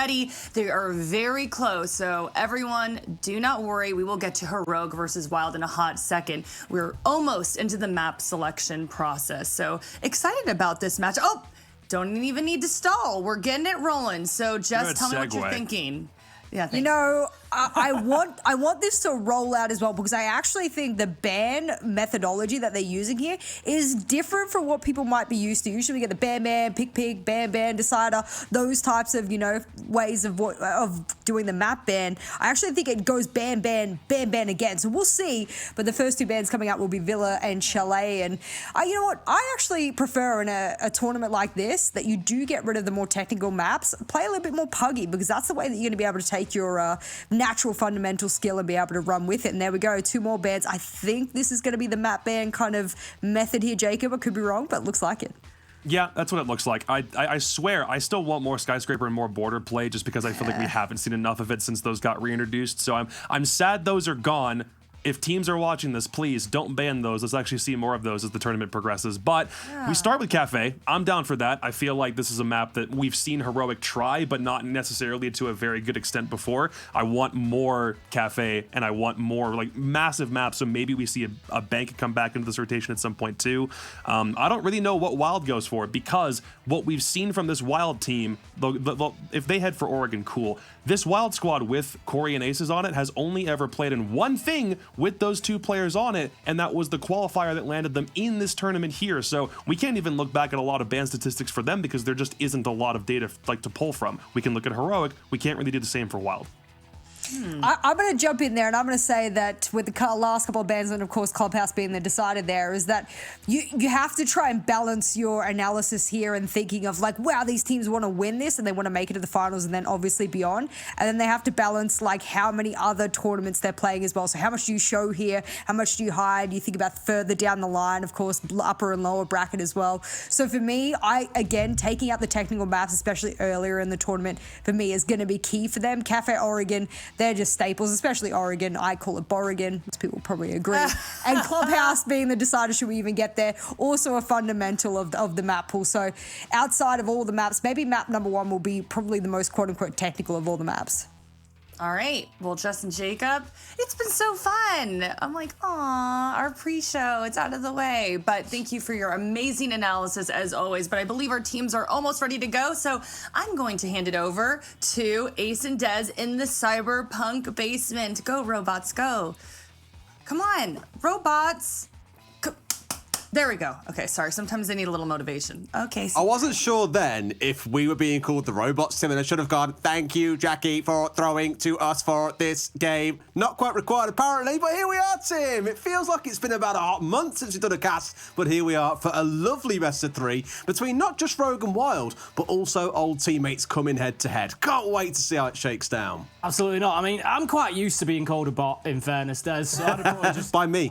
already. They are very close, so everyone, do not worry. We will get to Heroic versus Wild in a hot second. We're almost into the map selection process, so excited about this match. Oh, don't even need to stall. We're getting it rolling, so just tell me what you're thinking. Yeah, thanks. You know, I want this to roll out as well, because I actually think the ban methodology that they're using here is different from what people might be used to. Usually we get the ban, pick, ban, decider, those types of, you know, ways of doing the map ban. I actually think it goes ban again. So we'll see. But the first two bans coming out will be Villa and Chalet. And you know what? I actually prefer in a tournament like this that you do get rid of the more technical maps, play a little bit more puggy, because that's the way that you're going to be able to take your natural fundamental skill and be able to run with it. And there we go, 2 more bans. I think this is going to be the map ban kind of method here, Jacob. I could be wrong, but it looks like it. Yeah, that's what it looks like. I swear, I still want more Skyscraper and more border play, just because I feel like we haven't seen enough of it since those got reintroduced. So I'm sad those are gone. If teams are watching this, please don't ban those. Let's actually see more of those as the tournament progresses. But we start with Kafe. I'm down for that. I feel like this is a map that we've seen Heroic try, but not necessarily to a very good extent before. I want more Kafe, and I want more like massive maps. So maybe we see a bank come back into this rotation at some point too. I don't really know what Wild goes for, because what we've seen from this Wild team, if they head for Oregon, cool. This Wild squad with Corey and Aces on it has only ever played in one thing with those 2 players on it, and that was the qualifier that landed them in this tournament here. So we can't even look back at a lot of ban statistics for them, because there just isn't a lot of data like to pull from. We can look at Heroic. We can't really do the same for Wild. I'm going to jump in there, and I'm going to say that with the last couple of bans, and of course Clubhouse being the decider there, is that you have to try and balance your analysis here and thinking of like, wow, these teams want to win this and they want to make it to the finals and then obviously beyond. And then they have to balance like how many other tournaments they're playing as well. So how much do you show here? How much do you hide? You think about further down the line, of course, upper and lower bracket as well. So for me, again, taking out the technical maps, especially earlier in the tournament, for me is going to be key for them. Kafe, Oregon, they're just staples, especially Oregon. I call it Borrigan. Most people probably agree. And Clubhouse being the decider, should we even get there, also a fundamental of the map pool. So outside of all the maps, maybe map number 1 will be probably the most quote-unquote technical of all the maps. All right. Well, Justin, Jacob, it's been so fun. I'm like, aw, our pre-show, it's out of the way. But thank you for your amazing analysis as always. But I believe our teams are almost ready to go. So I'm going to hand it over to Ace and Dez in the Cyberpunk basement. Go, robots, go. Come on, robots. There we go. Okay, sorry. Sometimes they need a little motivation. Okay. I wasn't sure then if we were being called the robots team, and I should have gone, thank you, Jackie, for throwing to us for this game. Not quite required, apparently, but here we are, Tim. It feels like it's been about a hot month since we've done a cast, but here we are for a lovely best of 3 between not just Rogue and Wild, but also old teammates coming head to head. Can't wait to see how it shakes down. Absolutely not. I mean, I'm quite used to being called a bot, in fairness, Des. So I'd have probably just, By me.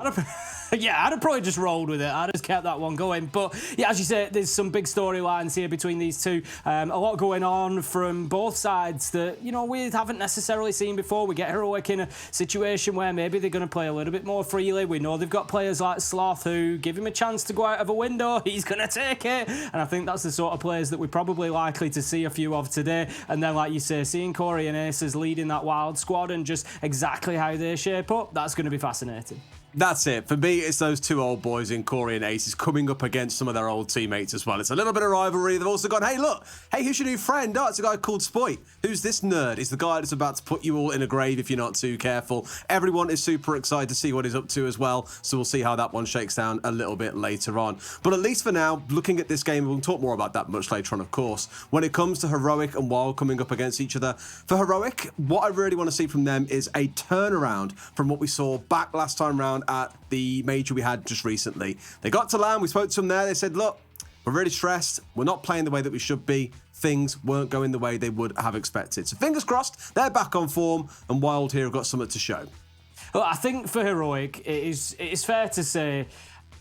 I'd have probably just rolled with it. I'd just kept that one going. But yeah, as you say, there's some big storylines here between these two. A lot going on from both sides that, you know, we haven't necessarily seen before. We get Heroic in a situation where maybe they're going to play a little bit more freely. We know they've got players like Sloth who give him a chance to go out of a window. He's going to take it. And I think that's the sort of players that we're probably likely to see a few of today. And then, like you say, seeing Corey and Aces leading that Wild squad and just exactly how they shape up, that's going to be fascinating. That's it. For me, it's those 2 old boys in Corey and Aces coming up against some of their old teammates as well. It's a little bit of rivalry. They've also gone, hey, look, hey, who's your new friend? Oh, it's a guy called Spoit. Who's this nerd? It's the guy that's about to put you all in a grave if you're not too careful. Everyone is super excited to see what he's up to as well, so we'll see how that one shakes down a little bit later on. But at least for now, looking at this game, we'll talk more about that much later on, of course. When it comes to Heroic and Wild coming up against each other, for Heroic, what I really want to see from them is a turnaround from what we saw back last time round at the major we had just recently. They got to LAN, we spoke to them there, they said, look, we're really stressed, we're not playing the way that we should be, things weren't going the way they would have expected. So fingers crossed, they're back on form, and Wild here have got something to show. Well, I think for Heroic, it is fair to say,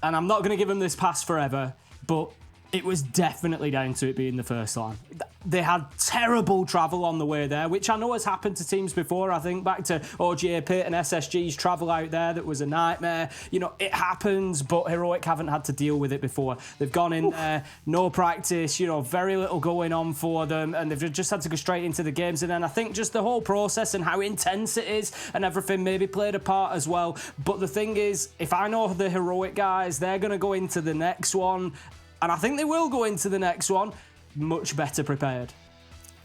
and I'm not going to give them this pass forever, but it was definitely down to it being the first line. They had terrible travel on the way there, which I know has happened to teams before. I think back to OGA Pit and SSG's travel out there, that was a nightmare. You know, it happens, but Heroic haven't had to deal with it before. They've gone in there, no practice, you know, very little going on for them, and they've just had to go straight into the games. And then I think just the whole process and how intense it is and everything maybe played a part as well. But the thing is, if I know the Heroic guys, they're going to go into the next one, and I think they will go into the next one much better prepared.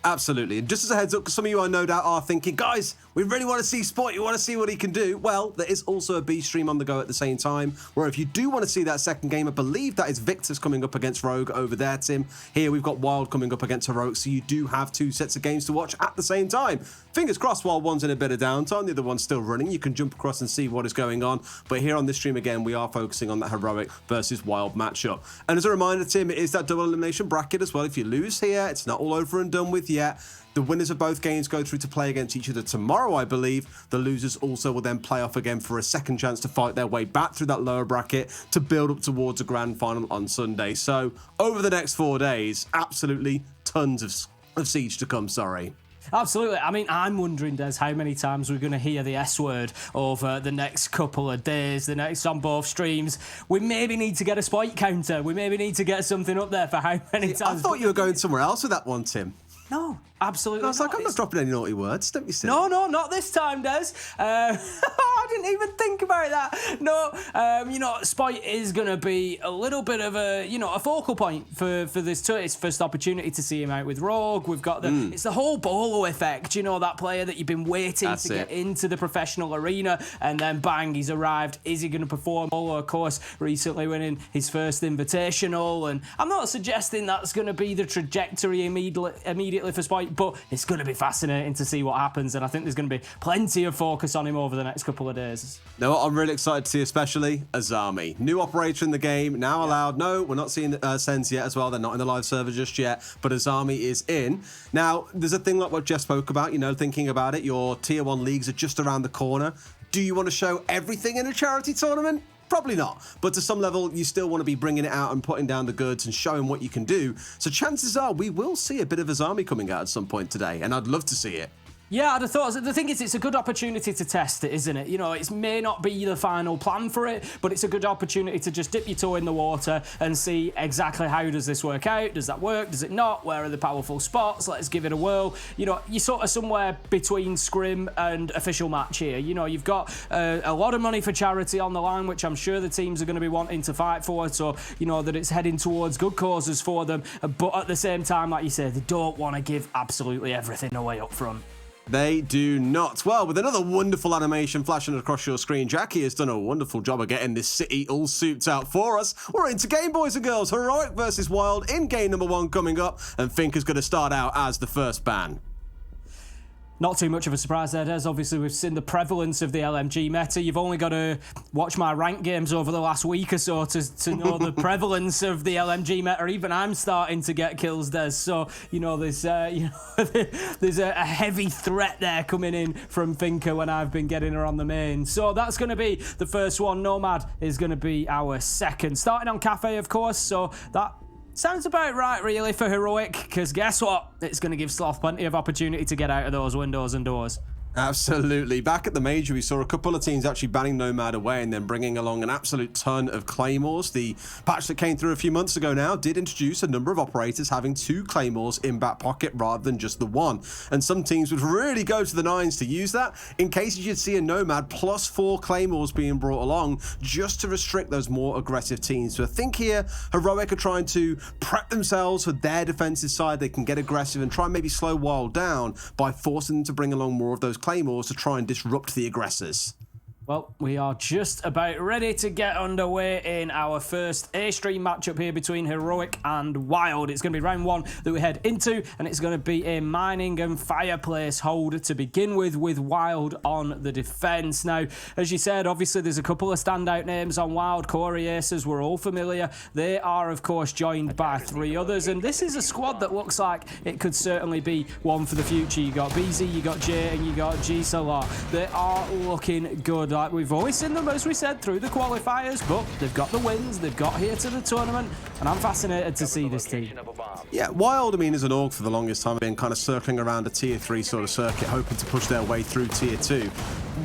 Absolutely. And just as a heads up, because some of you I no doubt are thinking, guys, we really want to see Spot, you want to see what he can do. Well, there is also a B stream on the go at the same time, where if you do want to see that second game, I believe that is Victor's coming up against Rogue over there, Tim. Here we've got Wild coming up against Heroic, so you do have 2 sets of games to watch at the same time. Fingers crossed while one's in a bit of downtime, the other one's still running. You can jump across and see what is going on. But here on this stream again, we are focusing on that Heroic versus Wild matchup. And as a reminder, Tim, it is that double elimination bracket as well. If you lose here, it's not all over and done with yet. The winners of both games go through to play against each other tomorrow, I believe. The losers also will then play off again for a second chance to fight their way back through that lower bracket to build up towards a grand final on Sunday. So over the next 4 days, absolutely tons of Siege to come, sorry. Absolutely. I mean, I'm wondering, Des, how many times we're going to hear the S word over the next couple of days, the next on both streams. We maybe need to get a spike counter. We maybe need to get something up there for how many times. I thought you were going somewhere else with that one, Tim. No, absolutely. I was like, I'm not dropping any naughty words, don't be silly. No, not this time, Des. I didn't even think about that. No, you know, Spite is going to be a little bit of a focal point for this tour. It's first opportunity to see him out with Rogue. We've got it's the whole Bolo effect, you know, that player that you've been waiting to get into the professional arena, and then bang, he's arrived. Is he going to perform? Bolo, of course, recently winning his first Invitational, and I'm not suggesting that's going to be the trajectory immediately for Spite, but it's going to be fascinating to see what happens, and I think there's going to be plenty of focus on him over the next couple of days. No, I'm really excited to see especially Azami. New operator in the game, now allowed. No, we're not seeing Sens yet as well. They're not in the live server just yet, but Azami is in. Now, there's a thing like what Jeff spoke about, you know, thinking about it, your tier 1 leagues are just around the corner. Do you want to show everything in a charity tournament? Probably not, but to some level, you still want to be bringing it out and putting down the goods and showing what you can do. So chances are we will see a bit of Azami coming out at some point today, and I'd love to see it. Yeah, I'd have thought. The thing is, it's a good opportunity to test it, isn't it? You know, it may not be the final plan for it, but it's a good opportunity to just dip your toe in the water and see exactly how does this work out. Does that work? Does it not? Where are the powerful spots? Let's give it a whirl. You know, you're sort of somewhere between scrim and official match here. You know, you've got a lot of money for charity on the line, which I'm sure the teams are going to be wanting to fight for, so, you know, that it's heading towards good causes for them. But at the same time, like you say, they don't want to give absolutely everything away up front. They do not. Well, with another wonderful animation flashing across your screen, Jackie has done a wonderful job of getting this city all souped out for us. We're into game, boys and girls. Heroic versus Wild in game number 1 coming up, and Fink is going to start out as the first ban. Not too much of a surprise there, Des. Obviously, we've seen the prevalence of the LMG meta. You've only got to watch my rank games over the last week or so to know the prevalence of the LMG meta. Even I'm starting to get kills, Des. So, you know, there's a heavy threat there coming in from Finker when I've been getting her on the main. So that's going to be the first one. Nomad is going to be our second. Starting on Kafe, of course. So that sounds about right, really, for Heroic, because guess what? It's going to give Sloth plenty of opportunity to get out of those windows and doors. Absolutely. Back at the Major, we saw a couple of teams actually banning Nomad away and then bringing along an absolute ton of Claymores. The patch that came through a few months ago now did introduce a number of operators having 2 Claymores in back pocket rather than just the 1. And some teams would really go to the nines to use that, in case you should see a Nomad plus 4 Claymores being brought along just to restrict those more aggressive teams. So I think here, Heroic are trying to prep themselves for their defensive side. They can get aggressive and try and maybe slow Wild down by forcing them to bring along more of those Claymores to try and disrupt the aggressors. Well, we are just about ready to get underway in our first A-stream matchup here between Heroic and Wild. It's going to be round 1 that we head into, and it's going to be a mining and fireplace hold to begin with Wild on the defence. Now, as you said, obviously there's a couple of standout names on Wild. Corey Aces, we're all familiar. They are, of course, joined by 3 others, and this is a squad that looks like it could certainly be one for the future. You got BZ, you got Jay, and you got G Salah. They are looking good like we've always seen them, as we said, through the qualifiers, but they've got the wins, they've got here to the tournament, and I'm fascinated to see this team. Yeah, WYLDE, I mean, as an org for the longest time, been kind of circling around a tier 3 sort of circuit, hoping to push their way through tier 2.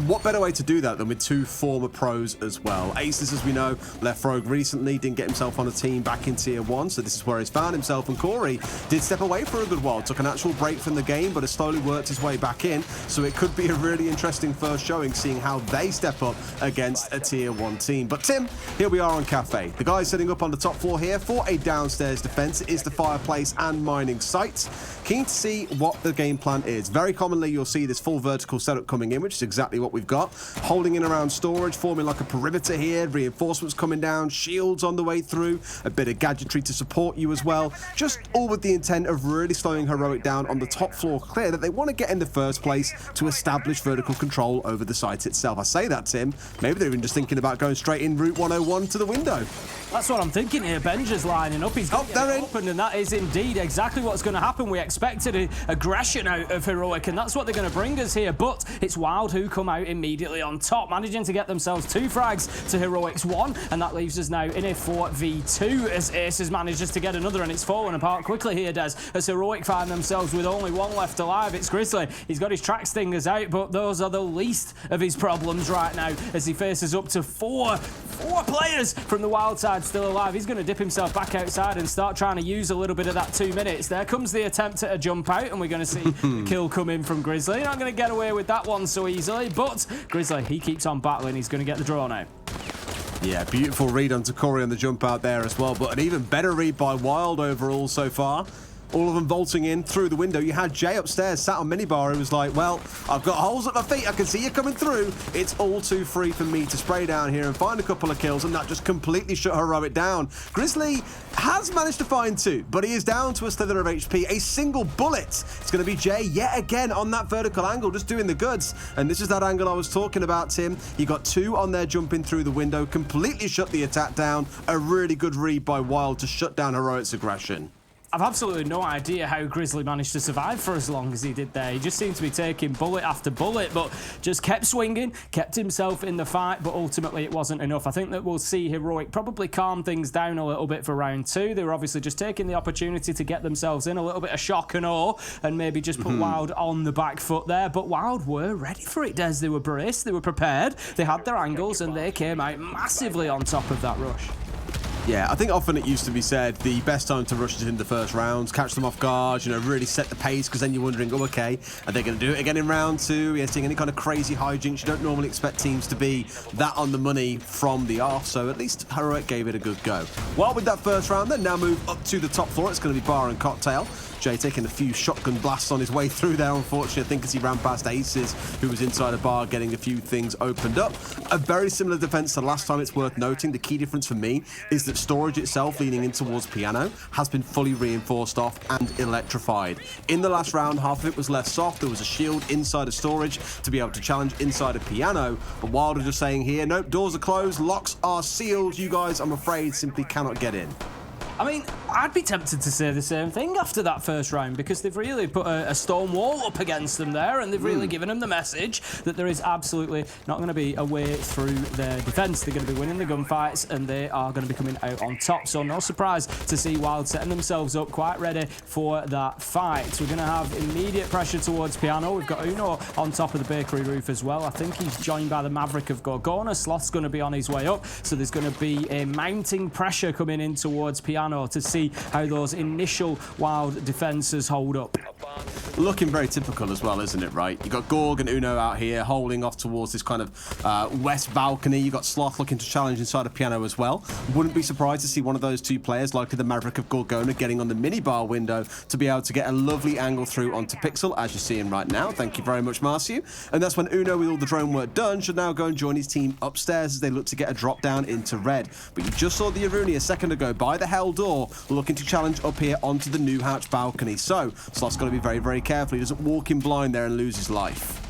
What better way to do that than with two former pros as well? Aces, as we know, left Rogue recently, didn't get himself on a team back in tier 1, so this is where he's found himself, and Corey did step away for a good while, took an actual break from the game, but has slowly worked his way back in, so it could be a really interesting first showing, seeing how they step up against a tier 1 team. But Tim, here we are on Kafe. The guys setting up on the top floor here for a downstairs defense. It is the fireplace and mining site. Keen to see what the game plan is. Very commonly, you'll see this full vertical setup coming in, which is exactly what we've got. Holding in around storage, forming like a perimeter here, reinforcements coming down, shields on the way through, a bit of gadgetry to support you as well. Just all with the intent of really slowing Heroic down on the top floor clear that they want to get in the first place to establish vertical control over the site itself. I say that, Tim. Maybe they're even just thinking about going straight in Route 101 to the window. That's what I'm thinking here. Benja's lining up. He's going to get open, and that is indeed exactly what's going to happen. We expected aggression out of Heroic, and that's what they're going to bring us here. But it's WYLDE who come out immediately on top, managing to get themselves 2 frags to Heroic's 1, and that leaves us now in a 4v2 as Aces manages to get another, and it's falling apart quickly here, Des, as Heroic find themselves with only 1 left alive. It's Grizzly. He's got his track stingers out, but those are the least of his problems right now as he faces up to four players from the WYLDE side still alive. He's going to dip himself back outside and start trying to use a little bit of that 2 minutes. There comes the attempt at a jump out, and we're going to see the kill come in from Grizzly. You're not going to get away with that one so easily, but Grizzly, he keeps on battling. He's going to get the draw now. Yeah, beautiful read onto Corey on the jump out there as well, but an even better read by WYLDE overall so far. All of them vaulting in through the window. You had Jay upstairs, sat on minibar, who was like, well, I've got holes at my feet. I can see you coming through. It's all too free for me to spray down here and find a couple of kills, and that just completely shut Heroic down. Grizzly has managed to find 2, but he is down to a slither of HP. A single bullet. It's going to be Jay yet again on that vertical angle, just doing the goods. And this is that angle I was talking about, Tim. You got 2 on there jumping through the window, completely shut the attack down. A really good read by WYLDE to shut down Heroic's aggression. I've absolutely no idea how Grizzly managed to survive for as long as he did there. He just seemed to be taking bullet after bullet, but just kept swinging, kept himself in the fight, but ultimately it wasn't enough. I think that we'll see Heroic probably calm things down a little bit for round 2. They were obviously just taking the opportunity to get themselves in a little bit of shock and awe, and maybe just put WYLDE on the back foot there. But WYLDE were ready for it, Des. They were braced, they were prepared, they had their angles, and they came out massively on top of that rush. Yeah, I think often it used to be said the best time to rush is in the first rounds, catch them off guard, you know, really set the pace, because then you're wondering, oh, okay, are they going to do it again in round 2? You're seeing any kind of crazy hijinks. You don't normally expect teams to be that on the money from the off, so at least Heroic gave it a good go. Well, with that first round, then now move up to the top floor. It's going to be Bar and Cocktail. Jay taking a few shotgun blasts on his way through there, unfortunately. I think as he ran past Aces, who was inside a bar, getting a few things opened up. A very similar defense to last time. It's worth noting. The key difference for me is that storage itself, leaning in towards Piano, has been fully reinforced off and electrified. In the last round, half of it was left soft. There was a shield inside of storage to be able to challenge inside of Piano. But WYLDE are just saying here, nope, doors are closed, locks are sealed. You guys, I'm afraid, simply cannot get in. I mean, I'd be tempted to say the same thing after that first round, because they've really put a stone wall up against them there, and they've really given them the message that there is absolutely not going to be a way through their defence. They're going to be winning the gunfights, and they are going to be coming out on top. So no surprise to see WYLDE setting themselves up quite ready for that fight. We're going to have immediate pressure towards Piano. We've got Uno on top of the bakery roof as well. I think he's joined by the Maverick of Gorgona. Sloth's going to be on his way up, so there's going to be a mounting pressure coming in towards Piano to see how those initial WYLDE defences hold up. Looking very typical as well, isn't it, right? You've got Gorg and Uno out here holding off towards this kind of west balcony. You've got Sloth looking to challenge inside of Piano as well. Wouldn't be surprised to see one of those two players, likely the Maverick of Gorgona, getting on the minibar window to be able to get a lovely angle through onto Pixel, as you're seeing right now. Thank you very much, Marciu. And that's when Uno, with all the drone work done, should now go and join his team upstairs as they look to get a drop down into red. But you just saw the Aruni a second ago by the hell door, looking to challenge up here onto the new hatch balcony. So Sloth's got to be very, very careful he doesn't walk in blind there and lose his life.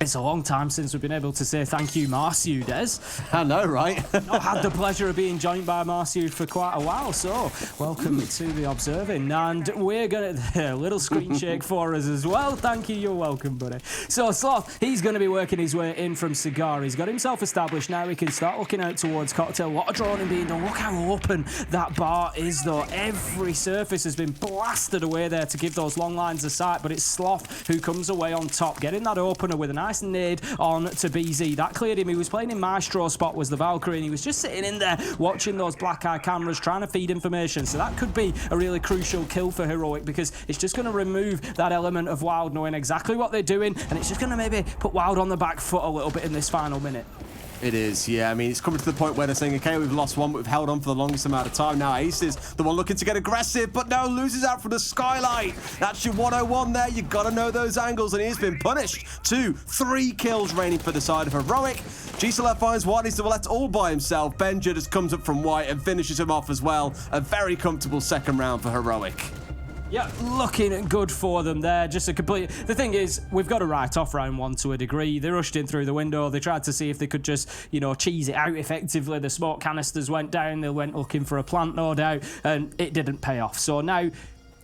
It's a long time since we've been able to say thank you, Marciu, Des. I know, right? Not had the pleasure of being joined by Marciu for quite a while, so welcome to the Observing. And we're going to... a little screen shake for us as well. Thank you, you're welcome, buddy. So Sloth, he's going to be working his way in from Cigar. He's got himself established. Now he can start looking out towards Cocktail. A lot of droning being done. Look how open that bar is, though. Every surface has been blasted away there to give those long lines of sight, but it's Sloth who comes away on top, getting that opener with a nice nade on to BZ. That cleared him. He was playing in Maestro spot, was the Valkyrie, and he was just sitting in there watching those black eye cameras, trying to feed information. So that could be a really crucial kill for Heroic, because it's just going to remove that element of WYLDE knowing exactly what they're doing, and it's just going to maybe put WYLDE on the back foot a little bit in this final minute. It is, yeah. I mean, it's coming to the point where they're saying, okay, we've lost one, but we've held on for the longest amount of time. Now Ace is the one looking to get aggressive, but no, loses out from the skylight. That's your 101 there. You've got to know those angles, and he's been punished. 2, 3 kills reigning for the side of Heroic. GSLF finds WYLDE to let all by himself. Benja just comes up from white and finishes him off as well. A very comfortable second round for Heroic. Yeah, looking good for them there. Just a complete... The thing is, we've got to write off round 1 to a degree. They rushed in through the window. They tried to see if they could just, you know, cheese it out effectively. The smoke canisters went down. They went looking for a plant, no doubt, and it didn't pay off. So now...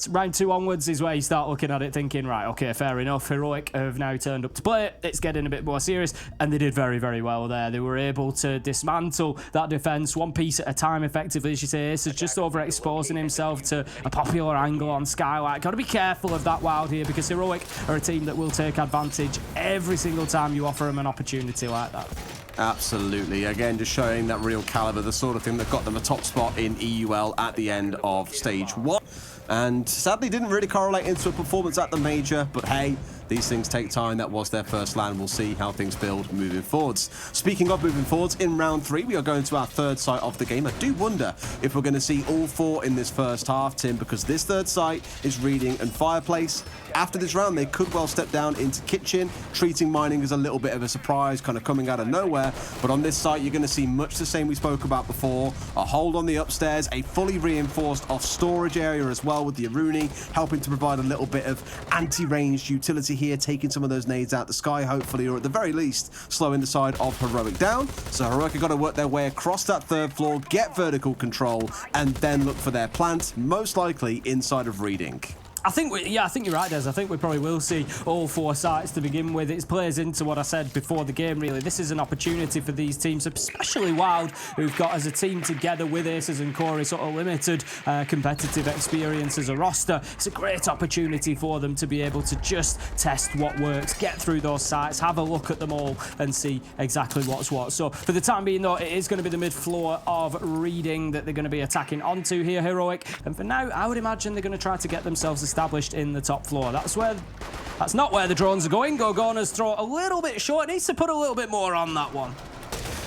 round 2 onwards is where you start looking at it thinking, right, okay, fair enough. Heroic have now turned up to play. It's getting a bit more serious, and they did very, very well there. They were able to dismantle that defence 1 piece at a time effectively, as you say. Ace is just overexposing himself to a popular angle on Skylight. Got to be careful of that WYLDE here, because Heroic are a team that will take advantage every single time you offer them an opportunity like that. Absolutely. Again, just showing that real caliber, the sort of thing that got them a top spot in EUL at the end of stage 1. And sadly didn't really correlate into a performance at the major, but hey, these things take time. That was their first land. We'll see how things build moving forwards. Speaking of moving forwards, in round 3, we are going to our third site of the game. I do wonder if we're going to see all 4 in this first half, Tim, because this third site is Reading and Fireplace. After this round, they could well step down into Kitchen, treating Mining as a little bit of a surprise, kind of coming out of nowhere. But on this site, you're going to see much the same we spoke about before. A hold on the upstairs, a fully reinforced off storage area as well with the Aruni, helping to provide a little bit of anti-ranged utility here, taking some of those nades out the sky, hopefully, or at the very least, slowing the side of Heroic down. So Heroic have got to work their way across that 3rd floor, get vertical control, and then look for their plant, most likely inside of Reading. I think you're right, Des. I think we probably will see all 4 sites to begin with. It plays into what I said before the game, really. This is an opportunity for these teams, especially WYLDE, who've got as a team together with Aces and Corey sort of limited competitive experience as a roster. It's a great opportunity for them to be able to just test what works, get through those sites, have a look at them all and see exactly what's what. So for the time being, though, it is going to be the mid-floor of Reading that they're going to be attacking onto here, Heroic. And for now, I would imagine they're going to try to get themselves established in the top floor. That's not where the drones are going. Gorgona's throw a little bit short. Needs to put a little bit more on that one.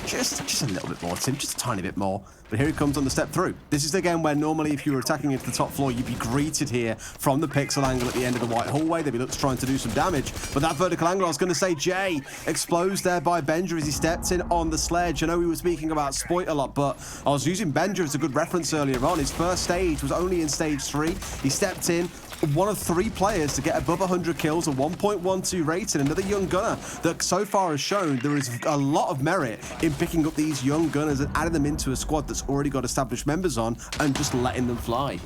Just a little bit more, Tim. Just a tiny bit more. But here he comes on the step through. This is again where normally if you were attacking into the top floor, you'd be greeted here from the pixel angle at the end of the white hallway. They'd be trying to do some damage. But that vertical angle, I was going to say, Jay, explodes there by Benja as he stepped in on the sledge. I know we were speaking about Spoit a lot, but I was using Benja as a good reference earlier on. His first stage was only in stage 3. He stepped in, one of 3 players to get above 100 kills, a 1.12 rating, another young gunner that so far has shown there is a lot of merit in picking up these young gunners and adding them into a squad that's already got established members on and just letting them fly.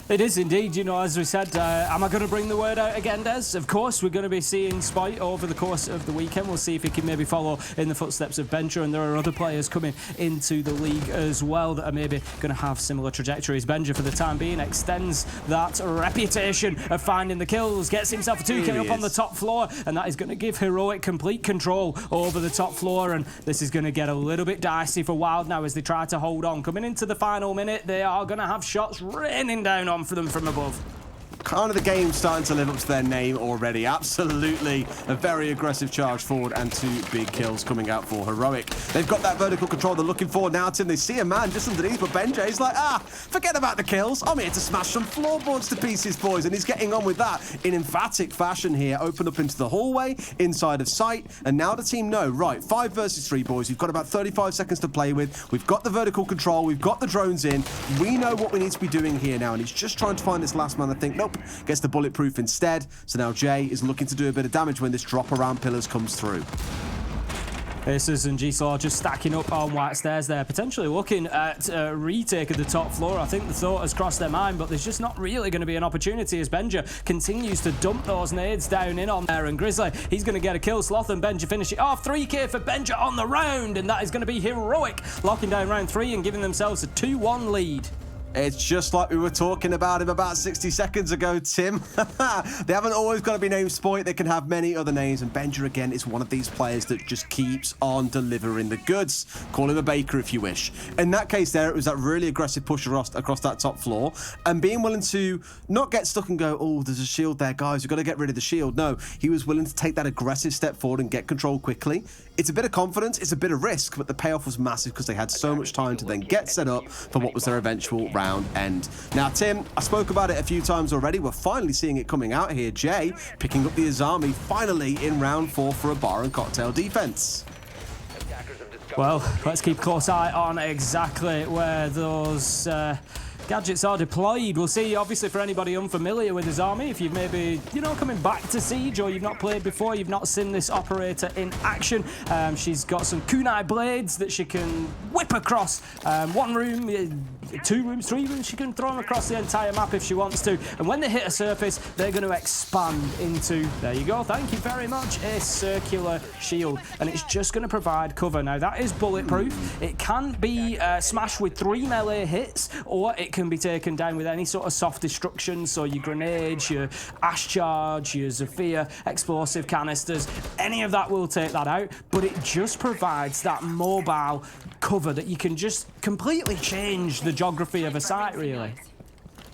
It is indeed, you know, as we said, am I going to bring the word out again, Des? Of course, we're going to be seeing Spoit over the course of the weekend. We'll see if he can maybe follow in the footsteps of Benja, and there are other players coming into the league as well that are maybe going to have similar trajectories. Benja, for the time being, extends that reputation of finding the kills, gets himself a 2K up on the top floor, and that is going to give Heroic complete control over the top floor, and this is going to get a little bit dicey for WYLDE now as they try to hold on. Coming into the final minute, they are going to have shots raining down on for them from above. Kind of the game starting to live up to their name already. Absolutely a very aggressive charge forward and 2 big kills coming out for Heroic. They've got that vertical control they're looking for now, Tim. They see a man just underneath, but Benja is like, forget about the kills. I'm here to smash some floorboards to pieces, boys. And he's getting on with that in emphatic fashion here. Open up into the hallway, inside of sight. And now the team know, right, 5 versus 3, boys. We've got about 35 seconds to play with. We've got the vertical control. We've got the drones in. We know what we need to be doing here now. And he's just trying to find this last man. I think, nope, Gets the bulletproof instead, so now Jay is looking to do a bit of damage when this drop around pillars comes through. Aces and G-Slaw just stacking up on white stairs there, potentially looking at a retake of the top floor. I think the thought has crossed their mind, but there's just not really going to be an opportunity as Benja continues to dump those nades down in on there. And Grizzly, he's going to get a kill. Sloth and Benja finish it off. 3k for Benja on the round, and that is going to be heroic, locking down round 3 and giving themselves a 2-1 lead. It's just like we were talking about him about 60 seconds ago, Tim. They haven't always got to be named Spoit. They can have many other names, and Benja, again, is one of these players that just keeps on delivering the goods. Call him a baker if you wish. In that case there, it was that really aggressive push across that top floor, and being willing to not get stuck and go, oh, there's a shield there, guys, we've got to get rid of the shield. No, he was willing to take that aggressive step forward and get control quickly. It's a bit of confidence, it's a bit of risk, but the payoff was massive because they had so much time to then get set up for what was their eventual round end. Now, Tim, I spoke about it a few times already. We're finally seeing it coming out here. Jay picking up the Azami finally in round 4 for a bar and cocktail defense. Well, let's keep a close eye on exactly where those gadgets are deployed. We'll see, obviously, for anybody unfamiliar with his army, if you've maybe, coming back to Siege or you've not played before, you've not seen this operator in action. She's got some kunai blades that she can whip across 1 room, 2 rooms, 3 rooms. She can throw them across the entire map if she wants to. And when they hit a surface, they're going to expand into, there you go, thank you very much, a circular shield. And it's just going to provide cover. Now, that is bulletproof. It can be smashed with 3 melee hits, or it can be taken down with any sort of soft destruction, so your grenades, your ash charge, your Zephyr, explosive canisters, any of that will take that out, but it just provides that mobile cover that you can just completely change the geography of a site, really.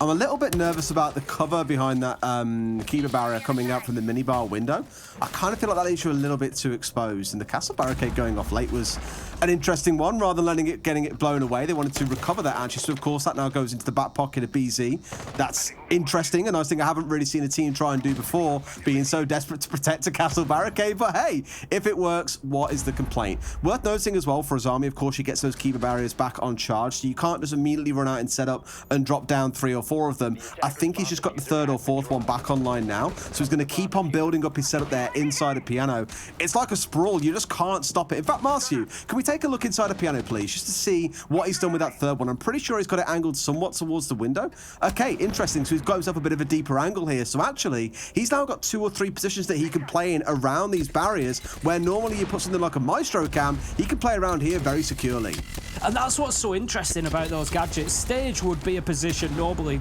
I'm a little bit nervous about the cover behind that Kiba barrier coming out from the minibar window. I kind of feel like that leaves you a little bit too exposed, and the castle barricade going off late was an interesting one. Rather than getting it blown away, they wanted to recover that actually, so of course that now goes into the back pocket of BZ. That's interesting, and I think I haven't really seen a team try and do before, being so desperate to protect a castle barricade, but hey, if it works, what is the complaint? Worth noting as well for his army, of course, she gets those Kiba barriers back on charge, so you can't just immediately run out and set up and drop down 3 or 4 of them. I think he's just got the 3rd or 4th one back online now, so he's going to keep on building up his setup there inside a piano. It's like a sprawl, you just can't stop it. In fact, Marcio, can we take a look inside a piano, please, just to see what he's done with that 3rd one? I'm pretty sure he's got it angled somewhat towards the window. Okay, interesting, so he's got himself a bit of a deeper angle here, so actually, he's now got 2 or 3 positions that he can play in around these barriers, where normally you put something like a Maestro cam, he can play around here very securely. And that's what's so interesting about those gadgets. Stage would be a position normally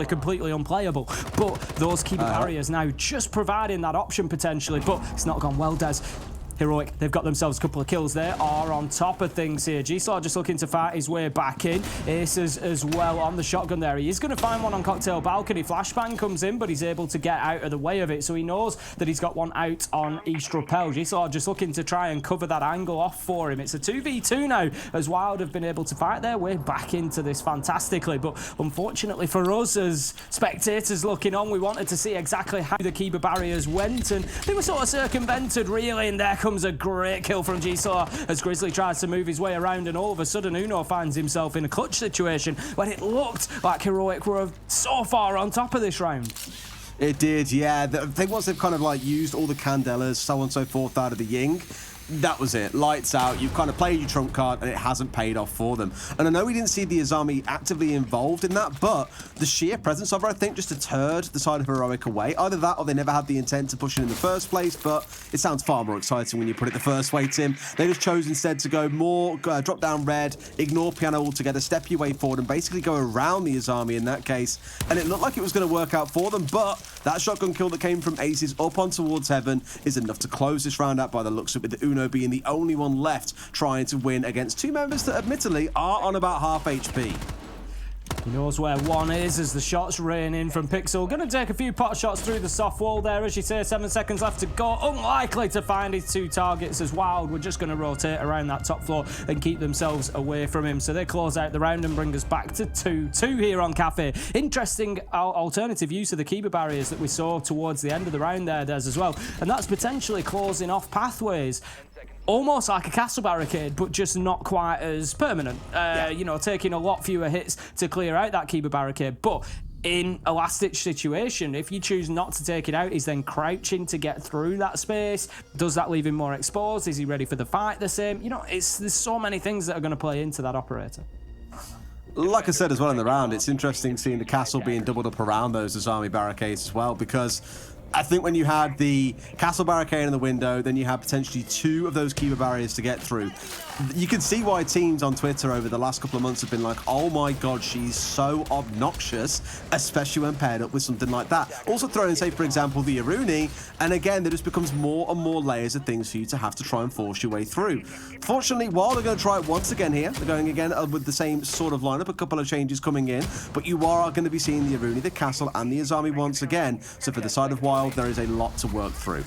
completely unplayable, but those Kiba barriers now just providing that option potentially, but it's not gone well, Des. Heroic, they've got themselves a couple of kills there, are on top of things here. G-Slaw just looking to fight his way back in. Aces as well on the shotgun there. He is going to find one on Cocktail Balcony. Flashbang comes in, but he's able to get out of the way of it, so he knows that he's got one out on East Rappel. G-Slaw just looking to try and cover that angle off for him. It's a 2v2 now, as WYLDE have been able to fight their way back into this fantastically, but unfortunately for us as spectators looking on, we wanted to see exactly how the Kiba barriers went, and they were sort of circumvented, really, and there comes a great kill from G-Slaw as Grizzly tries to move his way around, and all of a sudden Uno finds himself in a clutch situation when it looked like Heroic were so far on top of this round. It did, yeah. I think once they've kind of like used all the candelas, so on and so forth out of the Ying, that was it. Lights out. You've kind of played your trump card and it hasn't paid off for them. And I know we didn't see the Azami actively involved in that, but the sheer presence of her, I think, just deterred the side of Heroic away. Either that or they never had the intent to push it in the first place, but it sounds far more exciting when you put it the first way, Tim. They just chose instead to go more drop down red, ignore piano altogether, step your way forward and basically go around the Azami in that case. And it looked like it was going to work out for them, but that shotgun kill that came from Aces up on towards Heaven is enough to close this round out by the looks of it, with the Uno being the only one left trying to win against 2 members that admittedly are on about half HP. He knows where one is as the shots rain in from Pixel. Going to take a few pot shots through the soft wall there, as you say. 7 seconds left to go. Unlikely to find his 2 targets as WYLDE were just going to rotate around that top floor and keep themselves away from him. So they close out the round and bring us back to 2-2 here on Kafe. Interesting alternative use of the Kiba barriers that we saw towards the end of the round there, Des, as well. And that's potentially closing off pathways. Almost like a castle barricade, but just not quite as permanent. You know, taking a lot fewer hits to clear out that Kiba barricade. But in a last-ditch situation. If you choose not to take it out, he's then crouching to get through that space. Does that leave him more exposed? Is he ready for the fight the same? You know, there's so many things that are going to play into that operator. Like I said as well in the round, it's interesting seeing the castle being doubled up around those Azami barricades as well, because I think when you had the castle barricade in the window, then you had potentially 2 of those keeper barriers to get through. You can see why teams on Twitter over the last couple of months have been like, oh my god, she's so obnoxious, especially when paired up with something like that. Also throw in, say, for example, the Iruni, and again, there just becomes more and more layers of things for you to have to try and force your way through. Fortunately, WYLDE are going to try it once again here. They're going again with the same sort of lineup, a couple of changes coming in, but you are going to be seeing the Iruni, the castle, and the Azami once again. So for the side of WYLDE, there is a lot to work through.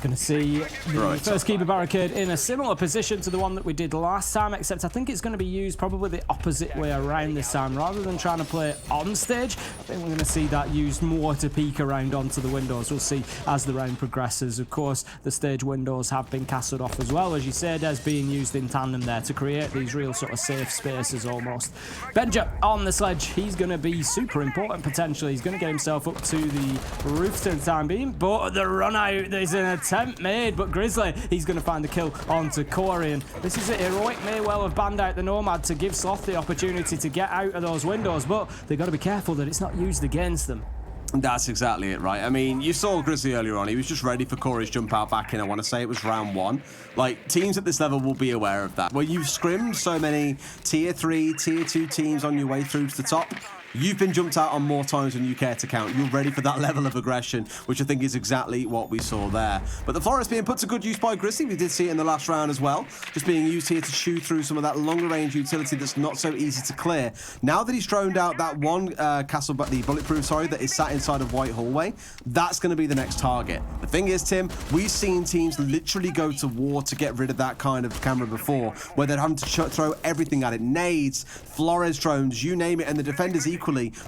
Going to see the first keeper barricade in a similar position to the one that we did last time, except I think it's going to be used probably the opposite way around this time. Rather than trying to play it on stage, I think we're going to see that used more to peek around onto the windows. We'll see as the round progresses. Of course, the stage windows have been castled off as well, as you said, as being used in tandem there to create these real sort of safe spaces almost. Benja on the sledge. He's going to be super important potentially. He's going to get himself up to the roof for the time being, but the run out, there's an attempt made, but Grizzly, he's going to find the kill onto Corey, and this is it. Heroic may well have banned out the Nomad to give Sloth the opportunity to get out of those windows, but they've got to be careful that it's not used against them. That's exactly it, right? I mean, you saw Grizzly earlier on. He was just ready for Corey's jump out back in. I want to say it was round 1. Like, teams at this level will be aware of that. Where you've scrimmed so many tier 3, tier 2 teams on your way through to the top, you've been jumped out on more times than you care to count. You're ready for that level of aggression, which I think is exactly what we saw there. But the Florist being put to good use by Grizzly, we did see it in the last round as well. Just being used here to chew through some of that longer range utility that's not so easy to clear. Now that he's droned out that one castle, but the bulletproof, sorry, that is sat inside of White Hallway, that's going to be the next target. The thing is, Tim, we've seen teams literally go to war to get rid of that kind of camera before, where they're having to throw everything at it. Nades, Flores drones, you name it, and the defenders equally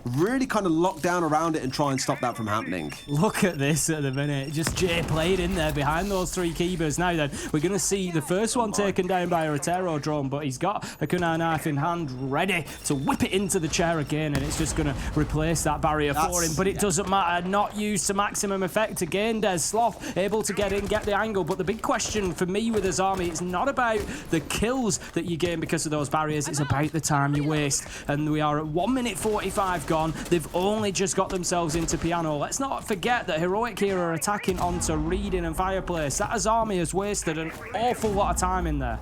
really kind of lock down around it and try and stop that from happening. Look at this at the minute. Just Jay played in there behind those 3 keepers. Now then, we're going to see the first one taken down by a Rotero drone, but he's got a kunai knife in hand ready to whip it into the chair again, and it's just going to replace that barrier for him. But it doesn't matter. Not used to maximum effect again. Des Sloth able to get in, get the angle. But the big question for me with Azami, it's not about the kills that you gain because of those barriers. It's about the time you waste. And we are at 1 minute 45 gone. They've only just got themselves into piano. Let's not forget that Heroic here are attacking onto Reading and Fireplace. That Azami has wasted an awful lot of time in there.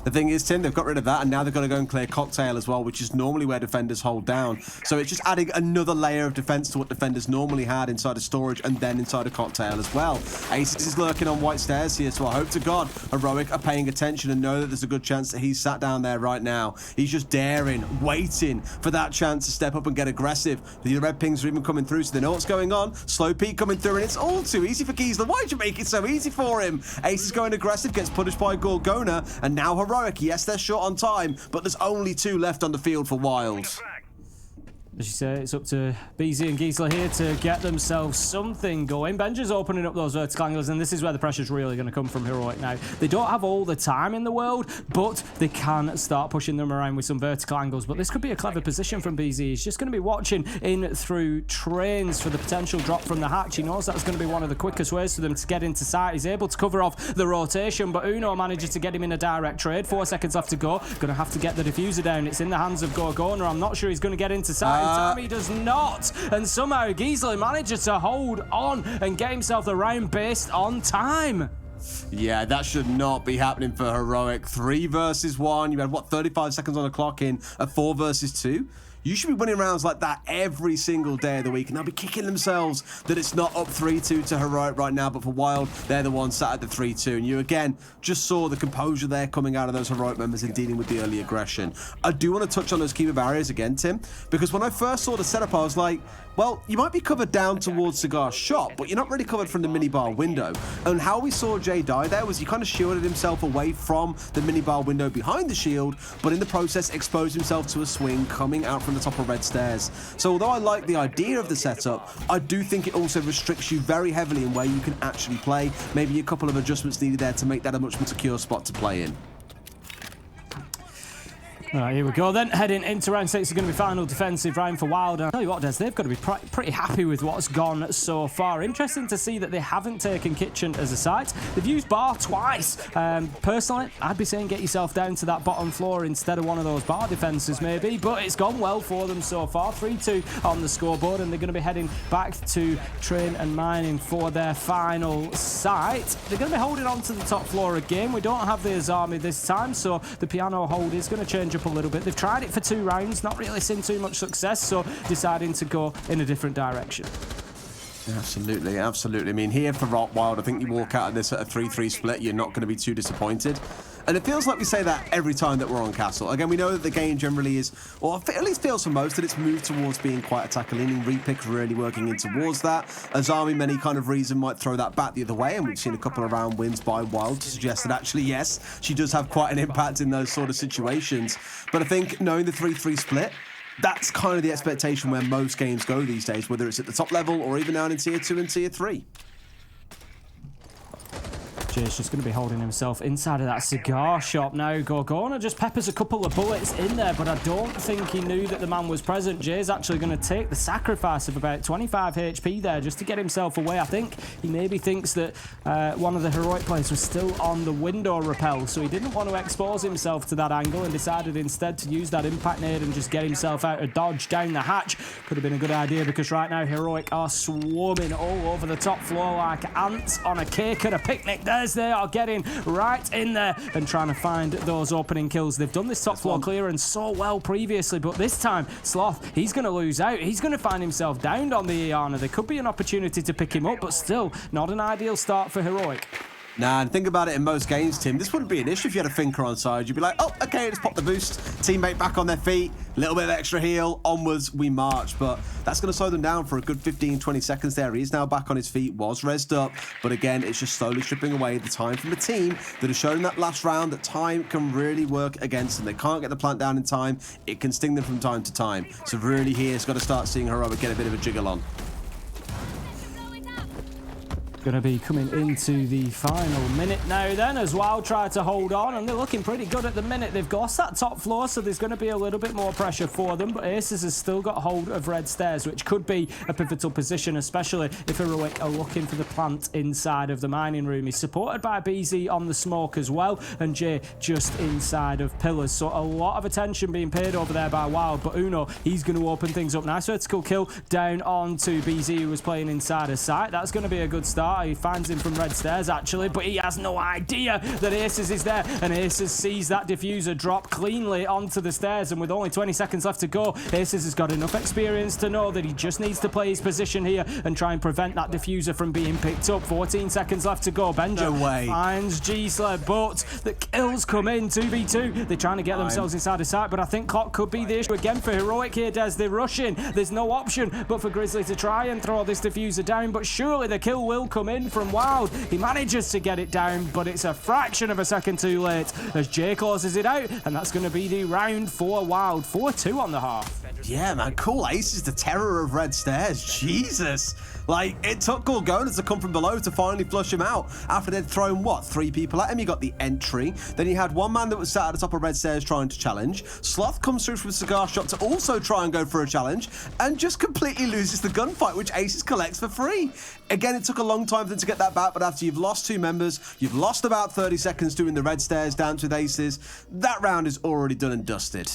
The thing is, Tim, they've got rid of that, and now they've got to go and clear Cocktail as well, which is normally where defenders hold down. So it's just adding another layer of defense to what defenders normally had inside of Storage and then inside of Cocktail as well. Aces is lurking on White Stairs here, so I hope to God Heroic are paying attention and know that there's a good chance that he's sat down there right now. He's just daring, waiting for that chance to step up and get aggressive. The red pings are even coming through, so they know what's going on. Slow peak coming through, and it's all too easy for Giesler. Why'd you make it so easy for him? Ace is going aggressive, gets punished by Gorgona, and now Heroic. Yes, they're short on time, but there's only 2 left on the field for WYLDE. As you say, it's up to BZ and Giesler here to get themselves something going. Benja's opening up those vertical angles, and this is where the pressure's really going to come from Heroic now. They don't have all the time in the world, but they can start pushing them around with some vertical angles. But this could be a clever position from BZ. He's just going to be watching in through trains for the potential drop from the hatch. He knows that's going to be one of the quickest ways for them to get into sight. He's able to cover off the rotation, but Uno manages to get him in a direct trade. 4 seconds left to go. Going to have to get the diffuser down. It's in the hands of Gorgona. I'm not sure he's going to get into sight. He does not, and somehow Giesler manages to hold on and get himself the round based on time. Yeah, that should not be happening for Heroic. 3 versus 1. You had, what, 35 seconds on the clock in a 4 versus 2? You should be winning rounds like that every single day of the week, and they'll be kicking themselves that it's not up 3-2 to Heroic right now, but for WYLDE, they're the ones sat at the 3-2, and you again just saw the composure there coming out of those Heroic members in dealing with the early aggression. I do want to touch on those keeper barriers again, Tim, because when I first saw the setup, I was like, well, you might be covered down towards Cigar's shop, but you're not really covered from the minibar window. And how we saw Jay die there was he kind of shielded himself away from the minibar window behind the shield, but in the process exposed himself to a swing coming out from the top of red stairs. So although I like the idea of the setup, I do think it also restricts you very heavily in where you can actually play. Maybe a couple of adjustments needed there to make that a much more secure spot to play in. All right, here we go then. Heading into round 6 is going to be final defensive round for WYLDE. I'll tell you what, Des, they've got to be pretty happy with what's gone so far. Interesting to see that they haven't taken kitchen as a site. They've used bar twice. Personally, I'd be saying get yourself down to that bottom floor instead of one of those bar defenses maybe, but it's gone well for them so far. 3-2 on the scoreboard, and they're going to be heading back to train and mining for their final site. They're going to be holding on to the top floor again. We don't have the Azami this time, so the piano hold is going to change up a little bit. They've tried it for 2 rounds, not really seen too much success, so deciding to go in a different direction. Absolutely, absolutely. I mean, here for WYLDE, I think you walk out of this at a 3-3 split, you're not going to be too disappointed. And it feels like we say that every time that we're on Castle. Again, we know that the game generally is, or at least feels for most, that it's moved towards being quite attacker-leaning. Repicks really working in towards that. Azami, many kind of reason, might throw that back the other way, and we've seen a couple of round wins by WYLDE to suggest that actually, yes, she does have quite an impact in those sort of situations. But I think knowing the 3-3 split, that's kind of the expectation where most games go these days, whether it's at the top level or even down in Tier 2 and Tier 3. Jay's just going to be holding himself inside of that cigar shop now. Gorgona just peppers a couple of bullets in there, but I don't think he knew that the man was present. Jay's actually going to take the sacrifice of about 25 HP there just to get himself away. I think he maybe thinks that one of the heroic players was still on the window rappel, so he didn't want to expose himself to that angle and decided instead to use that impact nade and just get himself out of dodge down the hatch. Could have been a good idea, because right now heroic are swarming all over the top floor like ants on a cake at a picnic. They are getting right in there and trying to find those opening kills. They've done this top floor clearance so well previously, but this time Sloth, he's going to lose out. He's going to find himself downed on the Iana. There could be an opportunity to pick him up, but still not an ideal start for heroic. Nah, and think about it, in most games, Tim, this wouldn't be an issue if you had a Finker on side. You'd be like, oh, okay, let's pop the boost. Teammate back on their feet, little bit of extra heal, onwards we march. But that's going to slow them down for a good 15-20 seconds there. He is now back on his feet, was rezzed up. But again, it's just slowly stripping away the time from a team that has shown in that last round that time can really work against them. They can't get the plant down in time. It can sting them from time to time. So really here, it's got to start seeing Heroic get a bit of a jiggle on. Going to be coming into the final minute now then, as WYLDE try to hold on, and they're looking pretty good at the minute. They've got that top floor, so there's going to be a little bit more pressure for them, but Aces has still got hold of red stairs, which could be a pivotal position, especially if Heroic are looking for the plant inside of the mining room. He's supported by BZ on the smoke as well, and Jay just inside of pillars, so a lot of attention being paid over there by WYLDE, but Uno, he's going to open things up. Nice vertical kill down onto BZ, who was playing inside a site. That's going to be a good start. He finds him from red stairs actually, but he has no idea that Aces is there, and Aces sees that diffuser drop cleanly onto the stairs, and with only 20 seconds left to go, Aces has got enough experience to know that he just needs to play his position here and try and prevent that diffuser from being picked up. 14 seconds left to go. Benja finds G-Sled, but the kills come in. 2v2. They're trying to get themselves inside a site, but I think clock could be the issue again for Heroic here, Des. They're rushing. There's no option but for Grizzly to try and throw this diffuser down, but surely the kill will come in from WYLDE. He manages to get it down, but it's a fraction of a second too late as Jay closes it out, and that's going to be the round for WYLDE. 4-2 on the half. Yeah, man, cool. Ace is the terror of red stairs. Jesus. Like, it took Gorgona to come from below to finally flush him out after they'd thrown, what, 3 people at him? He got the entry. Then he had one man that was sat at the top of red stairs trying to challenge. Sloth comes through from the cigar shop to also try and go for a challenge and just completely loses the gunfight, which Aces collects for free. Again, it took a long time for them to get that back, but after you've lost 2 members, you've lost about 30 seconds doing the red stairs dance with Aces, that round is already done and dusted.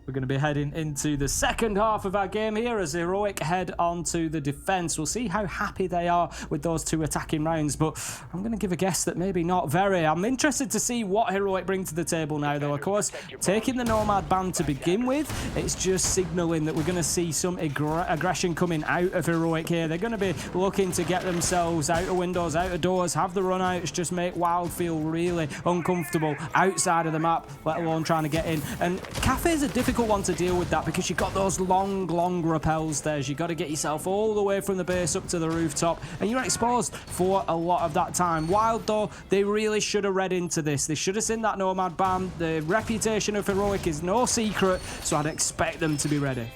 We're going to be heading into the second half of our game here as Heroic head onto the defense. We'll see how happy they are with those 2 attacking rounds, but I'm going to give a guess that maybe not very. I'm interested to see what Heroic bring to the table now, though. Of course, taking the Nomad ban to begin with, it's just signalling that we're going to see some aggression coming out of Heroic here. They're going to be looking to get themselves out of windows, out of doors, have the run outs, just make WYLDE feel really uncomfortable outside of the map, let alone trying to get in. And Kafe is a difficult one to deal with that, because you've got those long rappels there. You've got to get yourself all the way from the base up to the rooftop, and you're exposed for a lot of that time. WYLDE, though, they really should have read into this. They should have seen that Nomad ban. The reputation of Heroic is no secret, so I'd expect them to be ready.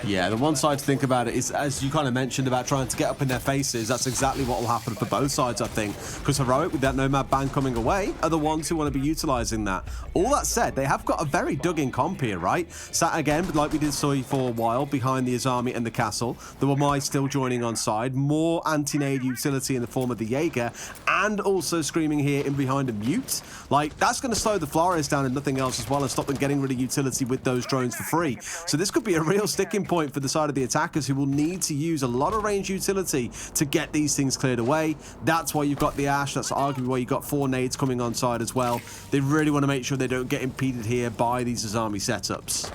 Yeah, the one side to think about it is, as you kind of mentioned about trying to get up in their faces, that's exactly what will happen for both sides, I think. Because Heroic, with that Nomad ban coming away, are the ones who want to be utilising that. All that said, they have got a very dug-in comp here, right? Sat again, like we did see for WYLDE, behind the Azami and the Castle. The Wamai still joining on side. More anti-nade utility in the form of the Jaeger, and also screaming here in behind a Mute. Like, that's going to slow the Flores down and nothing else as well, and stop them getting rid of utility with those drones for free. So this could be a real sticking point for the side of the attackers, who will need to use a lot of range utility to get these things cleared away. That's why you've got the Ash. That's arguably why you've got 4 nades coming on side as well. They really want to make sure they don't get impeded here by these Azami setups.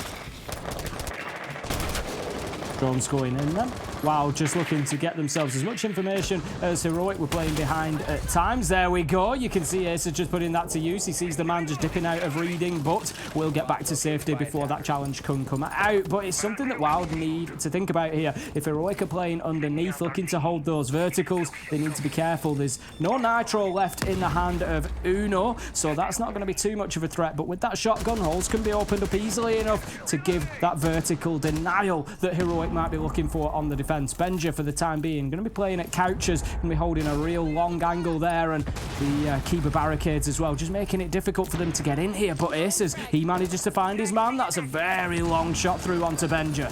Drones going in then. WYLDE just looking to get themselves as much information as Heroic were playing behind at times. There we go. You can see Ace is just putting that to use. He sees the man just dipping out of reading, but will get back to safety before that challenge can come out. But it's something that WYLDE need to think about here. If Heroic are playing underneath, looking to hold those verticals, they need to be careful. There's no nitro left in the hand of Uno, so that's not going to be too much of a threat. But with that shotgun, holes can be opened up easily enough to give that vertical denial that Heroic might be looking for on the defense. Benja, for the time being, going to be playing at couches, going to be holding a real long angle there, and the keeper barricades as well, just making it difficult for them to get in here. But Aces, he manages to find his man. That's a very long shot through onto Benja.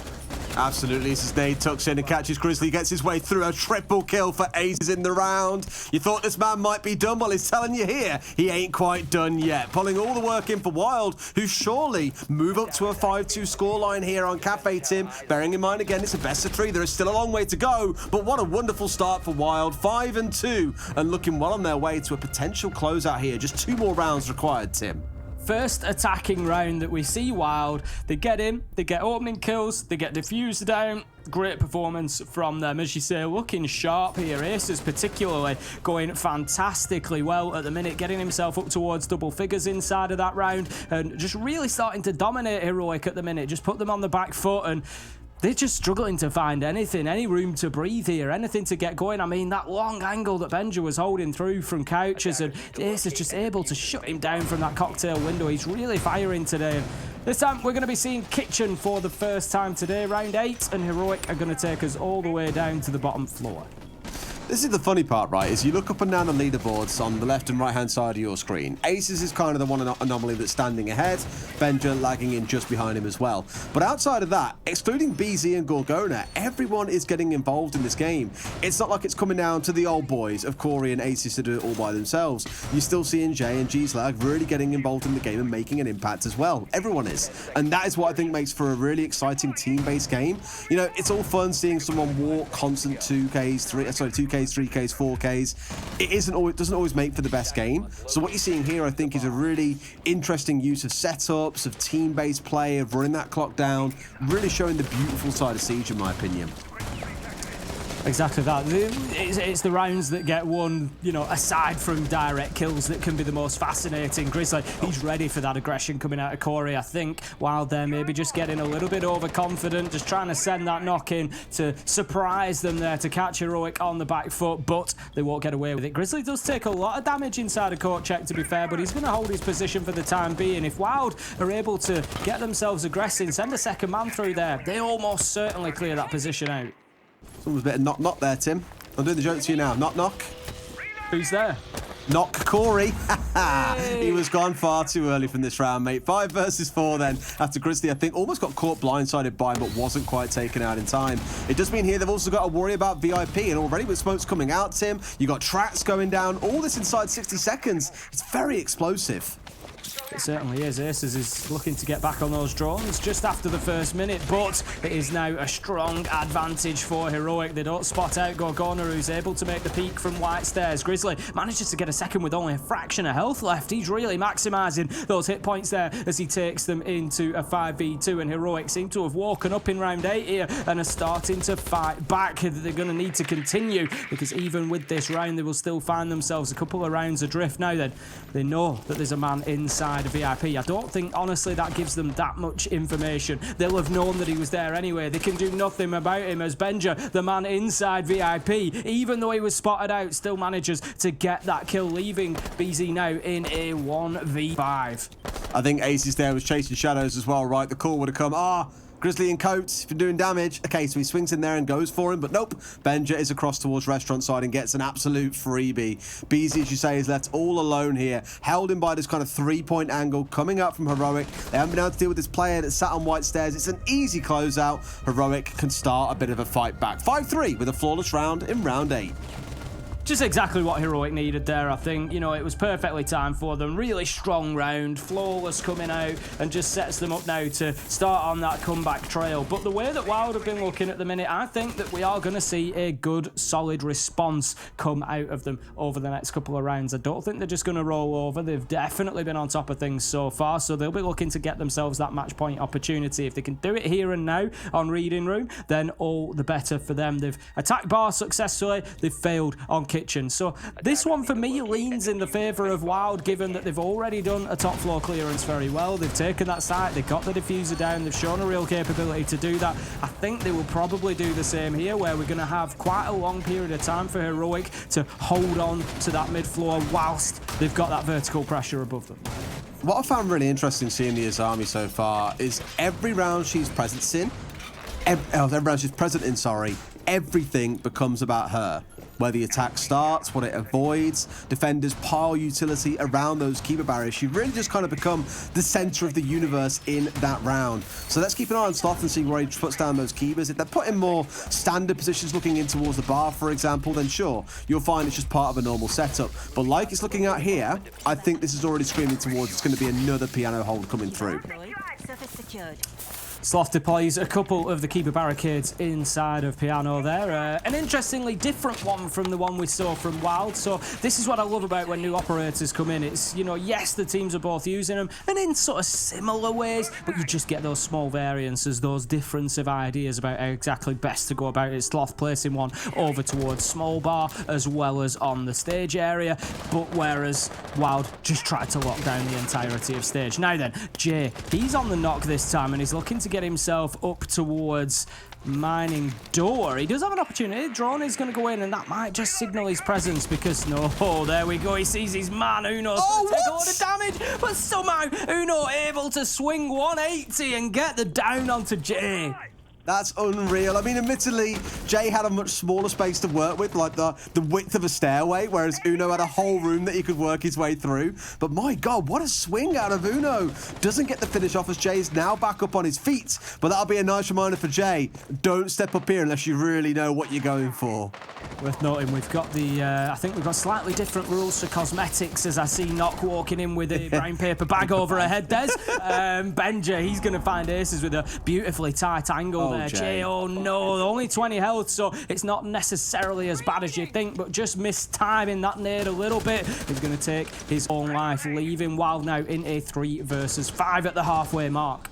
Absolutely, this is Nade tucks in and catches Grizzly, gets his way through. A triple kill for Aces in the round. You thought this man might be done, well, he's telling you here, he ain't quite done yet. Pulling all the work in for WYLDE, who surely move up to a 5-2 scoreline here on Kafe, Tim. Bearing in mind, again, it's a best of 3. There is still a long way to go, but what a wonderful start for WYLDE. 5-2, and looking well on their way to a potential closeout here. Just 2 more rounds required, Tim. First attacking round that we see WYLDE. They get in, they get opening kills, they get diffused down. Great performance from them, as you say, looking sharp here. Aces particularly going fantastically well at the minute, getting himself up towards double figures inside of that round, and just really starting to dominate Heroic at the minute. Just put them on the back foot, and they're just struggling to find anything, any room to breathe here, anything to get going. I mean, that long angle that Benja was holding through from couches, and Ace is just able to shut him down from that cocktail window. He's really firing today. This time, we're going to be seeing Kitchen for the first time today, round 8, and Heroic are going to take us all the way down to the bottom floor. This is the funny part, right, is you look up and down the leaderboards on the left and right-hand side of your screen. Aces is kind of the one anomaly that's standing ahead, Benja lagging in just behind him as well. But outside of that, excluding BZ and Gorgona, everyone is getting involved in this game. It's not like it's coming down to the old boys of Corey and Aces to do it all by themselves. You're still seeing Jay and G-Slag really getting involved in the game and making an impact as well. Everyone is. And that is what I think makes for a really exciting team-based game. You know, it's all fun seeing someone walk constant 2Ks, 3Ks, 3Ks, 4Ks. It doesn't always make for the best game. So what you're seeing here, I think, is a really interesting use of setups, of team-based play, of running that clock down, really showing the beautiful side of Siege, in my opinion. Exactly that. It's the rounds that get won, you know, aside from direct kills, that can be the most fascinating. Grizzly, he's ready for that aggression coming out of Corey, I think, while they're maybe just getting a little bit overconfident, just trying to send that knock in to surprise them there, to catch Heroic on the back foot, but they won't get away with it. Grizzly does take a lot of damage inside a court check, to be fair, but he's going to hold his position for the time being. If WYLDE are able to get themselves aggressive, send a second man through there, they almost certainly clear that position out. Someone's a bit of knock-knock there, Tim. I'm doing the joke to you now. Knock-knock. Who's there? Knock Corey. He was gone far too early from this round, mate. 5 versus 4 then, after Grizzly, I think, almost got caught blindsided by him, but wasn't quite taken out in time. It does mean here they've also got to worry about VIP, and already with smokes coming out, Tim, you got tracks going down, all this inside 60 seconds. It's very explosive. It certainly is. Aces is looking to get back on those drones just after the first minute, but it is now a strong advantage for Heroic. They don't spot out Gorgona, who's able to make the peak from White Stairs. Grizzly manages to get a second with only a fraction of health left. He's really maximising those hit points there as he takes them into a 5v2, and Heroic seem to have woken up in round 8 here and are starting to fight back. They're going to need to continue, because even with this round, they will still find themselves a couple of rounds adrift. Now then, they know that there's a man inside VIP. I don't think, honestly, that gives them that much information. They'll have known that he was there anyway. They can do nothing about him, as Benja, the man inside VIP, even though he was spotted out, still manages to get that kill, leaving BZ now in a 1v5. I think Aces there was chasing shadows as well, right? The call would have come, Grizzly and Coates been doing damage. Okay, so he swings in there and goes for him, but nope. Benja is across towards restaurant side and gets an absolute freebie. Beezy, as you say, is left all alone here, held in by this kind of 3-point angle coming up from Heroic. They haven't been able to deal with this player that sat on white stairs. It's an easy closeout. Heroic can start a bit of a fight back. 5-3 with a flawless round in round 8. Just exactly what Heroic needed there, I think. You know, it was perfectly timed for them. Really strong round, flawless coming out, and just sets them up now to start on that comeback trail. But the way that WYLDE have been looking at the minute, I think that we are going to see a good, solid response come out of them over the next couple of rounds. I don't think they're just going to roll over. They've definitely been on top of things so far, so they'll be looking to get themselves that match point opportunity. If they can do it here and now on Reading Room, then all the better for them. They've attacked bar successfully. They've failed on kitchen. So this one for me leans in the favour of WYLDE, given that they've already done a top floor clearance very well. They've taken that site, they've got the diffuser down, they've shown a real capability to do that. I think they will probably do the same here, where we're going to have quite a long period of time for Heroic to hold on to that mid floor whilst they've got that vertical pressure above them. What I found really interesting seeing the Azami so far is every round she's present in, everything becomes about her. Where the attack starts, what it avoids, defenders pile utility around those keeper barriers. She really just kind of become the center of the universe in that round. So let's keep an eye on Sloth and see where he puts down those keepers. If they're put in more standard positions looking in towards the bar, for example, then sure, you'll find it's just part of a normal setup. But like it's looking out here, I think this is already screaming towards it's going to be another piano hold coming through. Sloth deploys a couple of the keeper barricades inside of Piano there. An interestingly different one from the one we saw from WYLDE. So this is what I love about when new operators come in. It's, you know, yes, the teams are both using them and in sort of similar ways, but you just get those small variances, those difference of ideas about how exactly best to go about it. Sloth placing one over towards small bar as well as on the stage area, but whereas WYLDE just tried to lock down the entirety of stage. Now then, Jay, he's on the knock this time and he's looking to get himself up towards mining door. He does have an opportunity. Drone is going to go in and that might just signal his presence because there we go. He sees his man. Uno's going to take a lot of damage, but somehow Uno able to swing 180 and get the down onto Jay. That's unreal. I mean, admittedly, Jay had a much smaller space to work with, like the width of a stairway, whereas Uno had a whole room that he could work his way through. But my God, what a swing out of Uno. Doesn't get the finish off as Jay is now back up on his feet. But that'll be a nice reminder for Jay. Don't step up here unless you really know what you're going for. Worth noting, we've got the, I think we've got slightly different rules for cosmetics as I see Nock walking in with a brown paper bag over her head, Des. Benja, he's going to find aces with a beautifully tight angle there. Jay, oh no, only 20 health, so it's not necessarily as bad as you think, but just missed timing that nade a little bit. He's going to take his own life, leaving WYLDE now in a 3 versus 5 at the halfway mark.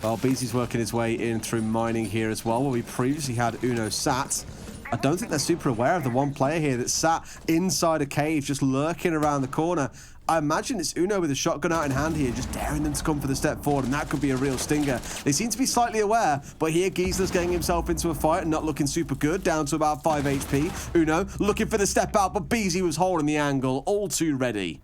Well, Beezy's working his way in through mining here as well, where we previously had Uno sat. I don't think they're super aware of the one player here that sat inside a cave, just lurking around the corner. I imagine it's Uno with a shotgun out in hand here, just daring them to come for the step forward, and that could be a real stinger. They seem to be slightly aware, but here Giesler's getting himself into a fight and not looking super good, down to about 5 HP. Uno looking for the step out, but Beezy was holding the angle, all too ready.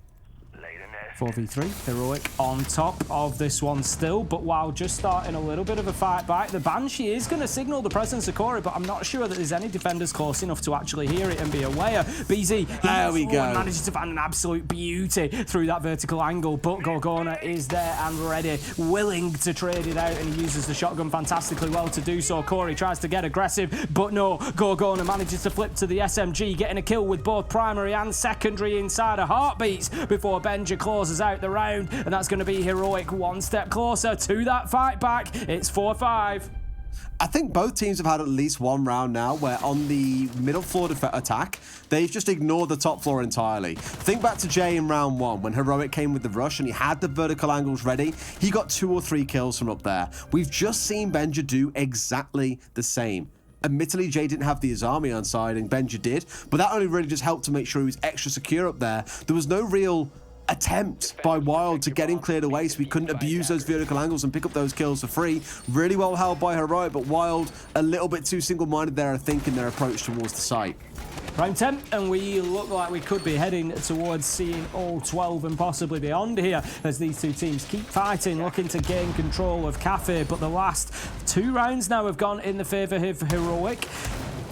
4v3, Heroic on top of this one still, but WYLDE just starting a little bit of a fight back. The Banshee is going to signal the presence of Corey, but I'm not sure that there's any defenders close enough to actually hear it and be aware. BZ, there we go. Manages to find an absolute beauty through that vertical angle, but Gorgona is there and ready, willing to trade it out, and he uses the shotgun fantastically well to do so. Corey tries to get aggressive, but no, Gorgona manages to flip to the SMG, getting a kill with both primary and secondary inside of heartbeats before Benja closes out the round, and that's going to be Heroic one step closer to that fight back. It's 4-5. I think both teams have had at least one round now where on the middle floor attack, they've just ignored the top floor entirely. Think back to Jay in round 1 when Heroic came with the rush and he had the vertical angles ready. He got 2 or 3 kills from up there. We've just seen Benja do exactly the same. Admittedly, Jay didn't have the Azami on side and Benja did, but that only really just helped to make sure he was extra secure up there. There was no real attempt by WYLDE to get him cleared away, so we couldn't abuse those vertical angles and pick up those kills for free. Really well held by Heroic, but WYLDE a little bit too single-minded there, I think, in their approach towards the site. Round 10, and we look like we could be heading towards seeing all 12 and possibly beyond here as these two teams keep fighting, looking to gain control of Kafe. But the last 2 rounds now have gone in the favour of Heroic.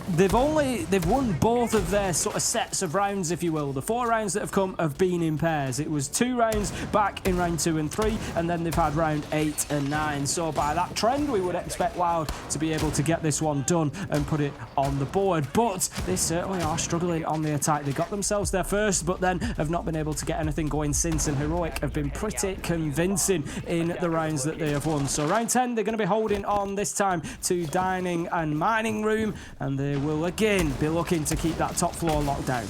They've won both of their sort of sets of rounds, if you will. The 4 rounds that have come have been in pairs. It was 2 rounds back in round 2 and 3, and then they've had round 8 and 9. So by that trend, we would expect WYLDE to be able to get this one done and put it on the board. But they certainly are struggling on the attack. They got themselves there first, but then have not been able to get anything going since, and Heroic have been pretty convincing in the rounds that they have won. So round 10, they're going to be holding on this time to Dining and Mining Room, and they will again be looking to keep that top floor locked down.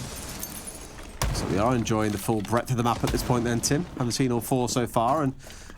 So we are enjoying the full breadth of the map at this point then, Tim. Haven't seen all 4 so far, and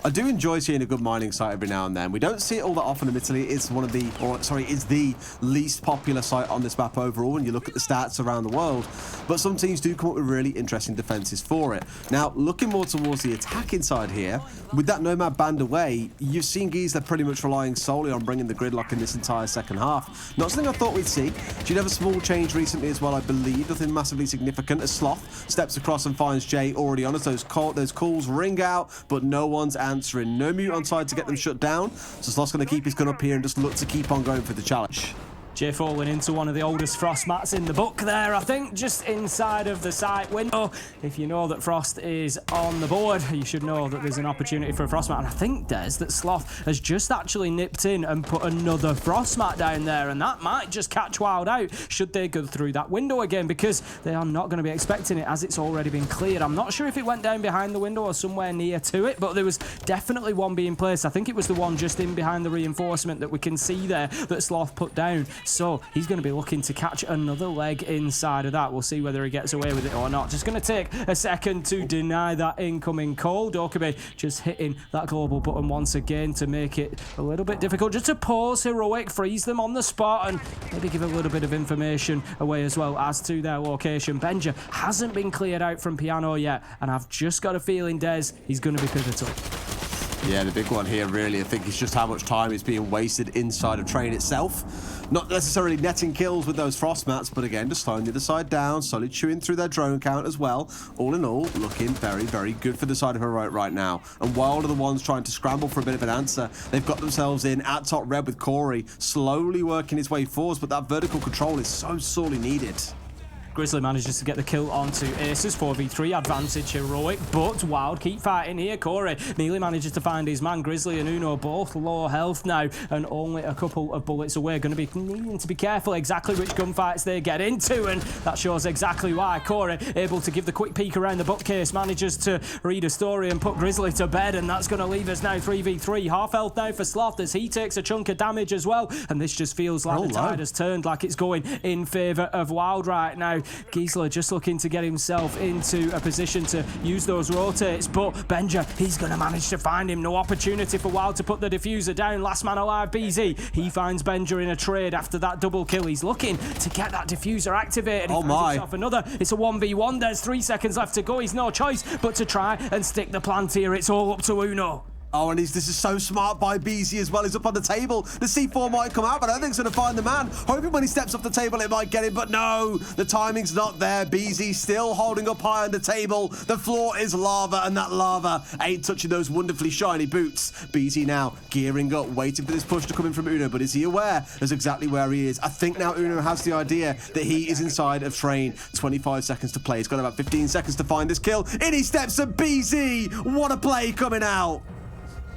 I do enjoy seeing a good mining site every now and then. We don't see it all that often, admittedly. It's is the least popular site on this map overall when you look at the stats around the world. But some teams do come up with really interesting defenses for it. Now, looking more towards the attacking side here, with that Nomad banned away, you've seen Gisela pretty much relying solely on bringing the gridlock in this entire second half. Not something I thought we'd see. She'd have a small change recently as well, I believe. Nothing massively significant as Sloth steps across and finds Jay already on us. Those calls ring out, but no one's answering. No mute on side to get them shut down. So Sloth's going to keep his gun up here and just look to keep on going for the challenge. Jay falling into one of the oldest Frost mats in the book there, I think, just inside of the site window. If you know that Frost is on the board, you should know that there's an opportunity for a Frost mat. And I think, Des, that Sloth has just actually nipped in and put another Frost mat down there, and that might just catch WYLDE out should they go through that window again, because they are not going to be expecting it as it's already been cleared. I'm not sure if it went down behind the window or somewhere near to it, but there was definitely one being placed. I think it was the one just in behind the reinforcement that we can see there that Sloth put down. So he's going to be looking to catch another leg inside of that. We'll see whether he gets away with it or not. Just going to take a second to deny that incoming call. Dokkaebi just hitting that global button once again to make it a little bit difficult. Just to pause Heroic, freeze them on the spot, and maybe give a little bit of information away as well as to their location. Benja hasn't been cleared out from Piano yet, and I've just got a feeling, Des, he's going to be pivotal. Yeah, the big one here, really, I think, is just how much time is being wasted inside of Train itself. Not necessarily netting kills with those Frost mats, but again, just slowing the other side down, slowly chewing through their drone count as well. All in all, looking very, very good for the side of Heroic right now. And WYLDE are the ones trying to scramble for a bit of an answer. They've got themselves in at top red with Corey, slowly working his way forwards, but that vertical control is so sorely needed. Grizzly manages to get the kill onto Aces, 4v3 advantage Heroic, but WYLDE keep fighting here. Corey nearly manages to find his man. Grizzly and Uno both low health now and only a couple of bullets away. Going to be needing to be careful exactly which gunfights they get into, and that shows exactly why. Corey able to give the quick peek around the bookcase, manages to read a story and put Grizzly to bed, and that's going to leave us now 3v3. Half health now for Sloth as he takes a chunk of damage as well, and this just feels like the tide has turned, like it's going in favour of WYLDE right now. Gisela just looking to get himself into a position to use those rotates, but Benja, he's going to manage to find him. No opportunity for WYLDE to put the diffuser down. Last man alive, BZ. He finds Benja in a trade after that double kill. He's looking to get that diffuser activated. He finds himself another. It's a 1v1. There's 3 seconds left to go. He's no choice but to try and stick the plant here. It's all up to Uno. Oh, and this is so smart by BZ as well. He's up on the table. The C4 might come out, but I don't think it's going to find the man. Hoping when he steps off the table, it might get him, but no, the timing's not there. BZ still holding up high on the table. The floor is lava, and that lava ain't touching those wonderfully shiny boots. BZ now gearing up, waiting for this push to come in from Uno, but is he aware as exactly where he is? I think now Uno has the idea that he is inside of Train. 25 seconds to play. He's got about 15 seconds to find this kill. In he steps to BZ. What a play coming out.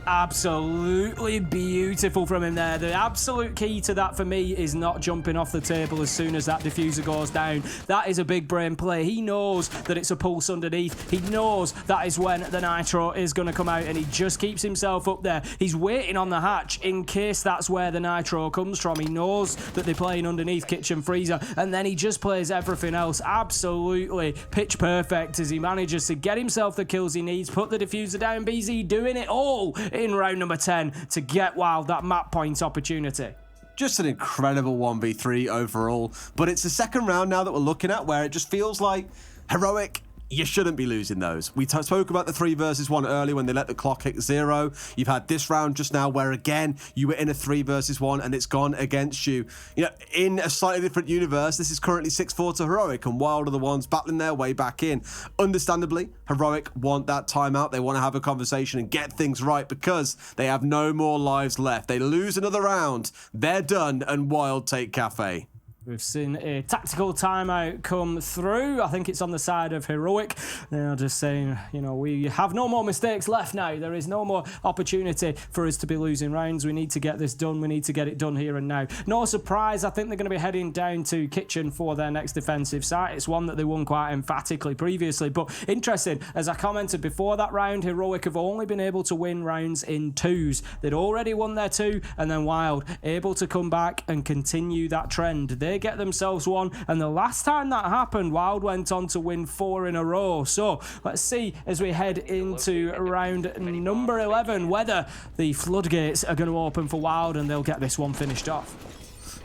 Absolutely beautiful from him there. The absolute key to that for me is not jumping off the table as soon as that diffuser goes down. That is a big brain play. He knows that it's a pulse underneath. He knows that is when the nitro is going to come out, and he just keeps himself up there. He's waiting on the hatch in case that's where the nitro comes from. He knows that they're playing underneath Kitchen Freezer, and then he just plays everything else absolutely pitch perfect as he manages to get himself the kills he needs, put the diffuser down. BZ doing it all in round number 10 to get WYLDE that map point opportunity. Just an incredible 1v3 overall, but it's the second round now that we're looking at where it just feels like Heroic you shouldn't be losing those. We spoke about the 3 versus 1 earlier when they let the clock hit 0. You've had this round just now where, again, you were in a 3 versus 1 and it's gone against you. You know, in a slightly different universe, this is currently 6-4 to Heroic, and Wild are the ones battling their way back in. Understandably, Heroic want that timeout. They want to have a conversation and get things right because they have no more lives left. They lose another round, they're done, and Wild take Kafe. We've seen a tactical timeout come through. I think it's on the side of Heroic. They're just saying, you know, we have no more mistakes left now. There is no more opportunity for us to be losing rounds. We need to get this done. We need to get it done here and now. No surprise, I think they're going to be heading down to Kitchen for their next defensive site. It's one that they won quite emphatically previously. But interesting, as I commented before that round, Heroic have only been able to win rounds in 2s. They'd already won their 2, and then Wild able to come back and continue that trend. They get themselves one, and the last time that happened, Wild went on to win 4 in a row. So let's see as we head into round number 11 whether the floodgates are going to open for Wild and they'll get this one finished off.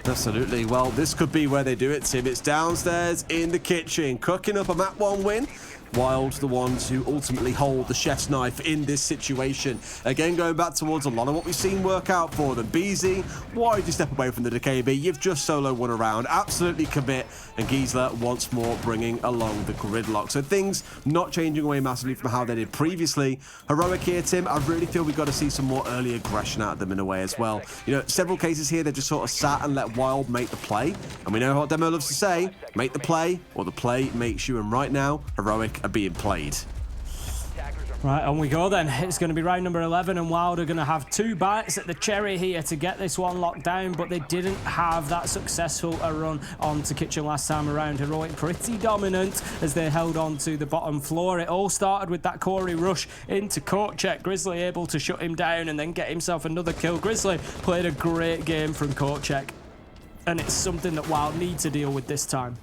Absolutely. Well, this could be where they do it, Tim. It's downstairs in the kitchen, cooking up a map 1 win. Wild, the ones who ultimately hold the chef's knife in this situation. Again, going back towards a lot of what we've seen work out for them. BZ, why did you step away from the DKB? You've just solo won a round. Absolutely commit. And Giesler once more bringing along the gridlock. So things not changing away massively from how they did previously. Heroic here, Tim, I really feel we've got to see some more early aggression out of them in a way as well. You know, several cases here, they've just sort of sat and let Wild make the play. And we know what Demo loves to say, make the play or the play makes you. And right now, Heroic are being played. Right, on we go then. It's going to be round number 11, and Wild are going to have 2 bites at the cherry here to get this one locked down, but they didn't have that successful a run onto Kitchen last time around. Heroic pretty dominant as they held on to the bottom floor. It all started with that Corey rush into court check. Grizzly able to shut him down and then get himself another kill. Grizzly played a great game from court check, and it's something that Wild need to deal with this time.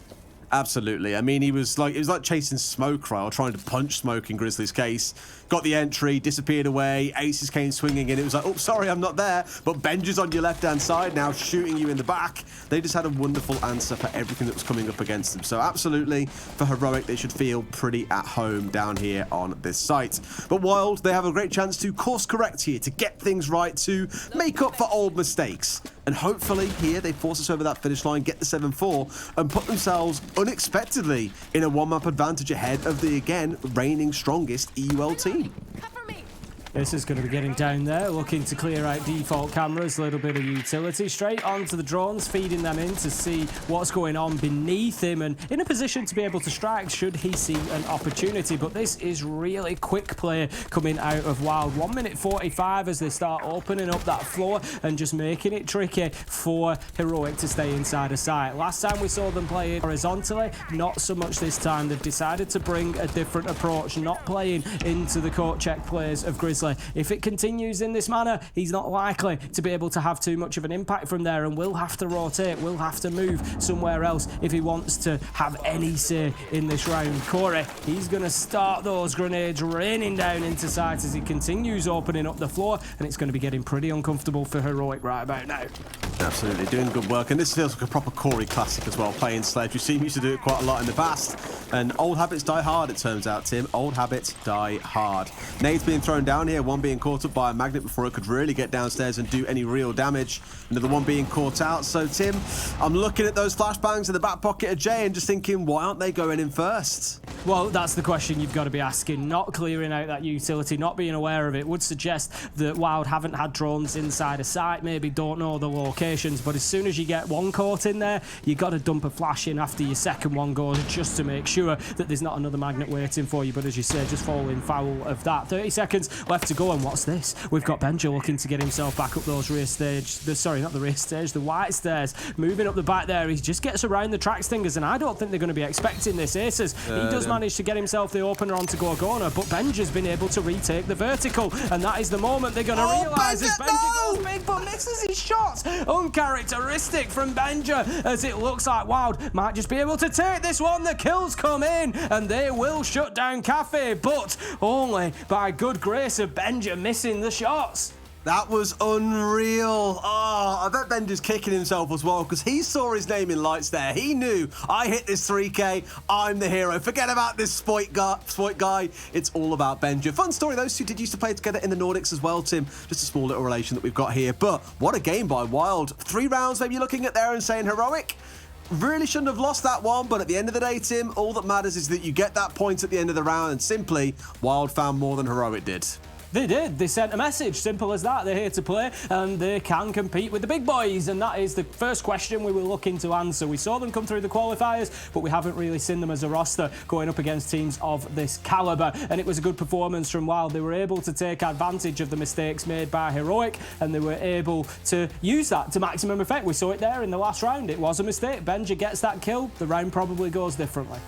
Absolutely. I mean, it was like chasing smoke, right? Or trying to punch smoke in Grizzly's case. Got the entry, disappeared away. Aces came swinging in. It was like, oh, sorry, I'm not there. But Benji's on your left-hand side now, shooting you in the back. They just had a wonderful answer for everything that was coming up against them. So absolutely, for Heroic, they should feel pretty at home down here on this site. But Wild, they have a great chance to course correct here, to get things right, to make up for old mistakes. And hopefully here they force us over that finish line, get the 7-4, and put themselves unexpectedly in a 1-map advantage ahead of the, again, reigning strongest EUL team. This is going to be getting down there, looking to clear out default cameras, a little bit of utility, straight onto the drones, feeding them in to see what's going on beneath him, and in a position to be able to strike should he see an opportunity. But this is really quick play coming out of Wild. 1 minute 45 as they start opening up that floor and just making it tricky for Heroic to stay inside a site. Last time we saw them play horizontally, not so much this time. They've decided to bring a different approach, not playing into the court check plays of Grizzly. If it continues in this manner, he's not likely to be able to have too much of an impact from there, and will have to rotate, will have to move somewhere else if he wants to have any say in this round. Corey, he's going to start those grenades raining down into sight as he continues opening up the floor, and it's going to be getting pretty uncomfortable for Heroic right about now. Absolutely, doing good work, and this feels like a proper Corey classic as well, playing Sledge. We've seen him used to do it quite a lot in the past, and old habits die hard, it turns out, Tim. Old habits die hard. Nade's being thrown down here, one being caught up by a magnet before it could really get downstairs and do any real damage. Another one being caught out. So, Tim, I'm looking at those flashbangs in the back pocket of Jay and just thinking, why aren't they going in first? Well, that's the question you've got to be asking. Not clearing out that utility, not being aware of it, would suggest that Wild haven't had drones inside a site, maybe don't know the locations, but as soon as you get one caught in there, you got to dump a flash in after your second one goes just to make sure that there's not another magnet waiting for you. But as you say, just falling foul of that. 30 seconds left to go, and what's this? We've got Benja looking to get himself back up those rear stage, sorry, not the rear stage, the white stairs, moving up the back there. He just gets around the track stingers, and I don't think they're going to be expecting this. Aces, he does manage to get himself the opener onto Gorgona, but Benja's been able to retake the vertical, and that is the moment they're going to realise as Benja goes big but misses his shots. Uncharacteristic from Benja, as it looks like Wild might just be able to take this one. The kills come in, and they will shut down Kafe, but only by good grace of Benja missing the shots. That was unreal. Oh, I bet Benji's kicking himself as well because he saw his name in lights there. He knew, I hit this 3K, I'm the hero. Forget about this Spoit guy. It's all about Benji. Fun story, those two did used to play together in the Nordics as well, Tim. Just a small little relation that we've got here. But what a game by Wild. 3 rounds maybe you're looking at there and saying heroic. Really shouldn't have lost that one, but at the end of the day, Tim, all that matters is that you get that point at the end of the round, and simply, Wild found more than heroic did. They did. They sent a message. Simple as that. They're here to play and they can compete with the big boys. And that is the first question we were looking to answer. We saw them come through the qualifiers, but we haven't really seen them as a roster going up against teams of this calibre. And it was a good performance from Wild. They were able to take advantage of the mistakes made by Heroic and they were able to use that to maximum effect. We saw it there in the last round. It was a mistake. Benji gets that kill. The round probably goes differently.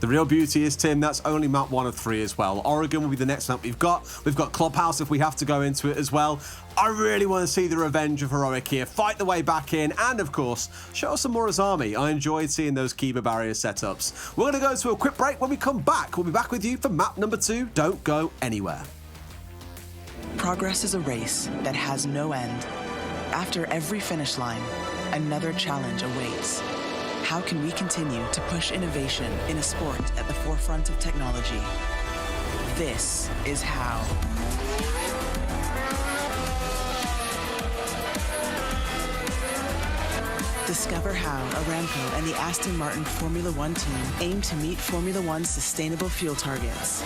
The real beauty is, Tim, that's only map 1 of 3 as well. Oregon will be the next map we've got. We've got Clubhouse if we have to go into it as well. I really want to see the revenge of Heroic here, fight the way back in, and of course, show us some more Azami. I enjoyed seeing those Kiba barrier setups. We're going to go to a quick break. When we come back, we'll be back with you for map number 2. Don't go anywhere. Progress is a race that has no end. After every finish line, another challenge awaits. How can we continue to push innovation in a sport at the forefront of technology? This is how. Discover how Aramco and the Aston Martin Formula One team aim to meet Formula One's sustainable fuel targets.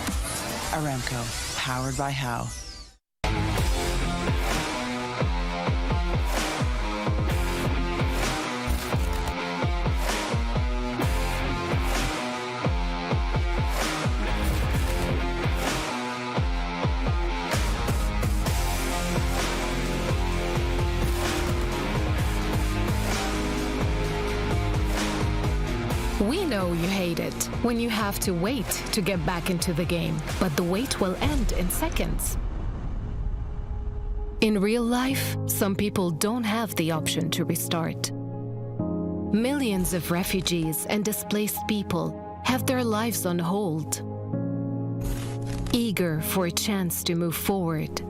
Aramco, powered by How. We know you hate it when you have to wait to get back into the game, but the wait will end in seconds. In real life, some people don't have the option to restart. Millions of refugees and displaced people have their lives on hold, eager for a chance to move forward.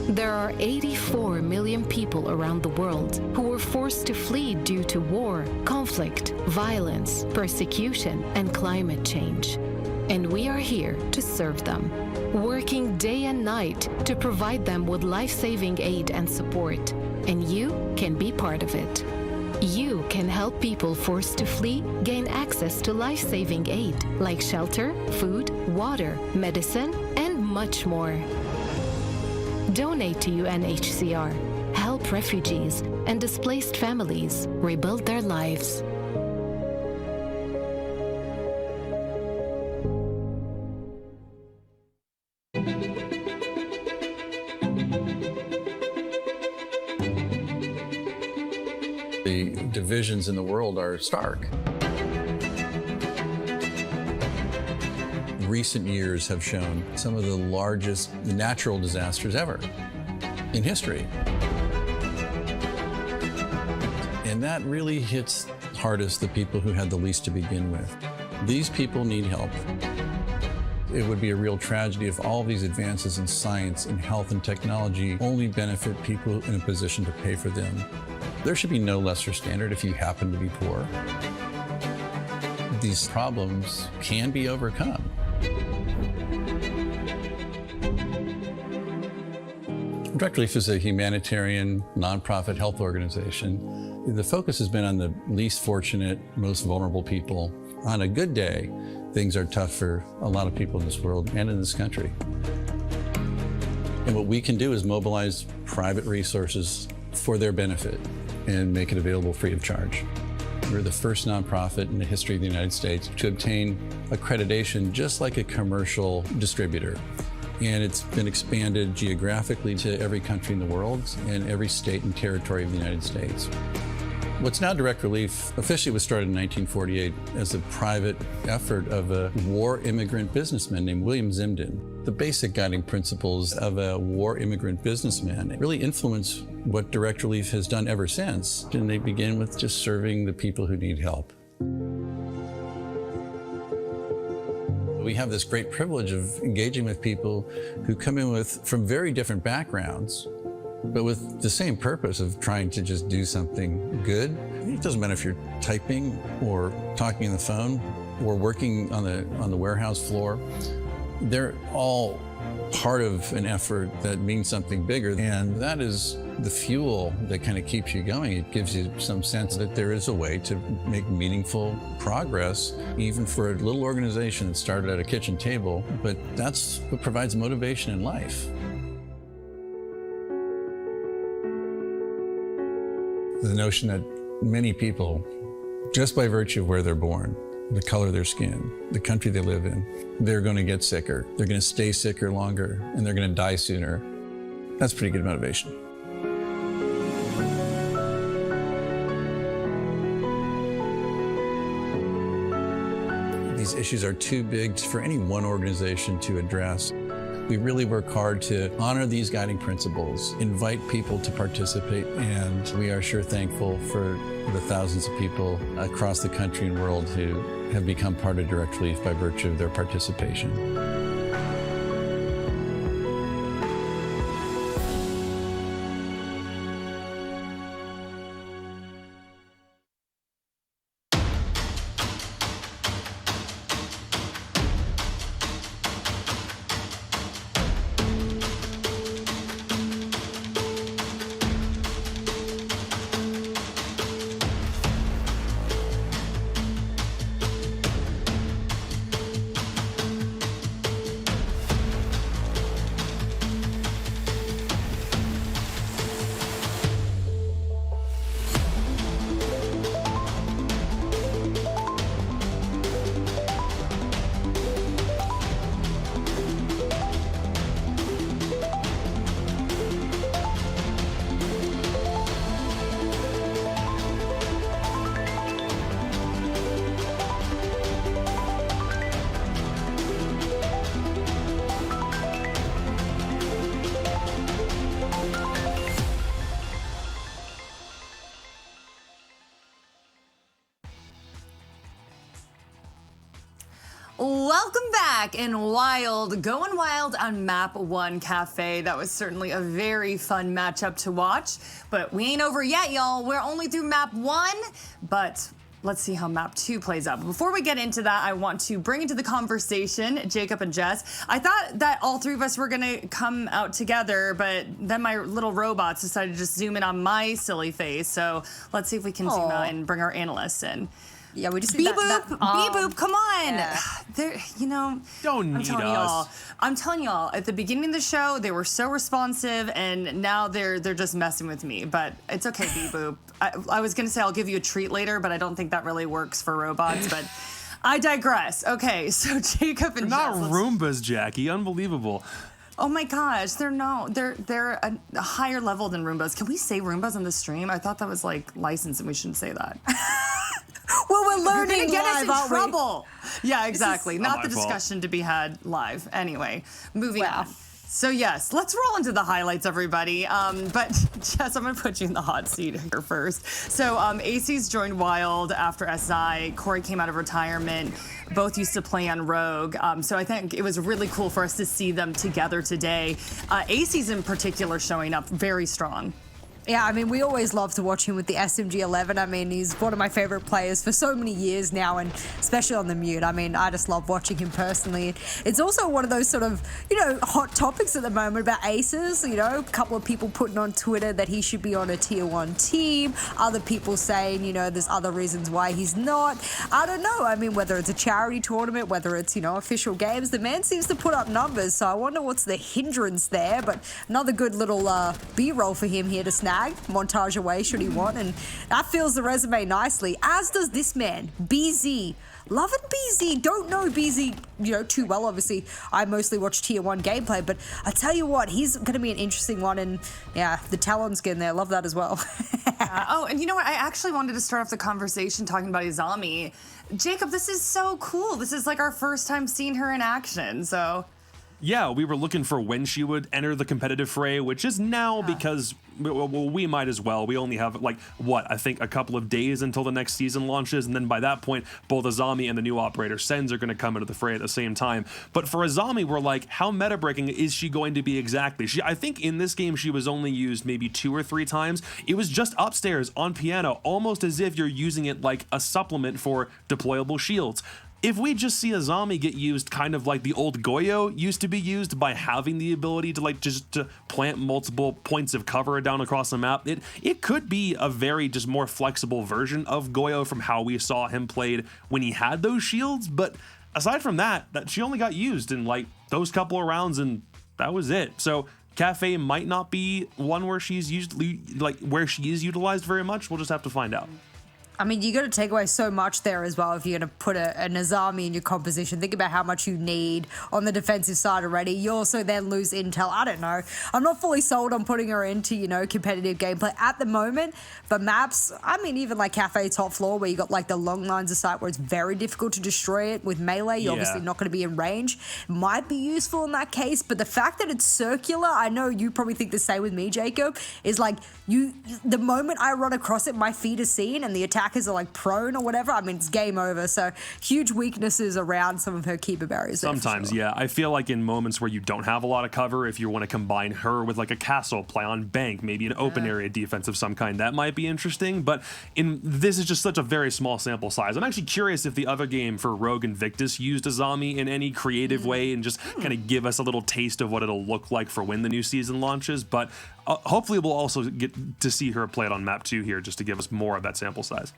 There are 84 million people around the world who were forced to flee due to war, conflict, violence, persecution, and climate change. And we are here to serve them, working day and night to provide them with life-saving aid and support. And you can be part of it. You can help people forced to flee gain access to life-saving aid like shelter, food, water, medicine, and much more. Donate to UNHCR. Help refugees and displaced families rebuild their lives. The divisions in the world are stark. Recent years have shown some of the largest natural disasters ever in history. And that really hits hardest the people who had the least to begin with. These people need help. It would be a real tragedy if all these advances in science and health and technology only benefit people in a position to pay for them. There should be no lesser standard if you happen to be poor. These problems can be overcome. Direct Relief is a humanitarian, nonprofit health organization. The focus has been on the least fortunate, most vulnerable people. On a good day, things are tough for a lot of people in this world and in this country. And what we can do is mobilize private resources for their benefit and make it available free of charge. We're the first nonprofit in the history of the United States to obtain accreditation just like a commercial distributor. And it's been expanded geographically to every country in the world and every state and territory of the United States. What's now Direct Relief officially was started in 1948 as a private effort of a war immigrant businessman named William Zimden. The basic guiding principles of a war immigrant businessman really influence what Direct Relief has done ever since. And they begin with just serving the people who need help. We have this great privilege of engaging with people who come in from very different backgrounds, but with the same purpose of trying to just do something good. It doesn't matter if you're typing or talking on the phone or working on the warehouse floor. They're all part of an effort that means something bigger, and that is the fuel that kind of keeps you going. It gives you some sense that there is a way to make meaningful progress, even for a little organization that started at a kitchen table, but that's what provides motivation in life. The notion that many people, just by virtue of where they're born, the color of their skin, the country they live in, they're going to get sicker, they're going to stay sicker longer, and they're going to die sooner. That's pretty good motivation. These issues are too big for any one organization to address. We really work hard to honor these guiding principles, invite people to participate, and we are sure thankful for the thousands of people across the country and world who have become part of Direct Relief by virtue of their participation. Welcome back in Wild, going wild on map 1 Kafe. That was certainly a very fun matchup to watch, but we ain't over yet, y'all. We're only through map 1, but let's see how map 2 plays out. But before we get into that, I want to bring into the conversation Jacob and Jess. I thought that all three of us were gonna come out together, but then my little robots decided to just zoom in on my silly face. So let's see if we can zoom out and bring our analysts in. Yeah, we just Beep boop, beep boop, come on. Yeah. They're, you know, Don't need us. I'm telling y'all, at the beginning of the show, they were so responsive, and now they're just messing with me. But it's okay, beep boop. I was gonna say I'll give you a treat later, but I don't think that really works for robots. But I digress. Okay, so Jacob and Not Jess, Roombas, Jackie. Unbelievable. oh my gosh, they're a higher level than Roombas. Can we say Roombas on the stream? I thought that was like licensed, and we shouldn't say that. Well, we're You're learning gonna get us live, in aren't we? trouble. Yeah, exactly. Not my the fault. discussion to be had live. Anyway, moving Wow. on. So yes, let's roll into the highlights, everybody. But Jess, I'm gonna put you in the hot seat here first. So AC's joined Wild after SI. Corey came out of retirement. Both used to play on Rogue. So I think it was really cool for us to see them together today. AC's in particular showing up very strong. Yeah, I mean, we always love to watch him with the SMG-11. I mean, he's one of my favorite players for so many years now, and especially on the mute. I mean, I just love watching him personally. It's also one of those sort of, hot topics at the moment about aces. A couple of people putting on Twitter that he should be on a tier 1 team. Other people saying, there's other reasons why he's not. I don't know. I mean, whether it's a charity tournament, whether it's, official games, the man seems to put up numbers. So I wonder what's the hindrance there. But another good little B-roll for him here to snag. Montage away should he want, and that fills the resume nicely, as does this man, BZ. Loving BZ. Don't know BZ, too well. Obviously, I mostly watch tier 1 gameplay, but I tell you what, he's going to be an interesting one, and yeah, the Talon skin there, love that as well. And you know what? I actually wanted to start off the conversation talking about Izami. Jacob, this is so cool. This is like our first time seeing her in action, so... Yeah, we were looking for when she would enter the competitive fray, which is now because we might as well. We only have I think a couple of days until the next season launches, and then by that point, both Azami and the new operator Sens are going to come into the fray at the same time. But for Azami, we're like, how meta breaking is she going to be exactly? I think in this game she was only used maybe 2 or 3 times. It was just upstairs on piano, almost as if you're using it like a supplement for deployable shields. If we just see Azami get used kind of like the old Goyo used to be used, by having the ability to just to plant multiple points of cover down across the map, it could be a very just more flexible version of Goyo from how we saw him played when he had those shields. But aside from that she only got used in those couple of rounds, and that was it. So Kafe might not be one where she's used where she is utilized very much. We'll just have to find out. I mean, you got to take away so much there as well if you're going to put an Azami in your composition. Think about how much you need on the defensive side already. You also then lose intel. I don't know. I'm not fully sold on putting her into, competitive gameplay at the moment. But maps, I mean, even like Kafe top floor where you got the long lines of sight where it's very difficult to destroy it with melee. You're obviously not going to be in range. Might be useful in that case. But the fact that it's circular, I know you probably think the same with me, Jacob, is the moment I run across it, my feet are seen and the attackers are prone or whatever. I mean, it's game over. So huge weaknesses around some of her keeper barriers. Sometimes, yeah. I feel like in moments where you don't have a lot of cover, if you want to combine her with a castle, play on bank, maybe an open area defense of some kind, that might be interesting. But this is just such a very small sample size. I'm actually curious if the other game for Rogue Invictus used Azami in any creative way and just kind of give us a little taste of what it'll look like for when the new season launches. But hopefully we'll also get to see her play it on map 2 here just to give us more of that sample size.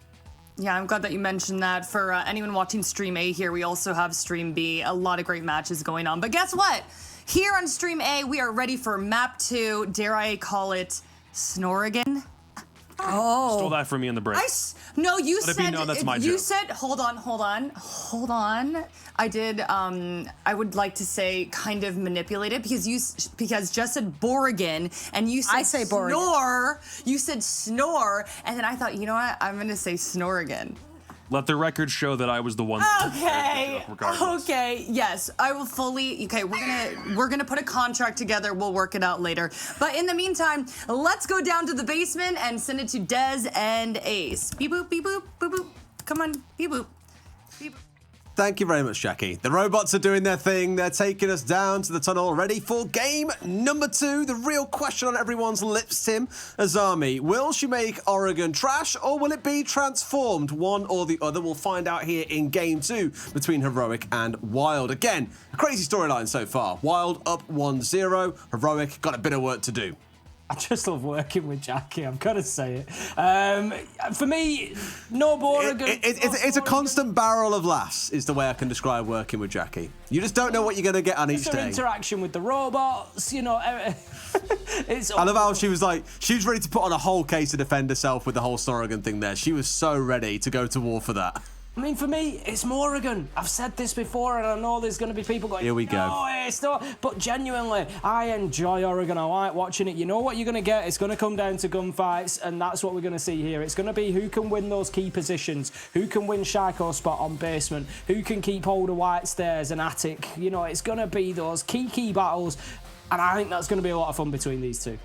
Yeah, I'm glad that you mentioned that. For anyone watching Stream A here, we also have Stream B. A lot of great matches going on. But guess what? Here on Stream A, we are ready for map 2. Dare I call it Snorrigan? Oh. Stole that from me in the break. No, you Let it said. be known that's my you joke. said. Hold on. I did. I would like to say kind of manipulate it because Jess said Borrigan and you said I say Borrigan. snore. You said snore, and then I thought, you know what? I'm gonna say Snorrigan. Let the record show that I was the one. Okay. Regardless. Okay. Yes, I will fully. Okay, we're gonna put a contract together. We'll work it out later. But in the meantime, let's go down to the basement and send it to Dez and Ace. Beep boop, beep boop, boop boop. Come on, beep boop, beep boop. Thank you very much, Jackie. The robots are doing their thing. They're taking us down to the tunnel, ready for game number 2. The real question on everyone's lips, Tim. Azami, will she make Oregon trash or will it be transformed? One or the other. We'll find out here in game 2 between Heroic and WYLDE. Again, a crazy storyline so far. WYLDE up 1-0. Heroic got a bit of work to do. I just love working with Jackie, I've got to say it. For me, no Borrigan. It's a constant barrel of laughs, is the way I can describe working with Jackie. You just don't know what you're going to get on each Her day. interaction with the robots, it's. I love how she was ready to put on a whole case to defend herself with the whole Snorrigan thing there. She was so ready to go to war for that. I mean, for me, it's Morrigan. I've said this before, and I know there's going to be people going, Here we go. No, it's not. But genuinely, I enjoy Oregon. I like watching it. You know what you're going to get? It's going to come down to gunfights, and that's what we're going to see here. It's going to be who can win those key positions, who can win Shaiko spot on basement, who can keep hold of White Stairs and Attic. It's going to be those key battles, and I think that's going to be a lot of fun between these two.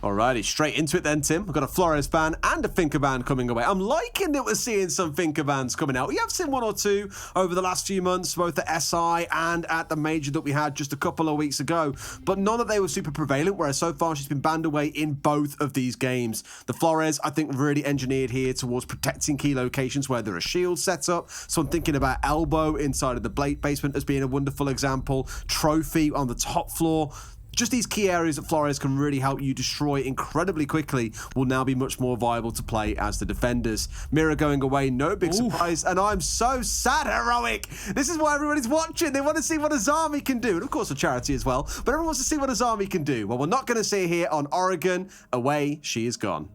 Alrighty, straight into it then, Tim. We've got a Flores ban and a Finker ban coming away. I'm liking that we're seeing some Finker bans coming out. We have seen 1 or 2 over the last few months, both at SI and at the major that we had just a couple of weeks ago, but none that they were super prevalent, whereas so far she's been banned away in both of these games. The Flores, I think, really engineered here towards protecting key locations where there are shields set up, so I'm thinking about Elbow inside of the basement as being a wonderful example, Trophy on the top floor. Just these key areas that Flores can really help you destroy incredibly quickly will now be much more viable to play as the defenders. Mira going away, no big surprise, and I'm so sad, Heroic. This is why everybody's watching. They want to see what Azami can do, and of course a charity as well, but everyone wants to see what Azami can do. Well, we're not going to see it here on Oregon. Away she is gone.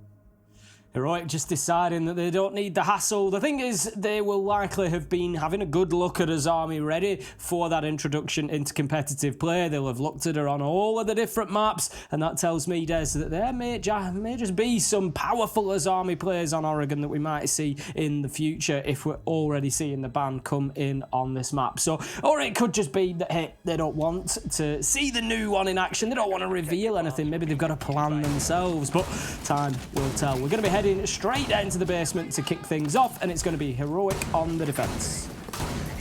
Heroic just deciding that they don't need the hassle. The thing is, they will likely have been having a good look at Azami ready for that introduction into competitive play. They'll have looked at her on all of the different maps, and that tells me, Des, that there may just be some powerful Azami players on Oregon that we might see in the future if we're already seeing the ban come in on this map. So, or it could just be that, hey, they don't want to see the new one in action. They don't want to reveal anything. Maybe they've got a plan themselves, but time will tell. We're going to be heading straight down to the basement to kick things off, and it's going to be Heroic on the defense.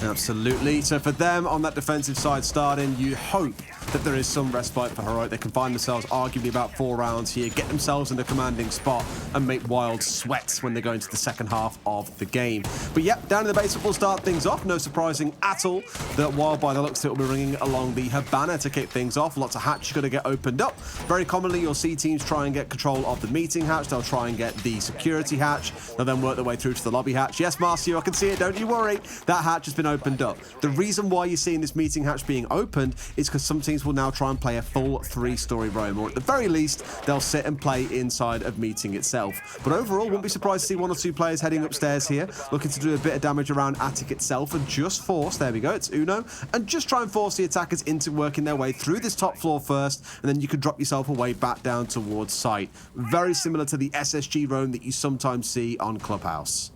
Absolutely. So for them on that defensive side starting, you hope that there is some respite for Heroic. They can find themselves arguably about 4 rounds here, get themselves in a commanding spot, and make Wild sweat when they go into the second half of the game. But yep, down in the basement we'll start things off. No surprising at all that Wild, by the looks of it, will be ringing along the Habana to kick things off. Lots of hatches got to get opened up. Very commonly, you'll see teams try and get control of the meeting hatch. They'll try and get the security hatch. They'll then work their way through to the lobby hatch. Yes, Marcio, I can see it. Don't you worry. That hatch has been opened up. The reason why you're seeing this meeting hatch being opened is because some teams will now try and play a full 3-story roam, or at the very least, they'll sit and play inside of meeting itself. But overall, wouldn't be surprised to see 1 or 2 players heading upstairs here, looking to do a bit of damage around attic itself and just force, there we go, it's Uno, and just try and force the attackers into working their way through this top floor first, and then you can drop yourself away back down towards site. Very similar to the SSG roam that you sometimes see on Clubhouse.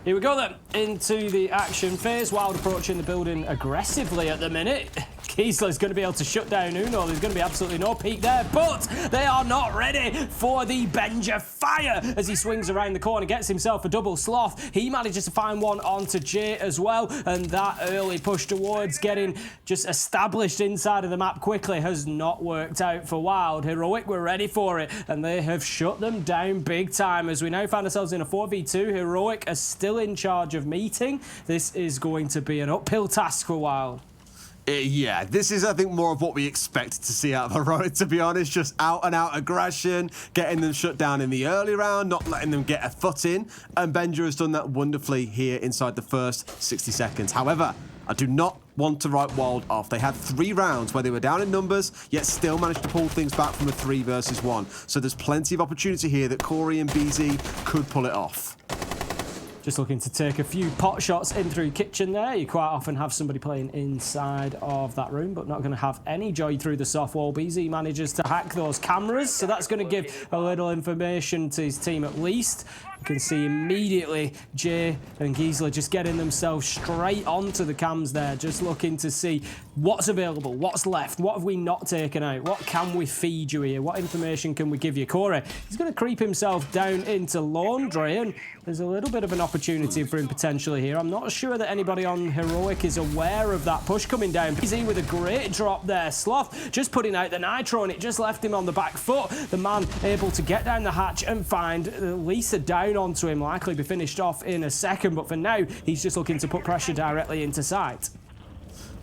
Here we go then, into the action phase. Wild approaching the building aggressively at the minute. Kiesler's going to be able to shut down Uno. There's going to be absolutely no peek there, but they are not ready for the Benja fire as he swings around the corner, gets himself a double sloth. He manages to find one onto Jay as well, and that early push towards getting just established inside of the map quickly has not worked out for Wild. Heroic were ready for it, and they have shut them down big time as we now find ourselves in a 4v2. Heroic are still in charge of meeting. This is going to be an uphill task for Wild. Yeah, this is, I think, more of what we expected to see out of Heroic, to be honest. Just out-and-out aggression, getting them shut down in the early round, not letting them get a foot in. And Benja has done that wonderfully here inside the first 60 seconds. However, I do not want to write Wild off. They had 3 rounds where they were down in numbers, yet still managed to pull things back from a 3 versus 1. So there's plenty of opportunity here that Corey and BZ could pull it off. Just looking to take a few pot shots in through kitchen there. You quite often have somebody playing inside of that room, but not going to have any joy through the soft wall. BZ manages to hack those cameras, so that's going to give a little information to his team at least. You can see immediately Jay and Giesler just getting themselves straight onto the cams there, just looking to see what's available, what's left, what have we not taken out, what can we feed you here, what information can we give you. Corey, he's going to creep himself down into laundry, and there's a little bit of an opportunity for him potentially here. I'm not sure that anybody on Heroic is aware of that push coming down. BZ with a great drop there. Sloth just putting out the nitro, and it just left him on the back foot. The man able to get down the hatch and find Lisa down onto him, likely be finished off in a second, but for now he's just looking to put pressure directly into sight.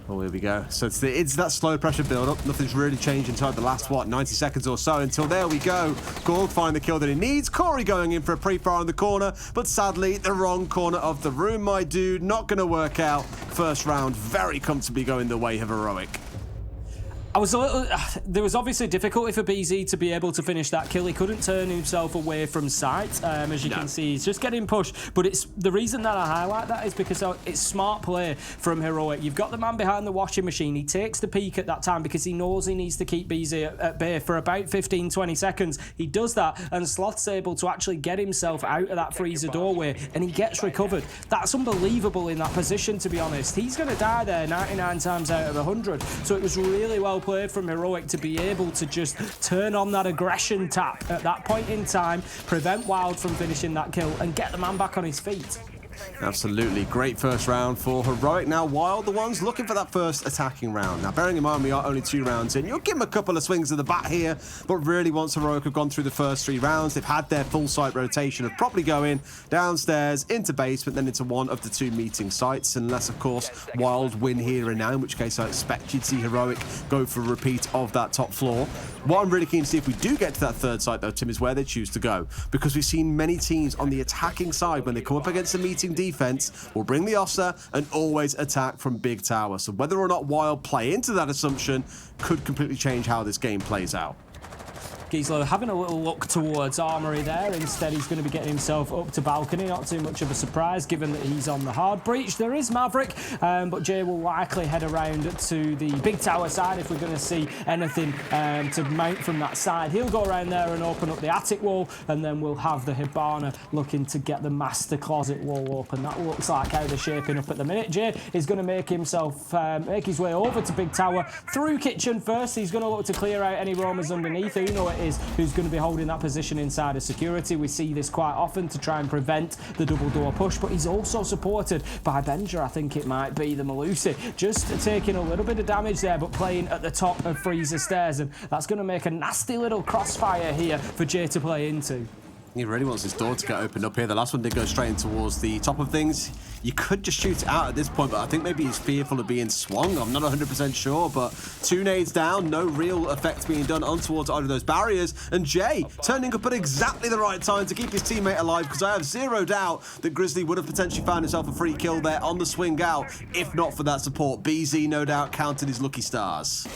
Oh, here we go. So it's that slow pressure build-up. Nothing's really changed inside the last, 90 seconds or so until there we go. Gould find the kill that he needs. Corey going in for a pre-fire in the corner, but sadly, the wrong corner of the room, my dude. Not going to work out. First round very comfortably going the way of Heroic. There was obviously difficulty for BZ to be able to finish that kill. He couldn't turn himself away from sight, as you can see. He's just getting pushed. But it's the reason that I highlight that is because it's smart play from Heroic. You've got the man behind the washing machine. He takes the peek at that time because he knows he needs to keep BZ at bay for about 15, 20 seconds. He does that, and Sloth's able to actually get himself out of that freezer doorway, and he gets recovered. That's unbelievable in that position, to be honest. He's going to die there 99 times out of 100. So it was really well played from Heroic to be able to just turn on that aggression tap at that point in time, prevent Wild from finishing that kill, and get the man back on his feet. Absolutely. Great first round for Heroic. Now, Wild, the ones looking for that first attacking round. Now, bearing in mind we are only 2 rounds in, you'll give them a couple of swings of the bat here, but really once Heroic have gone through the first 3 rounds, they've had their full site rotation of probably going downstairs, into basement, then into one of the 2 meeting sites, unless, of course, Wild win here and now, in which case I expect you'd see Heroic go for a repeat of that top floor. What I'm really keen to see if we do get to that 3rd site, though, Tim, is where they choose to go, because we've seen many teams on the attacking side, when they come up against a meeting defense, will bring the Ossa and always attack from big tower. So whether or not Wild play into that assumption could completely change how this game plays out. Giesler having a little look towards Armory there. Instead, he's going to be getting himself up to balcony. Not too much of a surprise given that he's on the hard breach. There is Maverick, but Jay will likely head around to the big tower side if we're going to see anything to mount from that side. He'll go around there and open up the attic wall, and then we'll have the Hibana looking to get the master closet wall open. That looks like how they're shaping up at the minute. Jay is going to make his way over to big tower through kitchen first. He's going to look to clear out any roamers underneath. Uno it is who's going to be holding that position inside of security. We see this quite often to try and prevent the double door push, but he's also supported by Benja. I think it might be the Malusi, just taking a little bit of damage there, but playing at the top of freezer stairs, and that's going to make a nasty little crossfire here for Jay to play into. He really wants his door to get opened up here. The last one did go straight in towards the top of things. You could just shoot it out at this point, but I think maybe he's fearful of being swung. I'm not 100% sure, but 2 nades down, no real effect being done on towards either of those barriers. And Jay turning up at exactly the right time to keep his teammate alive, because I have zero doubt that Grizzly would have potentially found himself a free kill there on the swing out, if not for that support. BZ no doubt counted his lucky stars.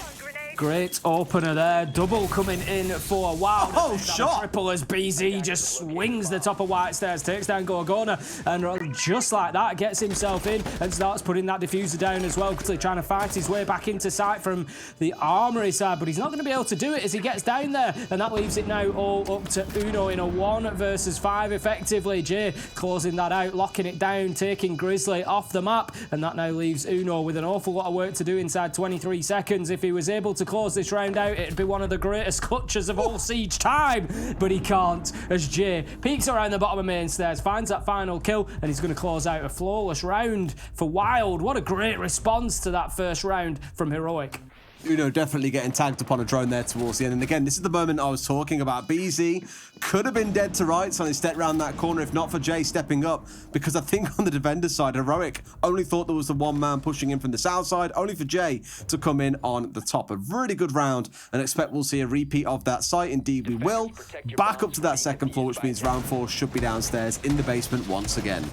Great opener there. Double coming in for WYLDE. Oh, shot! Triple as BZ just swings the top of White Stairs, takes down Gorgona, and just like that gets himself in and starts putting that diffuser down as well, quickly trying to fight his way back into sight from the Armory side, but he's not going to be able to do it as he gets down there, and that leaves it now all up to Uno in a 1 versus 5 effectively. Jay closing that out, locking it down, taking Grizzly off the map, and that now leaves Uno with an awful lot of work to do inside 23 seconds. If he was able to close this round out, it'd be one of the greatest clutches of all Siege time, but he can't, as Jay peeks around the bottom of main stairs, finds that final kill, and he's going to close out a flawless round for WYLDE. What a great response to that first round from Heroic. Uno definitely getting tagged upon a drone there towards the end. And again, this is the moment I was talking about. BZ could have been dead to rights on his step round that corner if not for Jay stepping up, because I think on the defender side, Heroic only thought there was the one man pushing in from the south side, only for Jay to come in on the top. A really good round, and expect we'll see a repeat of that site. Indeed we will. Back up to that second floor, which means round 4 should be downstairs in the basement once again.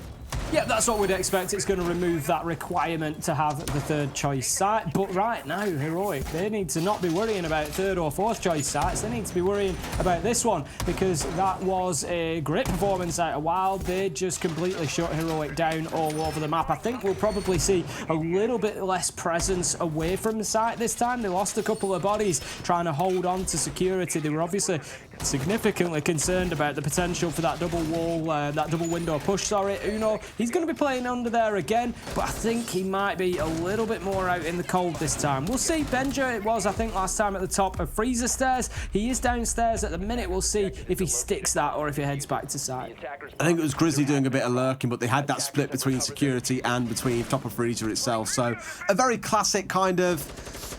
Yeah, that's what we'd expect. It's going to remove that requirement to have the third choice site. But right now, Heroic, they need to not be worrying about third or fourth choice sites. They need to be worrying about this one, because that was a great performance out of WYLDE. They just completely shut Heroic down all over the map. I think we'll probably see a little bit less presence away from the site this time. They lost a couple of bodies trying to hold on to security. They were obviously significantly concerned about the potential for that double wall, that double window push, sorry. Uno, he's going to be playing under there again, but I think he might be a little bit more out in the cold this time. We'll see. Benja, it was, I think, last time at the top of freezer stairs. He is downstairs at the minute. We'll see if he sticks that or if he heads back to site. I think it was Grizzly doing a bit of lurking, but they had that split between security and between top of freezer itself. So a very classic kind of,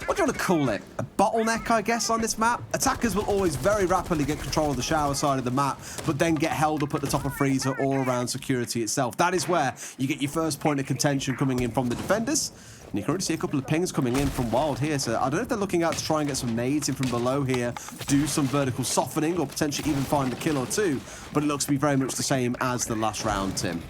what do you want to call it? A bottleneck, I guess, on this map. Attackers will always very rapidly get control of the shower side of the map, but then get held up at the top of freezer or around security itself. That is where you get your first point of contention coming in from the defenders. And you can already see a couple of pings coming in from WYLDE here, so I don't know if they're looking out to try and get some nades in from below here, do some vertical softening, or potentially even find a kill or two, but it looks to be very much the same as the last round, Tim.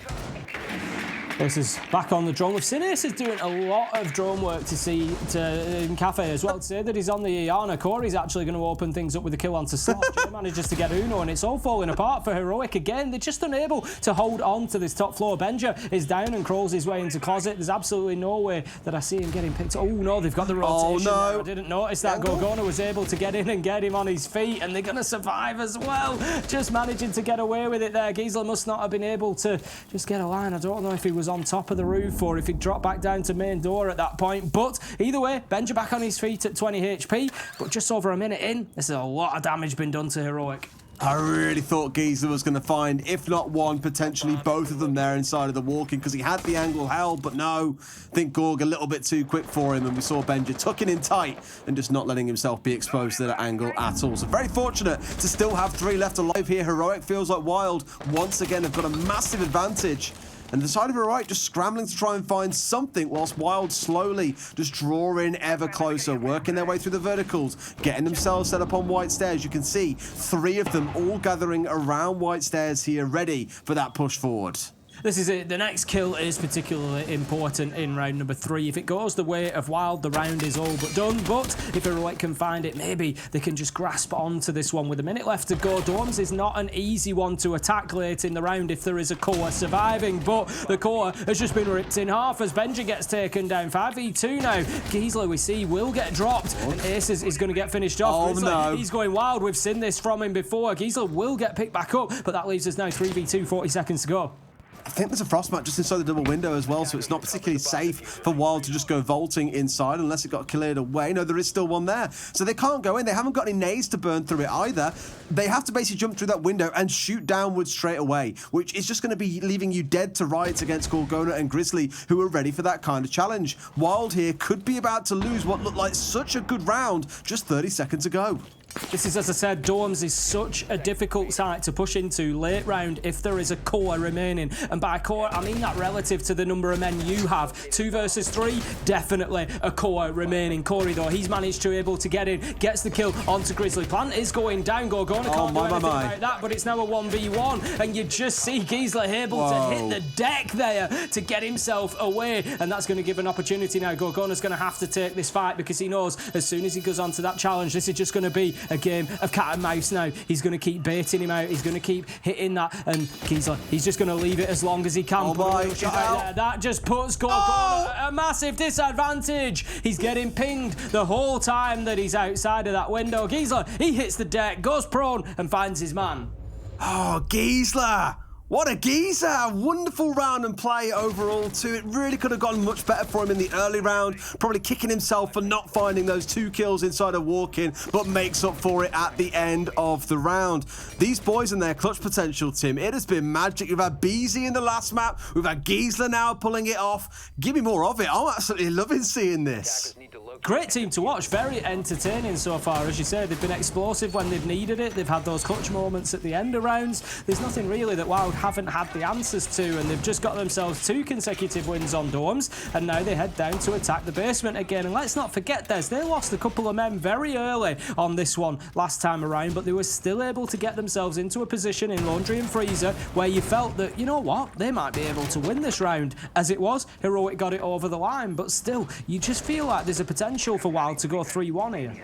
This is back on the drone. We've seen this is doing a lot of drone work in Kafe as well. To say that he's on the Iana. Corey's actually going to open things up with a kill onto slot. Jay manages to get Uno, and it's all falling apart for Heroic again. They're just unable to hold on to this top floor. Benja is down and crawls his way into closet. There's absolutely no way that I see him getting picked up. Oh no, they've got the rotation. Oh no. I didn't notice that. Gorgona was able to get in and get him on his feet, and they're going to survive as well. Just managing to get away with it there. Giesler must not have been able to just get a line. I don't know if he was on top of the roof or if he dropped back down to main door at that point, but either way, Benja back on his feet at 20 HP, but just over a minute in, there's a lot of damage been done to Heroic. I really thought Giesler was going to find, if not one, potentially both of them there inside of the walk-in, because he had the angle held, but no, I think Gorg a little bit too quick for him, and we saw Benja tucking in tight and just not letting himself be exposed to that angle at all. So very fortunate to still have 3 left alive here. Heroic feels like WYLDE once again have got a massive advantage. And the side of Heroic just scrambling to try and find something, whilst WYLDE slowly just drawing ever closer, working their way through the verticals, getting themselves set up on White Stairs. You can see 3 of them all gathering around White Stairs here, ready for that push forward. This is it. The next kill is particularly important in round number 3. If it goes the way of Wild, the round is all but done. But if Heroic can find it, maybe they can just grasp onto this one with a minute left to go. Dorms is not an easy one to attack late in the round if there is a core surviving. But the core has just been ripped in half as Benja gets taken down. 5v2 now. Giesler, we see, will get dropped. And Ace is going to get finished off. Oh, no. He's going wild. We've seen this from him before. Giesler will get picked back up. But that leaves us now 3v2, 40 seconds to go. I think there's a frostmat just inside the double window as well, so it's not particularly safe for Wild to just go vaulting inside unless it got cleared away. No, there is still one there. So they can't go in. They haven't got any nades to burn through it either. They have to basically jump through that window and shoot downwards straight away, which is just going to be leaving you dead to rights against Gorgona and Grizzly, who are ready for that kind of challenge. Wild here could be about to lose what looked like such a good round just 30 seconds ago. This is, as I said, Dorms is such a difficult site to push into late round if there is a core remaining. And by core, I mean that relative to the number of men you have. 2 versus 3, definitely a core remaining. Corey, though, he's managed to able to get in, gets the kill onto Grizzly. Plant is going down. Gorgona can't do anything about that, but it's now a 1v1. And you just see Giesler able to hit the deck there to get himself away. And that's going to give an opportunity now. Gorgona's going to have to take this fight because he knows as soon as he goes on to that challenge, this is just going to be a game of cat and mouse now. He's going to keep baiting him out. He's going to keep hitting that. And Giesler, he's just going to leave it as long as he can. That just puts Gorgona at a massive disadvantage. He's getting pinged the whole time that he's outside of that window. Giesler, he hits the deck, goes prone, and finds his man. Oh, Giesler! What a geezer! A wonderful round and play overall too. It really could have gone much better for him in the early round. Probably kicking himself for not finding those 2 kills inside a walk-in, but makes up for it at the end of the round. These boys and their clutch potential, Tim, it has been magic. We've had Beezy in the last map. We've had Giesler now pulling it off. Give me more of it. I'm absolutely loving seeing this. Great team to watch, very entertaining so far. As you say, they've been explosive when they've needed it. They've had those clutch moments at the end of rounds. There's nothing really that Wild haven't had the answers to, and they've just got themselves 2 consecutive wins on Dorms, and now they head down to attack the basement again. And let's not forget, they lost a couple of men very early on this one last time around, but they were still able to get themselves into a position in Laundry and Freezer where you felt that, you know what, they might be able to win this round. As it was, Heroic got it over the line, but still, you just feel like there's a potential for Wild to go 3-1 here.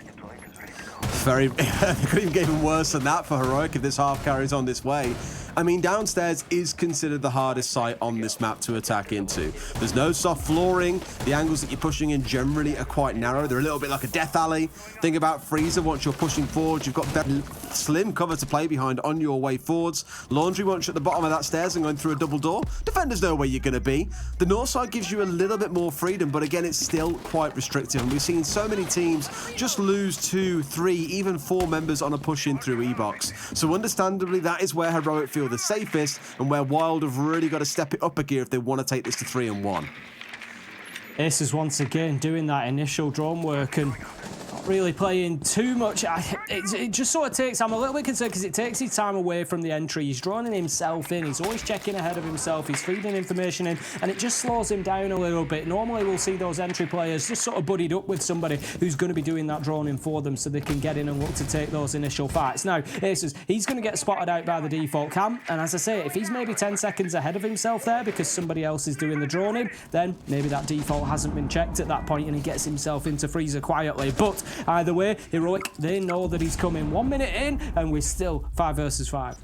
It could even get even worse than that for Heroic if this half carries on this way. I mean, downstairs is considered the hardest site on this map to attack into. There's no soft flooring. The angles that you're pushing in generally are quite narrow. They're a little bit like a death alley. Think about Freezer. Once you're pushing forwards, you've got very slim cover to play behind on your way forwards. Laundry, once you're at the bottom of that stairs and going through a double door, defenders know where you're going to be. The north side gives you a little bit more freedom, but again, it's still quite restrictive. And we've seen so many teams just lose 2, 3, even 4 members on a push in through E-Box. So understandably, that is where Heroic feel the safest and where Wild have really got to step it up a gear if they want to take this to 3-1. Ace is once again doing that initial drone work and not really playing too much. It just sort of takes, I'm a little bit concerned because it takes his time away from the entry. He's droning himself in. He's always checking ahead of himself. He's feeding information in, and it just slows him down a little bit. Normally we'll see those entry players just sort of buddied up with somebody who's going to be doing that droning for them so they can get in and look to take those initial fights. Now, Aces, he's going to get spotted out by the default cam, and as I say, if he's maybe 10 seconds ahead of himself there because somebody else is doing the droning, then maybe that default hasn't been checked at that point and he gets himself into Freezer quietly. But either way, Heroic, they know that he's coming 1 minute in and we're still 5 versus 5.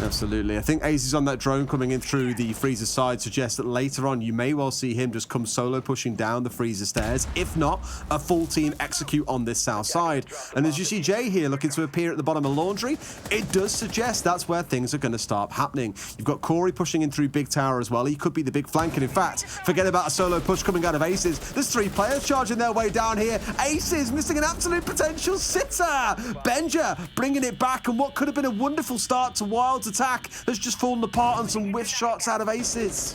Absolutely. I think Ace is on that drone coming in through the Freezer side suggests that later on you may well see him just come solo pushing down the Freezer stairs. If not, a full team execute on this south side. And as you see Jay here looking to appear at the bottom of Laundry, it does suggest that's where things are going to start happening. You've got Corey pushing in through Big Tower as well. He could be the big flank. And in fact, forget about a solo push coming out of Aces. There's 3 players charging their way down here. Aces missing an absolute potential sitter. Benja bringing it back, and what could have been a wonderful start to Wild's attack has just fallen apart on some whiff shots out of Aces.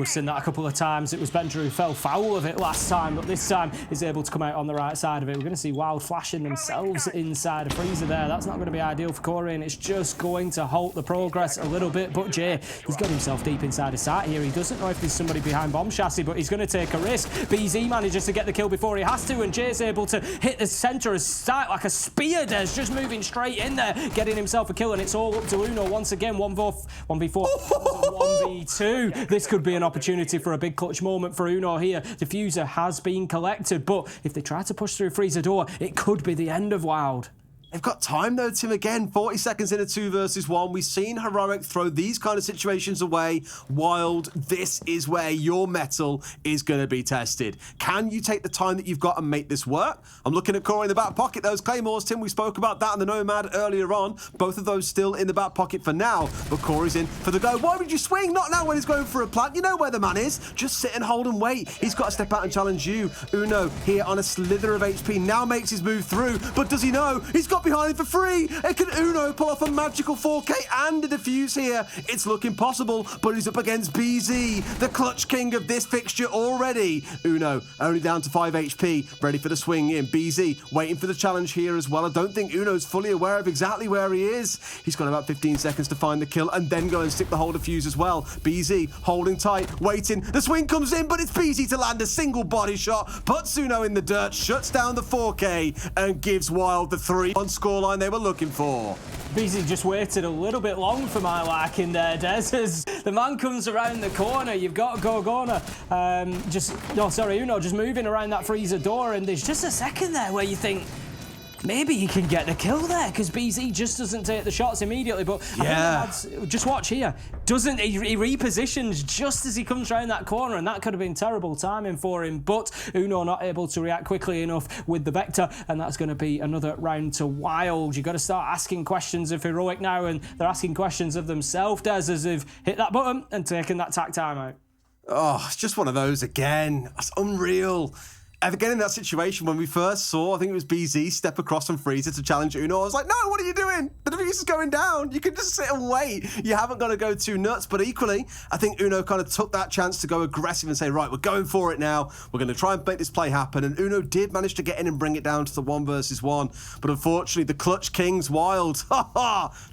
We've seen that a couple of times. It was Bender who fell foul of it last time, but this time is able to come out on the right side of it. We're going to see Wild flashing themselves inside a freezer there. That's not going to be ideal for Corey, and it's just going to halt the progress a little bit. But Jay, he's got himself deep inside a site here. He doesn't know if there's somebody behind Bomb Chassis, but he's going to take a risk. BZ manages to get the kill before he has to, and Jay's able to hit the centre of sight like a spear. There's just moving straight in there, getting himself a kill, and it's all up to Uno once again. 1v4, 1v2. This could be an opportunity for a big clutch moment for Uno here. Diffuser has been collected, but if they try to push through freezer door, it could be the end of Wild. They've got time though, Tim. Again, 40 seconds in a 2 versus 1. We've seen Heroic throw these kind of situations away. Wild, this is where your mettle is going to be tested. Can you take the time that you've got and make this work? I'm looking at Corey in the back pocket. Those Claymores, Tim, we spoke about that and the Nomad earlier on. Both of those still in the back pocket for now, but Corey's in for the go. Why would you swing? Not now when he's going for a plant. You know where the man is. Just sit and hold and wait. He's got to step out and challenge you. Uno here on a slither of HP now makes his move through, but does he know? He's got behind for free. And can Uno pull off a magical 4K and a defuse here? It's looking possible, but he's up against BZ, the clutch king of this fixture already. Uno only down to 5 HP, ready for the swing in. BZ waiting for the challenge here as well. I don't think Uno's fully aware of exactly where he is. He's got about 15 seconds to find the kill and then go and stick the hold defuse as well. BZ holding tight, waiting. The swing comes in, but it's BZ to land a single body shot, puts Uno in the dirt, shuts down the 4K and gives Wild the 3-1 scoreline they were looking for. BZ just waited a little bit long for my liking there, Des. As the man comes around the corner, you've got Gorgona, Uno just moving around that freezer door, and there's just a second there where you think, maybe he can get the kill there because BZ just doesn't take the shots immediately. But yeah, just watch here. Doesn't he repositions just as he comes around that corner, and that could have been terrible timing for him. But Uno not able to react quickly enough with the Vector, and that's going to be another round to Wild. You've got to start asking questions of Heroic now, and they're asking questions of themselves, Des, as they've hit that button and taken that tack time out. Oh, it's just one of those again. That's unreal. And again, in that situation, when we first saw, I think it was BZ step across from freezer to challenge Uno, I was like, no, what are you doing? The defuse is going down. You can just sit and wait. You haven't got to go too nuts. But equally, I think Uno kind of took that chance to go aggressive and say, right, we're going for it now. We're going to try and make this play happen. And Uno did manage to get in and bring it down to the 1 versus 1. But unfortunately, the clutch kings Wild.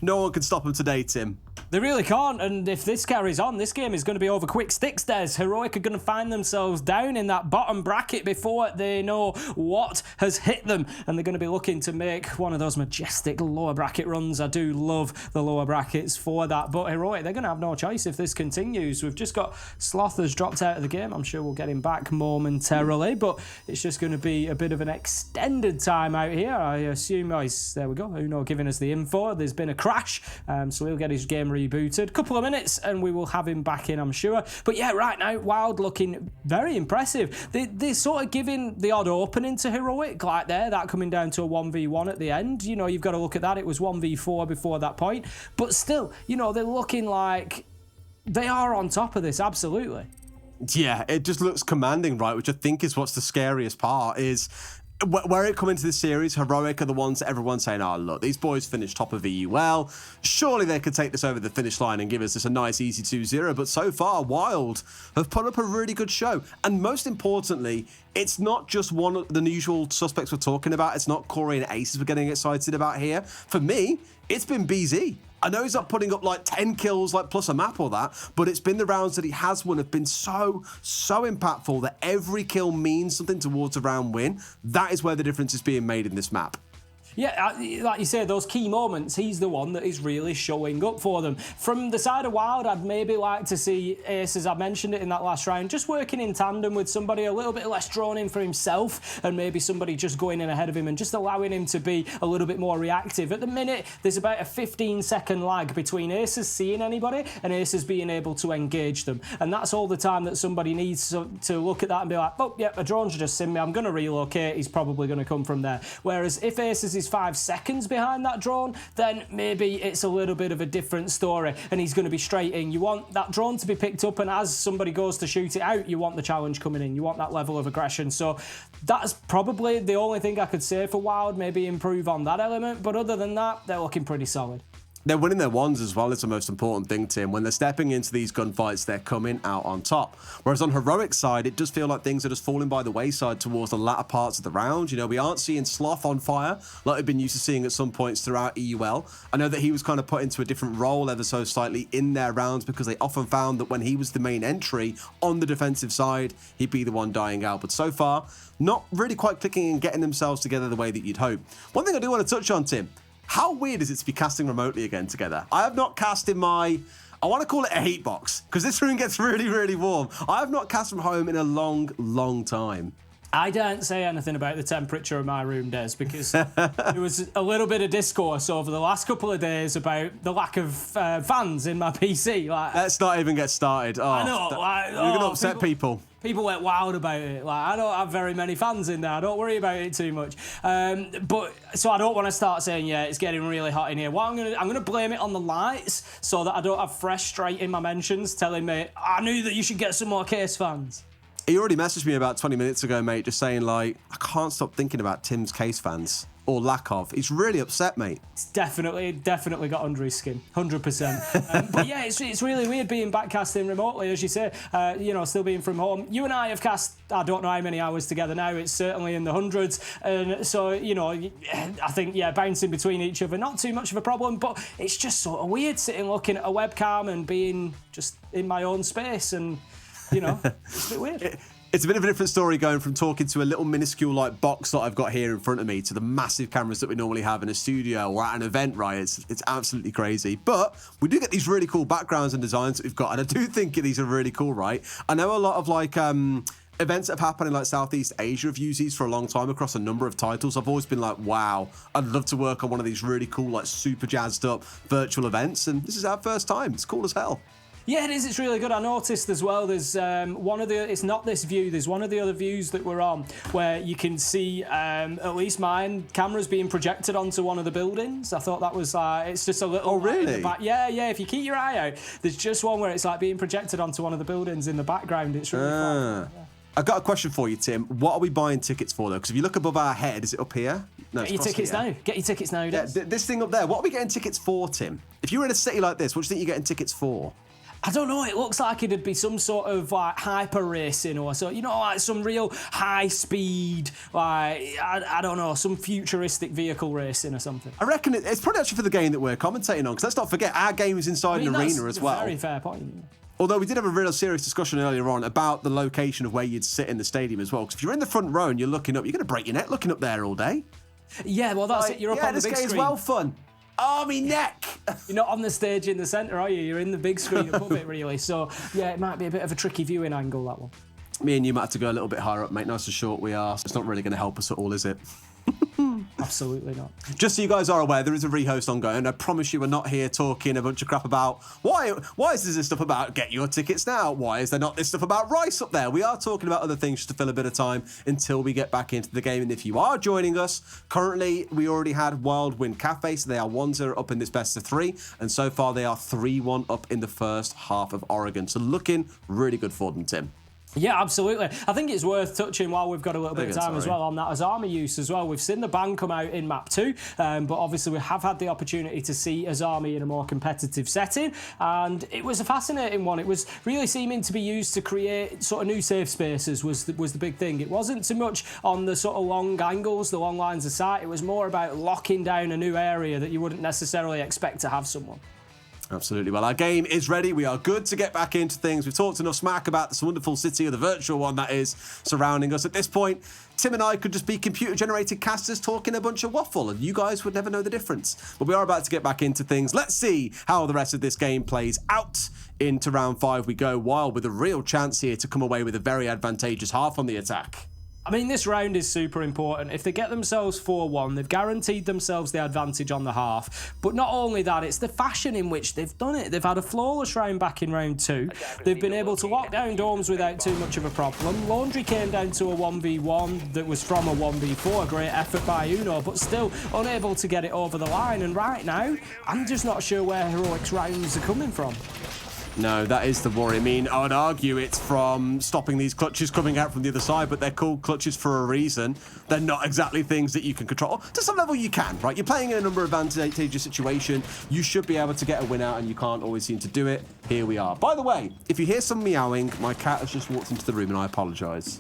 No one can stop them today, Tim. They really can't, and if this carries on, this game is going to be over quick sticks, Des. Heroic are going to find themselves down in that bottom bracket before they know what has hit them, and they're going to be looking to make one of those majestic lower bracket runs. I do love the lower brackets for that, but Heroic, they're going to have no choice if this continues. We've just got Sloth has dropped out of the game. I'm sure we'll get him back momentarily, but it's just going to be a bit of an extended time out here. I assume, there we go, Uno giving us the info. There's been a crash, so he'll get his game rebooted. Couple of minutes and we will have him back in, I'm sure. But yeah, right now, Wild looking very impressive. They're sort of giving the odd opening to Heroic, like there, that coming down to a 1v1 at the end. You know, you've got to look at that. It was 1v4 before that point. But still, you know, they're looking like they are on top of this, absolutely. Yeah, it just looks commanding, right? Which I think is what's the scariest part is where it come into this series, Heroic are the ones that everyone's saying, oh, look, these boys finished top of EUL. Surely they could take this over the finish line and give us this a nice, easy 2-0. But so far, Wild have put up a really good show. And most importantly, it's not just one of the usual suspects we're talking about. It's not Corey and Aces we're getting excited about here. For me, it's been BZ. I know he's not putting up like 10 kills, like plus a map or that, but it's been the rounds that he has won have been so impactful that every kill means something towards a round win. That is where the difference is being made in this map. Yeah, like you say, those key moments, he's the one that is really showing up for them. From the side of Wild, I'd maybe like to see Ace, as I mentioned it in that last round, just working in tandem with somebody a little bit less drawn in for himself, and maybe somebody just going in ahead of him and just allowing him to be a little bit more reactive. At the minute, there's about a 15-second lag between Aces seeing anybody and Aces being able to engage them. And that's all the time that somebody needs to look at that and be like, oh, yeah, a drone's just seen me, I'm going to relocate, he's probably going to come from there. Whereas if Aces is 5 seconds behind that drone, then maybe it's a little bit of a different story and he's going to be straight in. You want that drone to be picked up, and as somebody goes to shoot it out, you want the challenge coming in. You want that level of aggression. So that's probably the only thing I could say for Wild, maybe improve on that element. But other than that, they're looking pretty solid. They're winning their ones as well. It's the most important thing, Tim. When they're stepping into these gunfights, they're coming out on top. Whereas on Heroic side, it does feel like things are just falling by the wayside towards the latter parts of the round. You know, we aren't seeing Sloth on fire like we've been used to seeing at some points throughout EUL. I know that he was kind of put into a different role ever so slightly in their rounds because they often found that when he was the main entry on the defensive side, he'd be the one dying out. But so far, not really quite clicking and getting themselves together the way that you'd hope. One thing I do want to touch on, Tim, how weird is it to be casting remotely again together? I have not cast in my, I want to call it a heat box, because this room gets really, really warm. I have not cast from home in a long, long time. I don't say anything about the temperature of my room, Des, because there was a little bit of discourse over the last couple of days about the lack of fans in my PC. Like, let's not even get started. Oh, I know. You're going to upset people. People went wild about it. Like, I don't have very many fans in there. I don't worry about it too much. But so I don't want to start saying, yeah, it's getting really hot in here. What I'm gonna blame it on the lights so that I don't have fresh straight in my mentions telling me I knew that you should get some more Case fans. He already messaged me about 20 minutes ago, mate, just saying, like, I can't stop thinking about Tim's Case fans. Or lack of. He's really upset, mate. It's definitely got under his skin, 100%. But yeah, it's really weird being backcasting remotely, as you say, still being from home. You and I have cast, I don't know how many hours together now, it's certainly in the hundreds. And so, I think, bouncing between each other, not too much of a problem, but it's just sort of weird sitting looking at a webcam and being just in my own space and, it's a bit weird. It's a bit of a different story going from talking to a little minuscule like box that I've got here in front of me to the massive cameras that we normally have in a studio or at an event, right? It's absolutely crazy. But we do get these really cool backgrounds and designs that we've got, and I do think these are really cool, right? I know a lot of events that have happened in like Southeast Asia have used these for a long time across a number of titles. I've always been like, wow, I'd love to work on one of these really cool, like super jazzed up virtual events, and this is our first time. It's cool as hell. Yeah, it is. It's really good. I noticed as well, there's it's not this view, there's one of the other views that we're on where you can see, at least mine, cameras being projected onto one of the buildings. I thought that was, it's just a little... Oh, really? In the back. Yeah, if you keep your eye out, there's just one where it's like being projected onto one of the buildings in the background. It's really fun. Yeah. I've got a question for you, Tim. What are we buying tickets for, though? Because if you look above our head, is it up here? No, Get your tickets now. Get your tickets now, Des. Yeah, this thing up there, what are we getting tickets for, Tim? If you were in a city like this, what do you think you're getting tickets for? I don't know, it looks like it'd be some sort of like hyper racing or so, like some real high speed, like, I don't know, some futuristic vehicle racing or something. I reckon it's probably actually for the game that we're commentating on, because let's not forget, our game is inside an arena as well. Very fair point. Although we did have a real serious discussion earlier on about the location of where you'd sit in the stadium as well, because if you're in the front row and you're looking up, you're going to break your neck looking up there all day. Yeah, well, that's it, you're up on the big screen. Yeah, this game's well fun. Oh, me neck! You're not on the stage in the centre, are you? You're in the big screen above it, really. So, yeah, it might be a bit of a tricky viewing angle, that one. Me and you might have to go a little bit higher up, mate. Nice and short we are. It's not really going to help us at all, is it? Absolutely not. Just so you guys are aware, there is a rehost ongoing. I promise you we're not here talking a bunch of crap about why is this stuff about get your tickets now? Why is there not this stuff about Rice up there? We are talking about other things just to fill a bit of time until we get back into the game. And if you are joining us, currently we already had WYLDE win Kafe, so they are 1-0 up in this best of 3, and so far they are 3-1 up in the first half of Oregon. So looking really good for them, Tim. Yeah, absolutely. I think it's worth touching while we've got a little bit of time as well on that Azami use as well. We've seen the ban come out in map 2, but obviously we have had the opportunity to see Azami in a more competitive setting, and it was a fascinating one. It was really seeming to be used to create sort of new safe spaces was the big thing. It wasn't so much on the sort of long angles, the long lines of sight. It was more about locking down a new area that you wouldn't necessarily expect to have someone. Absolutely. Well, our game is ready. We are good to get back into things. We've talked enough smack about this wonderful city, or the virtual one that is, surrounding us. At this point, Tim and I could just be computer-generated casters talking a bunch of waffle, and you guys would never know the difference. But we are about to get back into things. Let's see how the rest of this game plays out. Into round 5 we go, WYLDE with a real chance here to come away with a very advantageous half on the attack. I mean, this round is super important. If they get themselves 4-1, they've guaranteed themselves the advantage on the half. But not only that, it's the fashion in which they've done it. They've had a flawless round back in round 2. They've been able to lock down domes without too much of a problem. Laundry came down to a 1v1 that was from a 1v4. A great effort by Uno, but still unable to get it over the line. And right now, I'm just not sure where Heroic's rounds are coming from. No, that is the worry. I mean, I would argue it's from stopping these clutches coming out from the other side, but they're called clutches for a reason. They're not exactly things that you can control. To some level, you can, right? You're playing in a number of advantageous situation. You should be able to get a win out, and you can't always seem to do it. Here we are. By the way, if you hear some meowing, my cat has just walked into the room, and I apologise.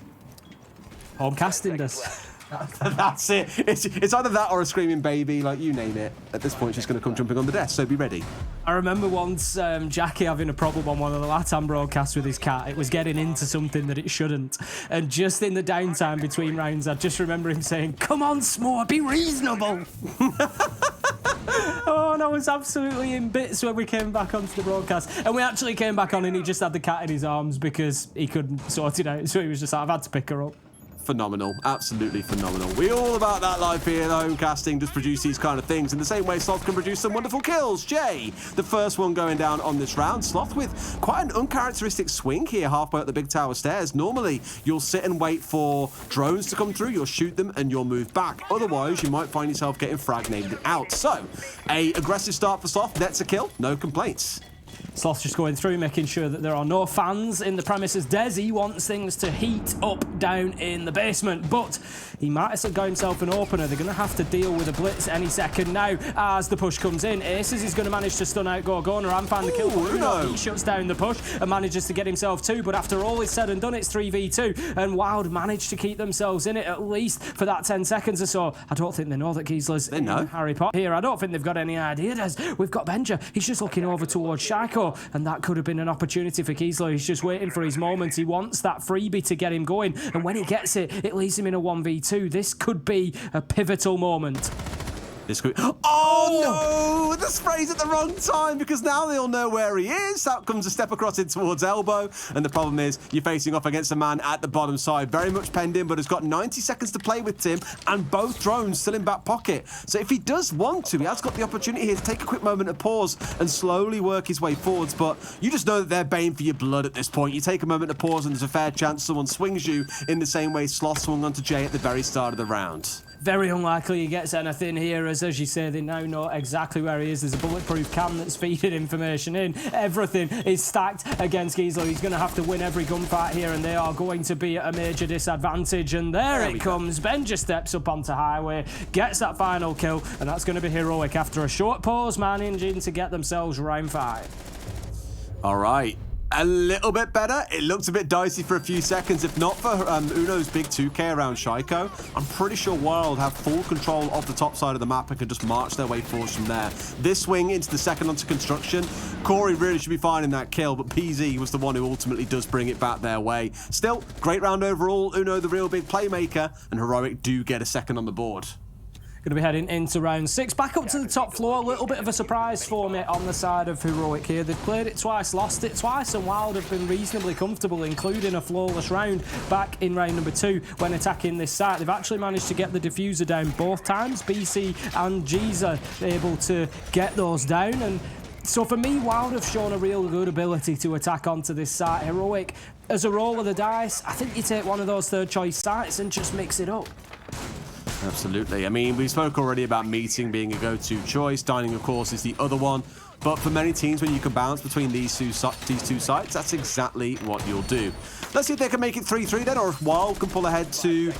Homecasting us. That's it. It's either that or a screaming baby, like you name it. At this point, she's going to come jumping on the desk, so be ready. I remember once Jackie having a problem on one of the Latam broadcasts with his cat. It was getting into something that it shouldn't. And just in the downtime between rounds, I just remember him saying, "Come on, S'more, be reasonable." Oh, and I was absolutely in bits when we came back onto the broadcast. And we actually came back on and he just had the cat in his arms because he couldn't sort it out. So he was just like, I've had to pick her up. Phenomenal, absolutely phenomenal. We're all about that life here. The Homecasting just produce these kind of things in the same way Sloth can produce some wonderful kills. Jay, the first one going down on this round. Sloth with quite an uncharacteristic swing here halfway up the big tower stairs. Normally, you'll sit and wait for drones to come through, you'll shoot them and you'll move back. Otherwise, you might find yourself getting fragnated out. So, a aggressive start for Sloth, nets a kill, no complaints. Sloth's just going through, making sure that there are no fans in the premises. Desi wants things to heat up down in the basement, but he might have got himself an opener. They're going to have to deal with a blitz any second now as the push comes in. Aces is going to manage to stun out Gorgona and find the kill. Uno. He shuts down the push and manages to get himself two, but after all is said and done, it's 3v2, and Wild managed to keep themselves in it at least for that 10 seconds or so. I don't think they know that Gisla's in Harry Potter here. I don't think they've got any idea. We've got Benja. He's just looking over towards Shaiko, and that could have been an opportunity for Gisla. He's just waiting for his moment. He wants that freebie to get him going, and when he gets it, it leaves him in a 1v2. This could be a pivotal moment. This could... Oh, no! The spray's at the wrong time because now they all know where he is. Out comes a step across it towards Elbow, and the problem is you're facing off against a man at the bottom side, very much penned in, but has got 90 seconds to play with Tim, and both drones still in back pocket. So if he does want to, he has got the opportunity here to take a quick moment of pause and slowly work his way forwards, but you just know that they're baying for your blood at this point. You take a moment of pause and there's a fair chance someone swings you in the same way Sloth swung onto Jay at the very start of the round. Very unlikely he gets anything here, as you say, they now know exactly where he is. There's a bulletproof cam that's feeding information in. Everything is stacked against Gisla. He's going to have to win every gunfight here, and they are going to be at a major disadvantage. And there it comes. Ben just steps up onto Highway, gets that final kill, and that's going to be heroic after a short pause, managing to get themselves round 5. All right. A little bit better. It looked a bit dicey for a few seconds. If not for Uno's big 2K around Shaiko, I'm pretty sure Wild have full control of the top side of the map and can just march their way forward from there. This swing into the second onto construction, Corey really should be finding that kill, but PZ was the one who ultimately does bring it back their way. Still, great round overall. Uno, the real big playmaker, and Heroic do get a second on the board. Going to be heading into round 6. Back up to the top floor. A little bit of a surprise for me on the side of Heroic here. They've played it twice, lost it twice, and Wild have been reasonably comfortable, including a flawless round back in round number 2 when attacking this site. They've actually managed to get the diffuser down both times. BC and Giza able to get those down, and so for me, Wild have shown a real good ability to attack onto this site. Heroic, as a roll of the dice, I think you take one of those third choice sites and just mix it up. Absolutely. I mean, we spoke already about Meeting being a go-to choice. Dining, of course, is the other one. But for many teams, when you can bounce between these two sites, that's exactly what you'll do. Let's see if they can make it 3-3 then, or if Wild can pull ahead to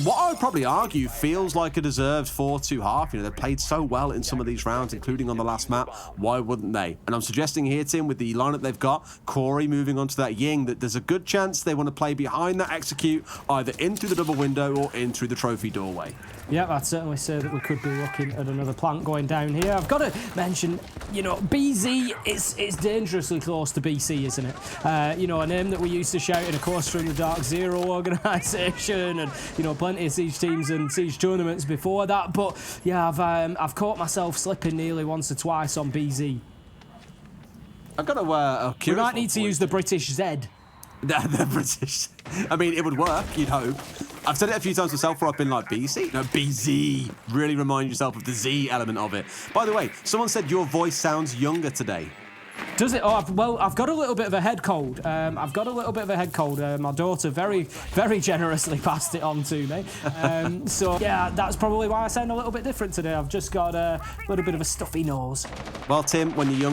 what I would probably argue feels like a deserved 4-2-1/2. You know, they've played so well in some of these rounds, including on the last map. Why wouldn't they? And I'm suggesting here, Tim, with the lineup they've got, Corey moving on to that Ying, that there's a good chance they want to play behind that execute, either in through the double window or in through the trophy doorway. Yeah, I'd certainly say that we could be looking at another plant going down here. I've got to mention, you know, BZ, it's dangerously close to BC, isn't it? You know, a name that we used to shout in, of course, from the Dark Zero organisation, and, you know, plenty of Siege teams and Siege tournaments before that. But, yeah, I've caught myself slipping nearly once or twice on BZ. I've got to... we might need to use the British Z. The British. I mean, it would work, you'd hope. I've said it a few times myself where I've been like, BC? No, BZ. Really remind yourself of the Z element of it. By the way, someone said your voice sounds younger today. Does it? Oh, well, I've got a little bit of a head cold. My daughter very, very generously passed it on to me. So, yeah, that's probably why I sound a little bit different today. I've just got a little bit of a stuffy nose. Well, Tim, when you're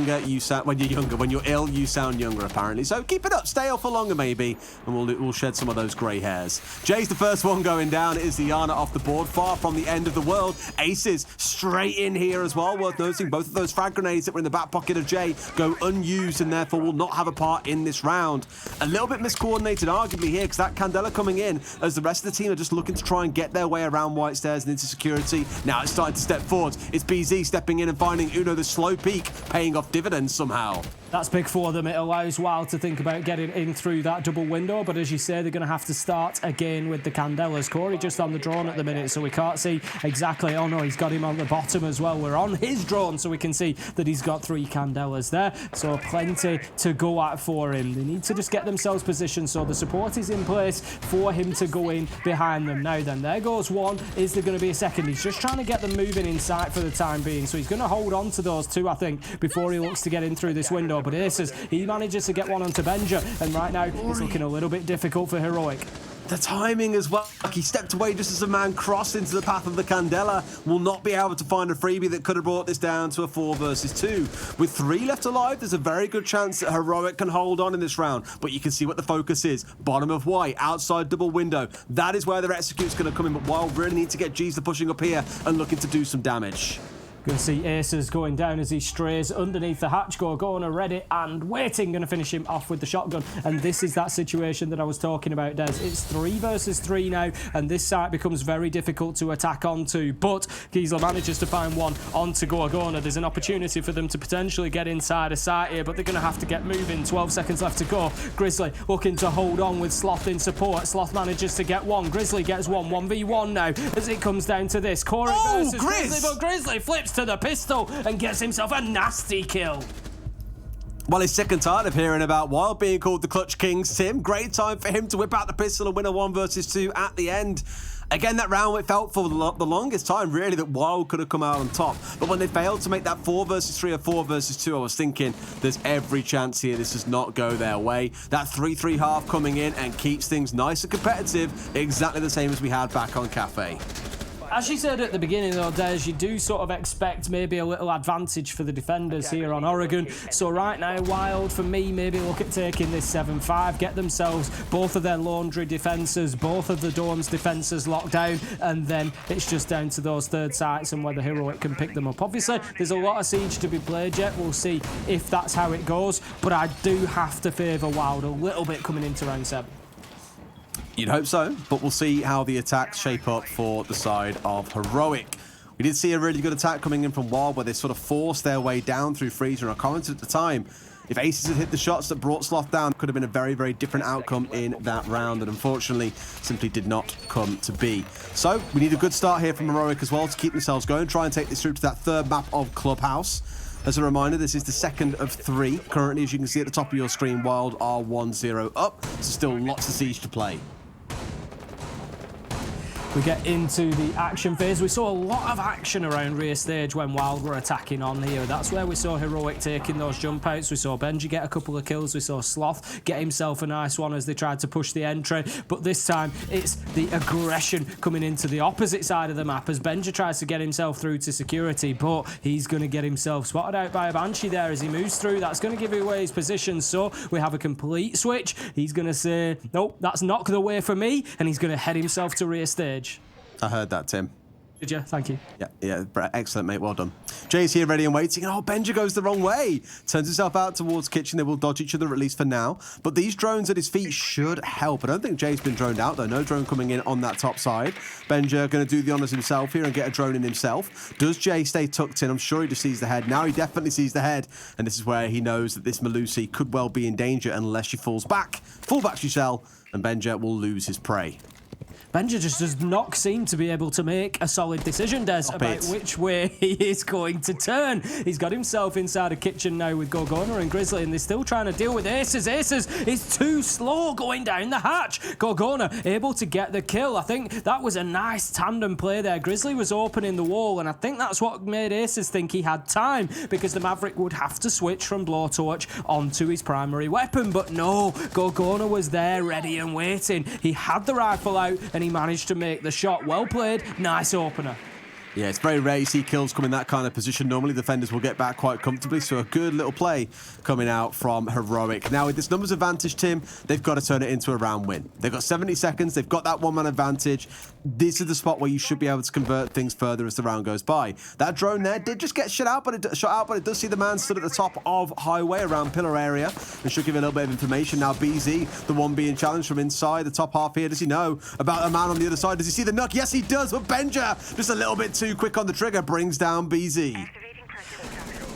ill, you sound younger, apparently. So keep it up. Stay ill for longer, maybe, and we'll shed some of those grey hairs. Jay's the first one going down. It is Diana off the board, far from the end of the world. Aces straight in here as well. Worth noticing, both of those frag grenades that were in the back pocket of Jay go unused and therefore will not have a part in this round. A little bit miscoordinated, arguably, here, because that Candela coming in as the rest of the team are just looking to try and get their way around White Stairs and into security. Now it's starting to step forwards. It's BZ stepping in and finding Uno the slow peak, paying off dividends somehow. That's big for them. It allows WYLDE to think about getting in through that double window, but as you say, they're going to have to start again with the Candelas. Corey just on the drone at the minute, so we can't see exactly. Oh no, he's got him on the bottom as well. We're on his drone, so we can see that he's got 3 Candelas there, so plenty to go at for him. They need to just get themselves positioned so the support is in place for him to go in behind them. Now then, there goes one. Is there going to be a second? He's just trying to get them moving in sight for the time being, so he's going to hold on to those 2, I think, before he looks to get in through this window. But Aces, he manages to get one onto Benja, and right now it's looking a little bit difficult for Heroic. The timing as well. He stepped away just as a man crossed into the path of the Candela. Will not be able to find a freebie that could have brought this down to a 4 versus 2. With 3 left alive, there's a very good chance that Heroic can hold on in this round. But you can see what the focus is. Bottom of white, outside double window. That is where their execute's going to come in. But WYLDE really need to get G's to pushing up here and looking to do some damage. Going to see Aces going down as he strays underneath the hatch. Gorgona ready and waiting. Going to finish him off with the shotgun. And this is that situation that I was talking about, Des. It's 3 versus 3 now, and this site becomes very difficult to attack onto. But Giesler manages to find one onto Gorgona. There's an opportunity for them to potentially get inside a site here, but they're going to have to get moving. 12 seconds left to go. Grizzly looking to hold on with Sloth in support. Sloth manages to get one. Grizzly gets one. 1v1 now as it comes down to this. Corey versus Grizzly, but Grizzly flips to the pistol and gets himself a nasty kill. Well, he's sick and tired of hearing about WYLDE being called the Clutch Kings, Tim. Great time for him to whip out the pistol and win a 1 versus 2 at the end. Again, that round, it felt for the longest time, really, that WYLDE could have come out on top. But when they failed to make that 4 versus 3 or 4 versus 2, I was thinking there's every chance here this does not go their way. That 3-3 half coming in and keeps things nice and competitive, exactly the same as we had back on Kafe. As you said at the beginning, though, Des, you do sort of expect maybe a little advantage for the defenders here on Oregon. So right now, WYLDE, for me, maybe look at taking this 7-5, get themselves both of their laundry defences, both of the Dome's defences locked down, and then it's just down to those third sites and whether Heroic can pick them up. Obviously, there's a lot of siege to be played yet. We'll see if that's how it goes, but I do have to favour WYLDE a little bit coming into round 7. You'd hope so, but we'll see how the attacks shape up for the side of Heroic. We did see a really good attack coming in from WYLDE where they sort of forced their way down through Freezer, and I commented at the time, if Aces had hit the shots that brought Sloth down, it could have been a very, very different outcome in that round, and unfortunately simply did not come to be. So we need a good start here from Heroic as well to keep themselves going, try and take this through to that 3rd map of Clubhouse. As a reminder, this is the 2nd of 3. Currently, as you can see at the top of your screen, WYLDE are 1-0 up, so still lots of siege to play. We get into the action phase. We saw a lot of action around rear stage when WYLDE were attacking on here. That's where we saw Heroic taking those jump outs. We saw Benji get a couple of kills. We saw Sloth get himself a nice one as they tried to push the entry. But this time, it's the aggression coming into the opposite side of the map as Benji tries to get himself through to security, but he's going to get himself spotted out by a Banshee there as he moves through. That's going to give away his position. So we have a complete switch. He's going to say, nope, that's not the way for me, and he's going to head himself to rear stage. I heard that, Tim. Did you? Thank you. Yeah, excellent, mate. Well done. Jay's here ready and waiting. Oh, Benja goes the wrong way. Turns himself out towards kitchen. They will dodge each other, at least for now. But these drones at his feet should help. I don't think Jay's been droned out, though. No drone coming in on that top side. Benja going to do the honours himself here and get a drone in himself. Does Jay stay tucked in? I'm sure he just sees the head. Now he definitely sees the head. And this is where he knows that this Malusi could well be in danger unless she falls back. Fullback she shall, and Benja will lose his prey. Benja just does not seem to be able to make a solid decision, Des, about which way he is going to turn. He's got himself inside a kitchen now with Gorgona and Grizzly, and they're still trying to deal with Aces. Aces is too slow going down the hatch. Gorgona able to get the kill. I think that was a nice tandem play there. Grizzly was opening the wall, and I think that's what made Aces think he had time, because the Maverick would have to switch from Blowtorch onto his primary weapon. But no, Gorgona was there ready and waiting. He had the rifle out and he managed to make the shot. Well played, nice opener. Yeah, it's very rare you see kills come in that kind of position. Normally, defenders will get back quite comfortably, so a good little play coming out from Heroic. Now, with this numbers advantage, Tim, they've got to turn it into a round win. They've got 70 seconds. They've got that one-man advantage. This is the spot where you should be able to convert things further as the round goes by. That drone there did just get shot out, but it does see the man stood at the top of highway around pillar area. It should give you a little bit of information. Now, BZ, the one being challenged from inside the top half here. Does he know about a man on the other side? Does he see the knock? Yes, he does, but Benja, just a little bit too quick on the trigger, brings down BZ.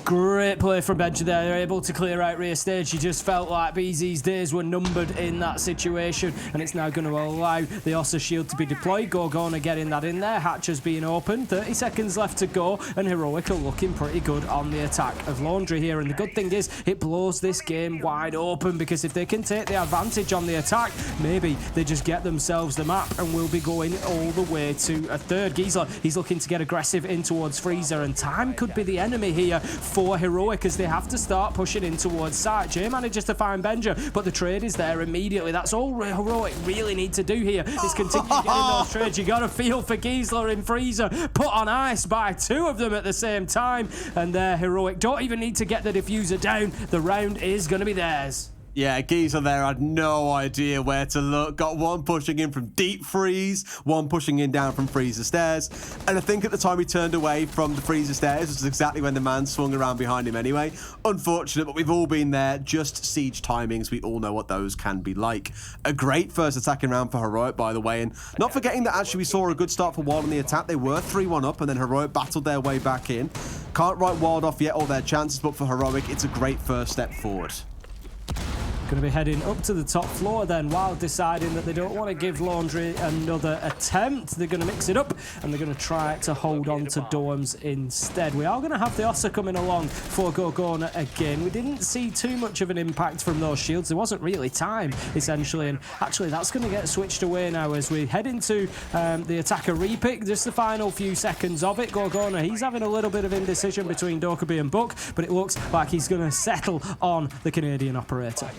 Great play from Benja there. They're able to clear out rear stage. You just felt like BZ's days were numbered in that situation, and it's now going to allow the Ossa shield to be deployed. Gorgona getting that in there. Hatches being open. 30 seconds left to go, and Heroic are looking pretty good on the attack of Laundry here. And the good thing is, it blows this game wide open, because if they can take the advantage on the attack, maybe they just get themselves the map and will be going all the way to a third. Giesler, he's looking to get aggressive in towards Freezer, and time could be the enemy here for Heroic as they have to start pushing in towards site. Jay manages to find Benja, but the trade is there immediately. That's all Heroic really need to do here, is continue getting those trades. You got to feel for Giesler and Freezer, put on ice by two of them at the same time, and Heroic don't even need to get the diffuser down. The round is going to be theirs. Yeah, Giesler there had no idea where to look. Got one pushing in from deep freeze, one pushing in down from freezer stairs. And I think at the time he turned away from the freezer stairs, which is exactly when the man swung around behind him anyway. Unfortunate, but we've all been there. Just siege timings. We all know what those can be like. A great first attacking round for Heroic, by the way. And not forgetting that actually we saw a good start for WYLDE in the attack. They were 3-1 up, and then Heroic battled their way back in. Can't write WYLDE off yet, all their chances, but for Heroic, it's a great first step forward. Going to be heading up to the top floor then, while deciding that they don't want to give Laundry another attempt. They're going to mix it up, and they're going to try to hold on to Dorms instead. We are going to have the Ossa coming along for Gorgona again. We didn't see too much of an impact from those shields. There wasn't really time, essentially, and actually that's going to get switched away now as we head into the attacker repick. Just the final few seconds of it. Gorgona, he's having a little bit of indecision between Dokkaebi and Buck, but it looks like he's going to settle on the Canadian operator.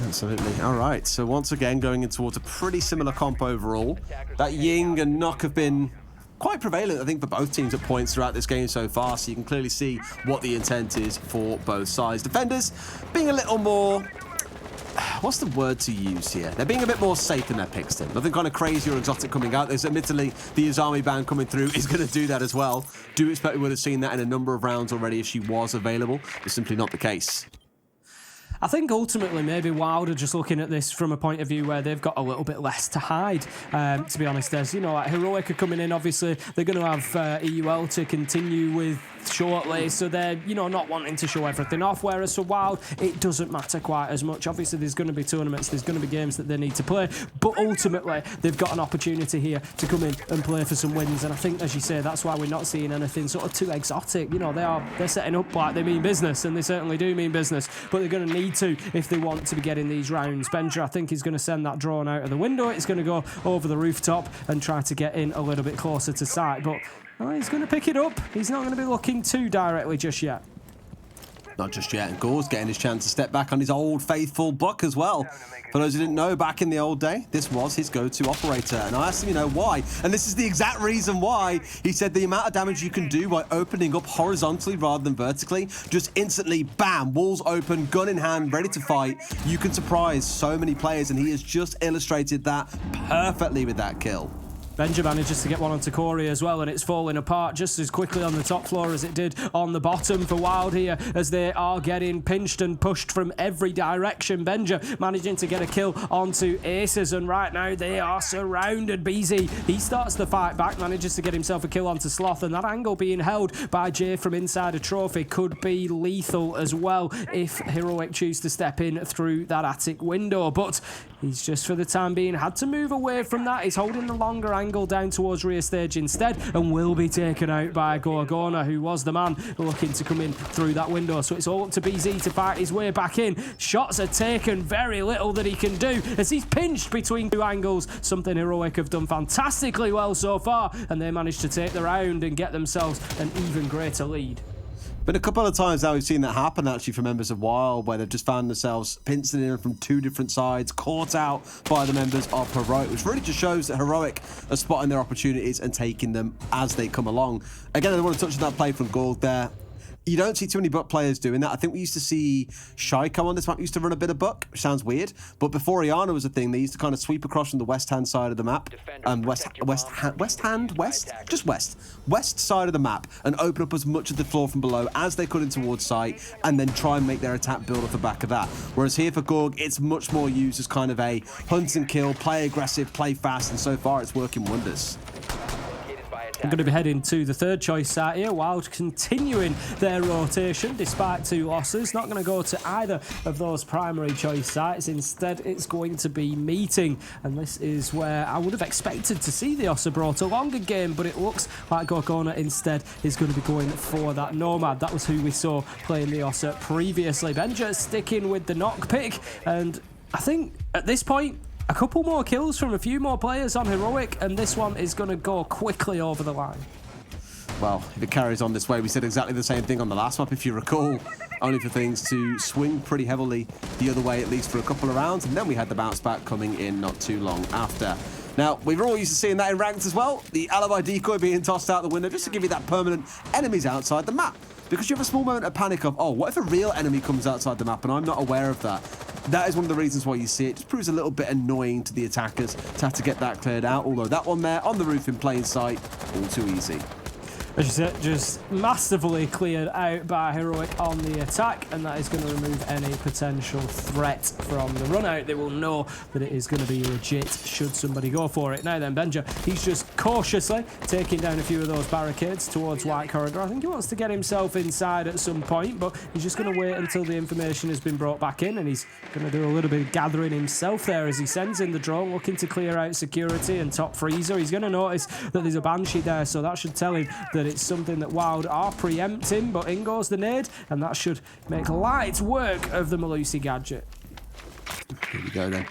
Absolutely. All right. So once again, going in towards a pretty similar comp overall. That Ying and Knock have been quite prevalent, I think, for both teams at points throughout this game so far. So you can clearly see what the intent is for both sides. Defenders being a little more... What's the word to use here? They're being a bit more safe in their picks, Tim. Nothing kind of crazy or exotic coming out. There's admittedly the Izami ban coming through is going to do that as well. Do expect we would have seen that in a number of rounds already if she was available. It's simply not the case. I think ultimately maybe WYLDE are just looking at this from a point of view where they've got a little bit less to hide, to be honest. There's, you know, like Heroic are coming in, obviously they're going to have EUL to continue with shortly, so they're, you know, not wanting to show everything off, whereas for WYLDE it doesn't matter quite as much. Obviously there's going to be tournaments, there's going to be games that they need to play, but ultimately they've got an opportunity here to come in and play for some wins, and I think, as you say, that's why we're not seeing anything sort of too exotic. You know, they're setting up like they mean business, and they certainly do mean business, but they're going to need to if they want to be getting these rounds. Benja, I think, is going to send that drone out of the window. It's going to go over the rooftop and try to get in a little bit closer to sight, but he's going to pick it up. He's not going to be looking too directly just yet. Not just yet, and Gore's getting his chance to step back on his old faithful Buck as well. For those who didn't know, back in the old day, this was his go-to operator, and I asked him, you know, why? And this is the exact reason why. He said the amount of damage you can do by opening up horizontally rather than vertically, just instantly, bam, walls open, gun in hand, ready to fight. You can surprise so many players, and he has just illustrated that perfectly with that kill. Benja manages to get one onto Corey as well, and it's falling apart just as quickly on the top floor as it did on the bottom for Wild here, as they are getting pinched and pushed from every direction. Benja managing to get a kill onto Aces, and right now they are surrounded. BZ, he starts the fight back, manages to get himself a kill onto Sloth, and that angle being held by Jay from inside a trophy could be lethal as well if Heroic choose to step in through that attic window. But he's just for the time being had to move away from that. He's holding the longer angle down towards rear stage instead, and will be taken out by Gorgona, who was the man looking to come in through that window. So it's all up to BZ to fight his way back in. Shots are taken, very little that he can do as he's pinched between two angles, something Heroic have done fantastically well so far, and they managed to take the round and get themselves an even greater lead. But a couple of times now we've seen that happen actually for members of WYLDE, where they've just found themselves pinched in from two different sides, caught out by the members of Heroic, which really just shows that Heroic are spotting their opportunities and taking them as they come along. Again, I want to touch on that play from Gold there. You don't see too many buck players doing that. I think we used to see Shaiko on this map used to run a bit of buck, which sounds weird. But before Iana was a thing, they used to kind of sweep across from the west-hand side of the map. West side of the map, and open up as much of the floor from below as they could in towards site, and then try and make their attack build off the back of that. Whereas here for Gorg, it's much more used as kind of a hunt and kill, play aggressive, play fast, and so far it's working wonders. I'm going to be heading to the third choice site here. WYLDE continuing their rotation despite two losses. Not going to go to either of those primary choice sites. Instead, it's going to be meeting. And this is where I would have expected to see the Ossa brought along again, but it looks like Gorgona instead is going to be going for that Nomad. That was who we saw playing the Ossa previously. Benja sticking with the knock pick, and I think at this point, a couple more kills from a few more players on Heroic, and this one is going to go quickly over the line. Well, if it carries on this way, we said exactly the same thing on the last map, if you recall, only for things to swing pretty heavily the other way, at least for a couple of rounds, and then we had the bounce back coming in not too long after. Now, we're all used to seeing that in ranked as well, the alibi decoy being tossed out the window just to give you that permanent enemies outside the map. Because you have a small moment of panic of, oh, what if a real enemy comes outside the map and I'm not aware of that? That is one of the reasons why you see it. It just proves a little bit annoying to the attackers to have to get that cleared out, although that one there on the roof in plain sight, all too easy. As you said, just massively cleared out by Heroic on the attack, and that is going to remove any potential threat from the run out. They will know that it is going to be legit should somebody go for it. Now then, Benja, he's just cautiously taking down a few of those barricades towards White Corridor. I think he wants to get himself inside at some point, but he's just going to wait until the information has been brought back in, and he's going to do a little bit of gathering himself there as he sends in the drone, looking to clear out security and top freezer. He's going to notice that there's a Banshee there, so that should tell him that it's something that WYLDE are preempting, but in goes the nade, and that should make light work of the Malusi gadget. Here we go then.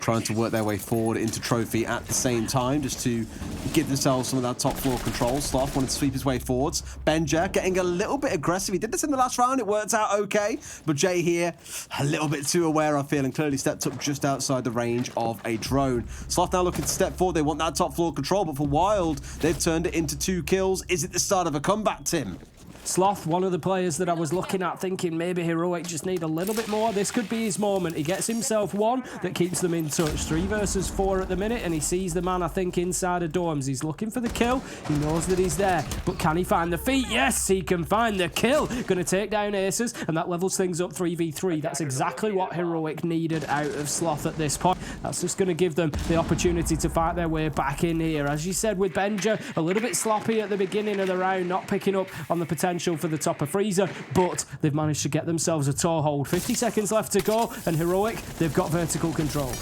Trying to work their way forward into Trophy at the same time, just to give themselves some of that top floor control. Sloth wanted to sweep his way forwards. Benja getting a little bit aggressive. He did this in the last round. It worked out okay. But Jay here, a little bit too aware, I feel, and clearly stepped up just outside the range of a drone. Sloth now looking to step forward. They want that top floor control, but for WYLDE, they've turned it into 2 kills. Is it the start of a comeback, Tim? Sloth, one of the players that I was looking at thinking maybe Heroic just need a little bit more. This could be his moment. He gets himself one that keeps them in touch. 3 versus 4 at the minute, and he sees the man, I think, inside of Dorms. He's looking for the kill. He knows that he's there, but can he find the feet? Yes, he can find the kill. Going to take down Aces, and that levels things up 3v3. That's exactly what Heroic needed out of Sloth at this point. That's just going to give them the opportunity to fight their way back in here. As you said with Benja, a little bit sloppy at the beginning of the round, not picking up on the potential for the top of freezer, but they've managed to get themselves a toehold. 50 seconds left to go, and Heroic, they've got vertical control.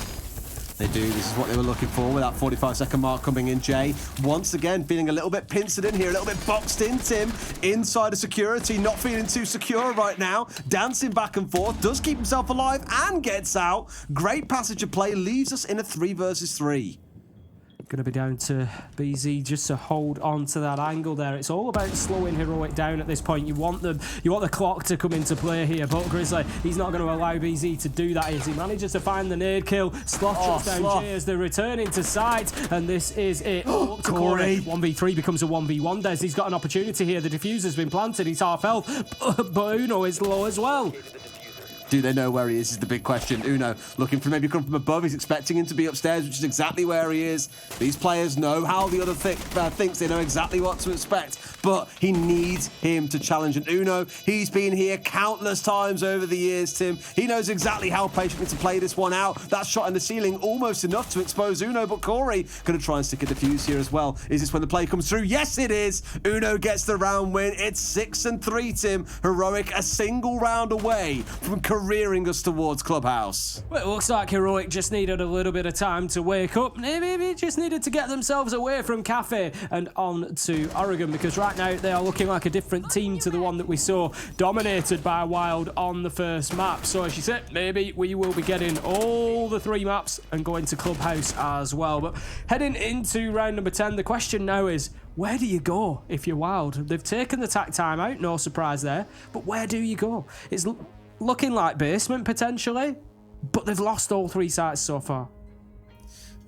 They do. This is what they were looking for with that 45-second mark coming in. Jay, once again, feeling a little bit pincered in here, a little bit boxed in. Tim, inside of security, not feeling too secure right now. Dancing back and forth, does keep himself alive and gets out. Great passage of play, leaves us in a 3 versus 3. Going to be down to BZ just to hold on to that angle there. It's all about slowing Heroic down at this point. You want the clock to come into play here, but Grizzly, he's not going to allow BZ to do that as he manages to find the nade kill. Sloth shuts down Jay as they're returning to site, and this is it. Up to Corey. 1v3 becomes a 1v1. Des, he's got an opportunity here. The diffuser's been planted. He's half health, but Uno is low as well. Do they know where he is the big question. Uno looking for maybe come from above. He's expecting him to be upstairs, which is exactly where he is. These players know how the other thinks. They know exactly what to expect. But he needs him to challenge. And Uno, he's been here countless times over the years, Tim. He knows exactly how patiently to play this one out. That shot in the ceiling, almost enough to expose Uno. But Corey going to try and stick a defuse here as well. Is this when the play comes through? Yes, it is. Uno gets the round win. It's 6-3, Tim. Heroic a single round away from careering us towards Clubhouse. Well, it looks like Heroic just needed a little bit of time to wake up. Maybe just needed to get themselves away from Kafe and on to Oregon, because right now they are looking like a different team to the one that we saw dominated by WYLDE on the first map. So as you said, maybe we will be getting all the 3 maps and going to Clubhouse as well. But heading into round number 10, the question now is, where do you go if you're WYLDE? They've taken the tack time out, no surprise there, but where do you go? It's looking like basement potentially, but they've lost all 3 sites so far.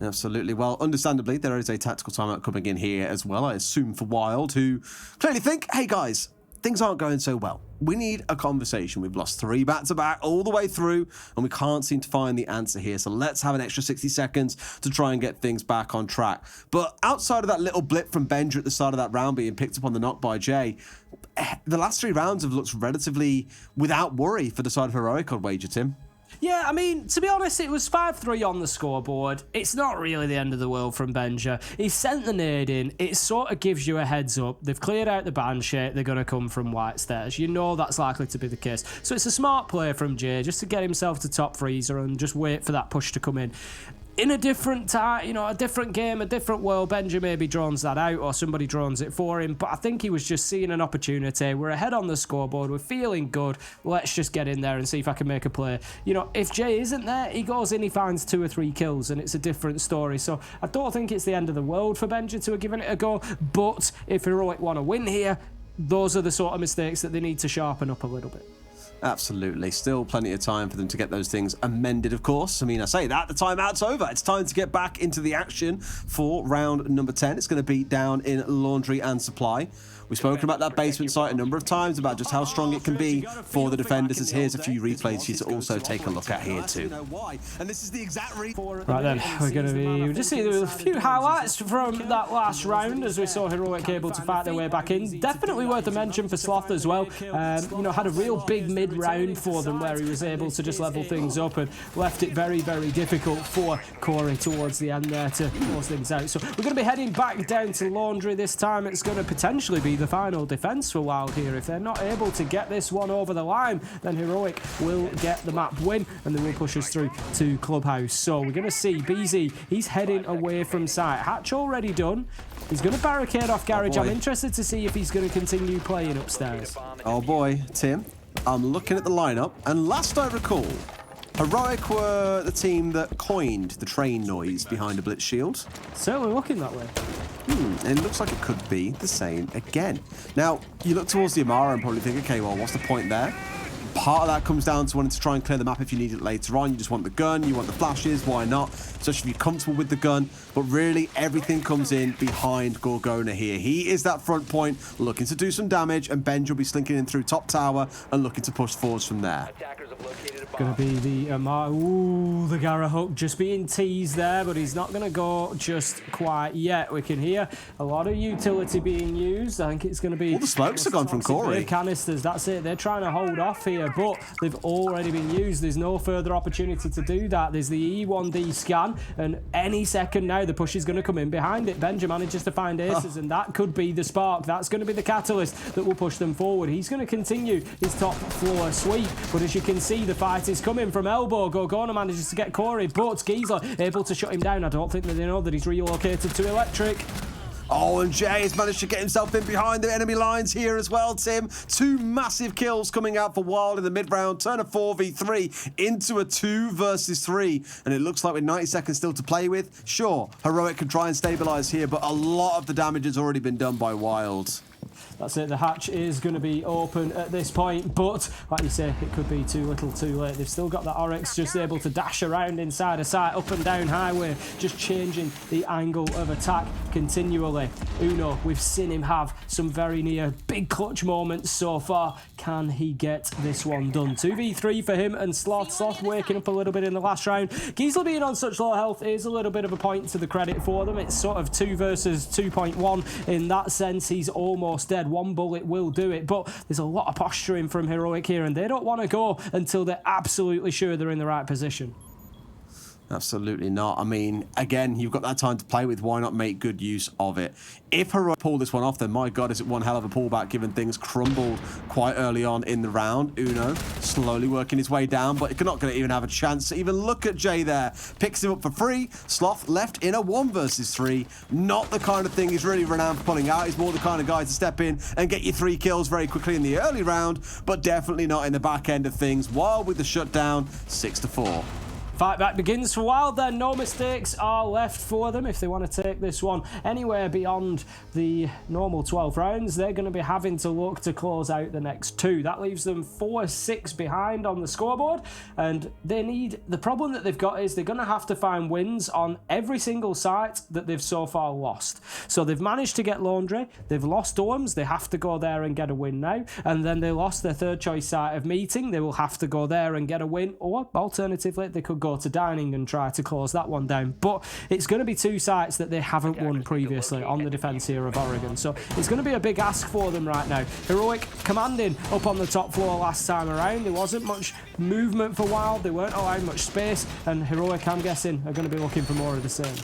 Absolutely. Well, understandably, there is a tactical timeout coming in here as well, I assume for WYLDE, who clearly think, hey guys, things aren't going so well. We need a conversation. We've lost 3 back-to-back all the way through, and we can't seem to find the answer here. So let's have an extra 60 seconds to try and get things back on track. But outside of that little blip from Benja at the start of that round being picked up on the knock by Jay, the last 3 rounds have looked relatively without worry for the side of Heroic, I'd wager, Tim. Yeah, I mean, to be honest, it was 5-3 on the scoreboard. It's not really the end of the world from Benja. He sent the nade in. It sort of gives you a heads up. They've cleared out the banshee. They're going to come from white stairs. You know that's likely to be the case. So it's a smart play from Jay just to get himself to top freezer and just wait for that push to come in. In a different time, you know, a different game, a different world, Benja maybe drones that out or somebody drones it for him. But I think he was just seeing an opportunity. We're ahead on the scoreboard. We're feeling good. Let's just get in there and see if I can make a play. You know, if Jay isn't there, he goes in, he finds 2 or 3 kills, and it's a different story. So I don't think it's the end of the world for Benja to have given it a go. But if Heroic want to win here, those are the sort of mistakes that they need to sharpen up a little bit. Absolutely. Still plenty of time for them to get those things amended, of course. I mean, I say that, the timeout's over. It's time to get back into the action for round number 10. It's going to be down in Laundry and Supply. We've spoken about that basement site a number of times, about just how strong it can be for the defenders. As here's a few replays for you to also take a look at here too. Right then, we're going to be just see a few highlights from that last round as we saw Heroic able to fight their way back in. Definitely worth a mention for Sloth as well. You know, had a real big mid-round for them where he was able to just level things up and left it very, very difficult for Corey towards the end there to close things out. So we're going to be heading back down to Laundry this time. It's going to potentially be the final defense for WYLDE here. If they're not able to get this one over the line, then Heroic will get the map win and they will push us through to Clubhouse. So we're going to see BZ, he's heading away from site. Hatch already done. He's going to barricade off Garage. I'm interested to see if he's going to continue playing upstairs. Oh boy, Tim, I'm looking at the lineup, and last I recall, Heroic were the team that coined the train noise behind a blitz shield. Certainly looking that way. And it looks like it could be the same again. Now, you look towards the Amara and probably think, okay, well, what's the point there? Part of that comes down to wanting to try and clear the map if you need it later on. You just want the gun, you want the flashes, why not? Especially if you're comfortable with the gun. But really, everything comes in behind Gorgona here. He is that front point, looking to do some damage, and Benj will be slinking in through top tower and looking to push forwards from there. Going to be the ooh, the Gara hook just being teased there, but he's not going to go just quite yet. We can hear a lot of utility being used. I think it's going to be... All the smokes have gone from Corey. Canisters, that's it. They're trying to hold off here, but they've already been used. There's no further opportunity to do that. There's the E1D scan, and any second now the push is going to come in behind it. Benja manages to find aces, and that could be the spark. That's going to be the catalyst that will push them forward. He's going to continue his top floor sweep, but as you can see, the fight is coming from elbow. Gorgona manages to get Corey, but Geisler able to shut him down. I don't think that they know that he's relocated to electric. Oh, and Jay has managed to get himself in behind the enemy lines here as well, Tim. 2 massive kills coming out for WYLDE in the mid-round. Turn a 4v3 into a 2 versus 3. And it looks like with 90 seconds still to play with, sure, Heroic can try and stabilize here, but a lot of the damage has already been done by WYLDE. That's it. The hatch is going to be open at this point, but like you say, it could be too little too late. They've still got the Oryx just able to dash around inside a site, up and down highway, just changing the angle of attack continually. Uno, we've seen him have some very near big clutch moments so far. Can he get this one done? 2v3 for him and Sloth. Sloth waking up a little bit in the last round. Giesler being on such low health is a little bit of a point to the credit for them. It's sort of 2 versus 2.1 in that sense. He's almost dead. One bullet will do it, but there's a lot of posturing from Heroic here, and they don't want to go until they're absolutely sure they're in the right position. Absolutely not. I mean, again, you've got that time to play with. Why not make good use of it? If Heroic pull this one off, then my God, is it one hell of a pullback, given things crumbled quite early on in the round. Uno slowly working his way down, but not going to even have a chance to even look at Jay there. Picks him up for free. Sloth left in a 1 versus 3. Not the kind of thing he's really renowned for pulling out. He's more the kind of guy to step in and get you 3 kills very quickly in the early round, but definitely not in the back end of things. Wild with the shutdown, 6-4. Fight back begins for WYLDE then. No mistakes are left for them if they want to take this one anywhere beyond the normal 12 rounds. They're going to be having to look to close out the next 2. That leaves them 4-6 behind on the scoreboard, and they need, the problem that they've got is they're going to have to find wins on every single site that they've so far lost. So they've managed to get Laundry, they've lost Dorms, they have to go there and get a win now, and then they lost their 3rd choice site of Meeting. They will have to go there and get a win, or alternatively they could go to Dining and try to close that one down. But it's going to be 2 sites that they haven't won previously on the defense here of Oregon, so it's going to be a big ask for them right now. Heroic commanding up on the top floor last time around. There wasn't much movement for WYLDE, they weren't allowing much space, and Heroic, I'm guessing, are going to be looking for more of the same.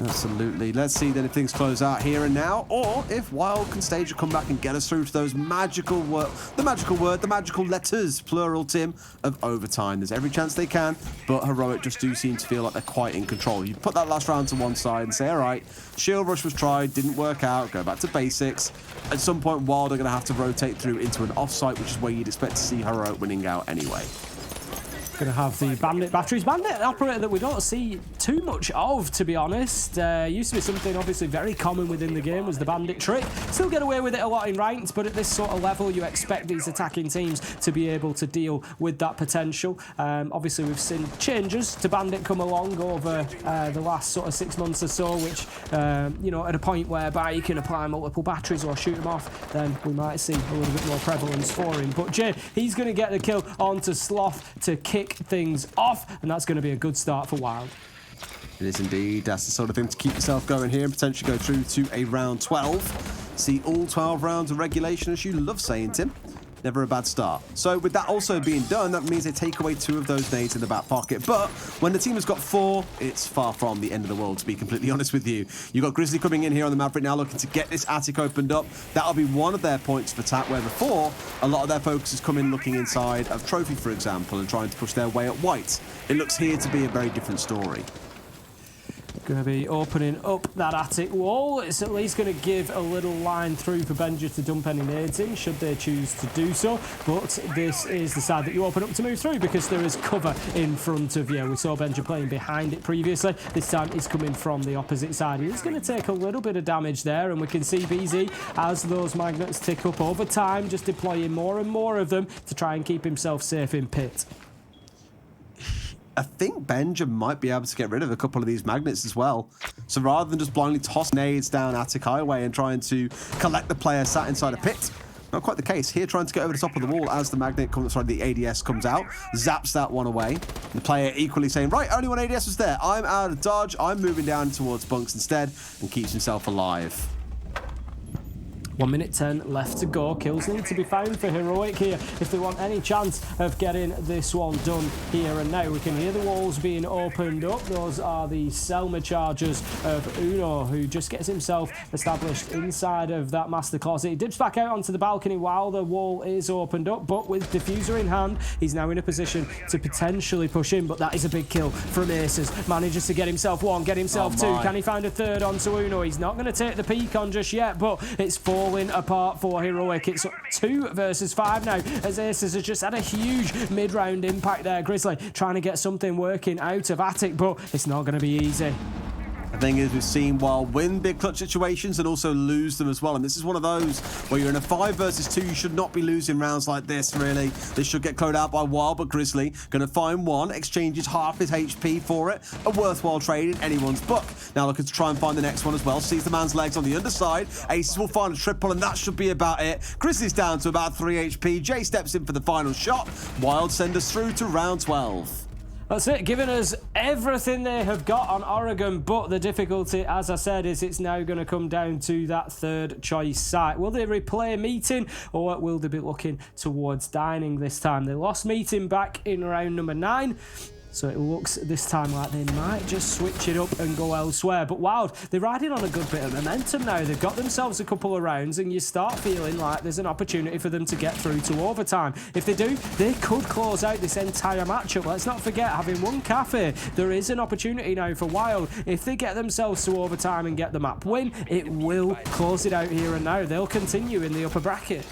Absolutely. Let's see then if things close out here and now, or if WYLDE can stage a comeback and get us through to those magical the magical letters, plural, Tim, of overtime. There's every chance they can, but Heroic just do seem to feel like they're quite in control. You put that last round to one side and say, all right, shield rush was tried, didn't work out, go back to basics. At some point, WYLDE are going to have to rotate through into an offsite, which is where you'd expect to see Heroic winning out anyway. Going to have the Bandit batteries. Bandit, an operator that we don't see too much of, to be honest. Used to be something obviously very common within the game, was the Bandit trick. Still get away with it a lot in ranked, but at this sort of level, you expect these attacking teams to be able to deal with that potential. Obviously, we've seen changes to Bandit come along over the last sort of 6 months or so, which, you know, at a point whereby you can apply multiple batteries or shoot them off, then we might see a little bit more prevalence for him. But Jay, he's going to get the kill onto Sloth to kick things off, and that's going to be a good start for WYLDE. It is indeed. That's the sort of thing to keep yourself going here and potentially go through to a round 12. See all 12 rounds of regulation, as you love saying, Tim. Never a bad start. So with that also being done, that means they take away 2 of those nades in the back pocket. But when the team has got 4, it's far from the end of the world, to be completely honest with you. You've got Grizzly coming in here on the Maverick now, looking to get this attic opened up. That'll be one of their points of attack, where before, a lot of their focus has come in looking inside of Trophy, for example, and trying to push their way at White. It looks here to be a very different story. Going to be opening up that attic wall. It's at least going to give a little line through for Benja to dump any nades in, should they choose to do so. But this is the side that you open up to move through, because there is cover in front of you. We saw Benja playing behind it previously. This time he's coming from the opposite side. He's going to take a little bit of damage there, and we can see BZ, as those magnets tick up over time, just deploying more and more of them to try and keep himself safe in pit. I think Benja might be able to get rid of a couple of these magnets as well. So rather than just blindly toss nades down Attic Highway and trying to collect the player sat inside a pit, not quite the case. Here trying to get over the top of the wall as the magnet comes, sorry, the ADS comes out, zaps that one away. The player equally saying, right, only one ADS was there. I'm out of dodge. I'm moving down towards bunks instead, and keeps himself alive. 1 minute 10 left to go. Kills need to be found for Heroic here if they want any chance of getting this one done here and now. We can hear the walls being opened up. Those are the Selma charges of Uno, who just gets himself established inside of that master closet. He dips back out onto the balcony while the wall is opened up, but with diffuser in hand, he's now in a position to potentially push in, but that is a big kill from Aces. Manages to get himself 1, get himself 2. Can he find a 3rd onto Uno? He's not going to take the peak on just yet, but it's falling apart for Heroic. It's 2 versus 5 now, as Aces has just had a huge mid-round impact there. Grizzly trying to get something working out of Attic, but it's not going to be easy. The thing is, we've seen WYLDE win big clutch situations and also lose them as well. And this is one of those where you're in a 5 versus 2. You should not be losing rounds like this, really. This should get closed out by WYLDE, but Grizzly going to find one, exchanges half his HP for it. A worthwhile trade in anyone's book. Now looking to try and find the next one as well. Sees the man's legs on the underside. Aces will find a triple, and that should be about it. Grizzly's down to about 3 HP. Jay steps in for the final shot. WYLDE send us through to round 12. That's it, giving us everything they have got on Oregon, but the difficulty, as I said, is it's now going to come down to that third choice site. Will they replay meeting, or will they be looking towards dining this time? They lost meeting back in round number 9. So it looks this time like they might just switch it up and go elsewhere. But WYLDE, they're riding on a good bit of momentum now. They've got themselves a couple of rounds, and you start feeling like there's an opportunity for them to get through to overtime. If they do, they could close out this entire matchup. Let's not forget, having won Kafe, there is an opportunity now for WYLDE. If they get themselves to overtime and get the map win, it will close it out here and now. They'll continue in the upper bracket.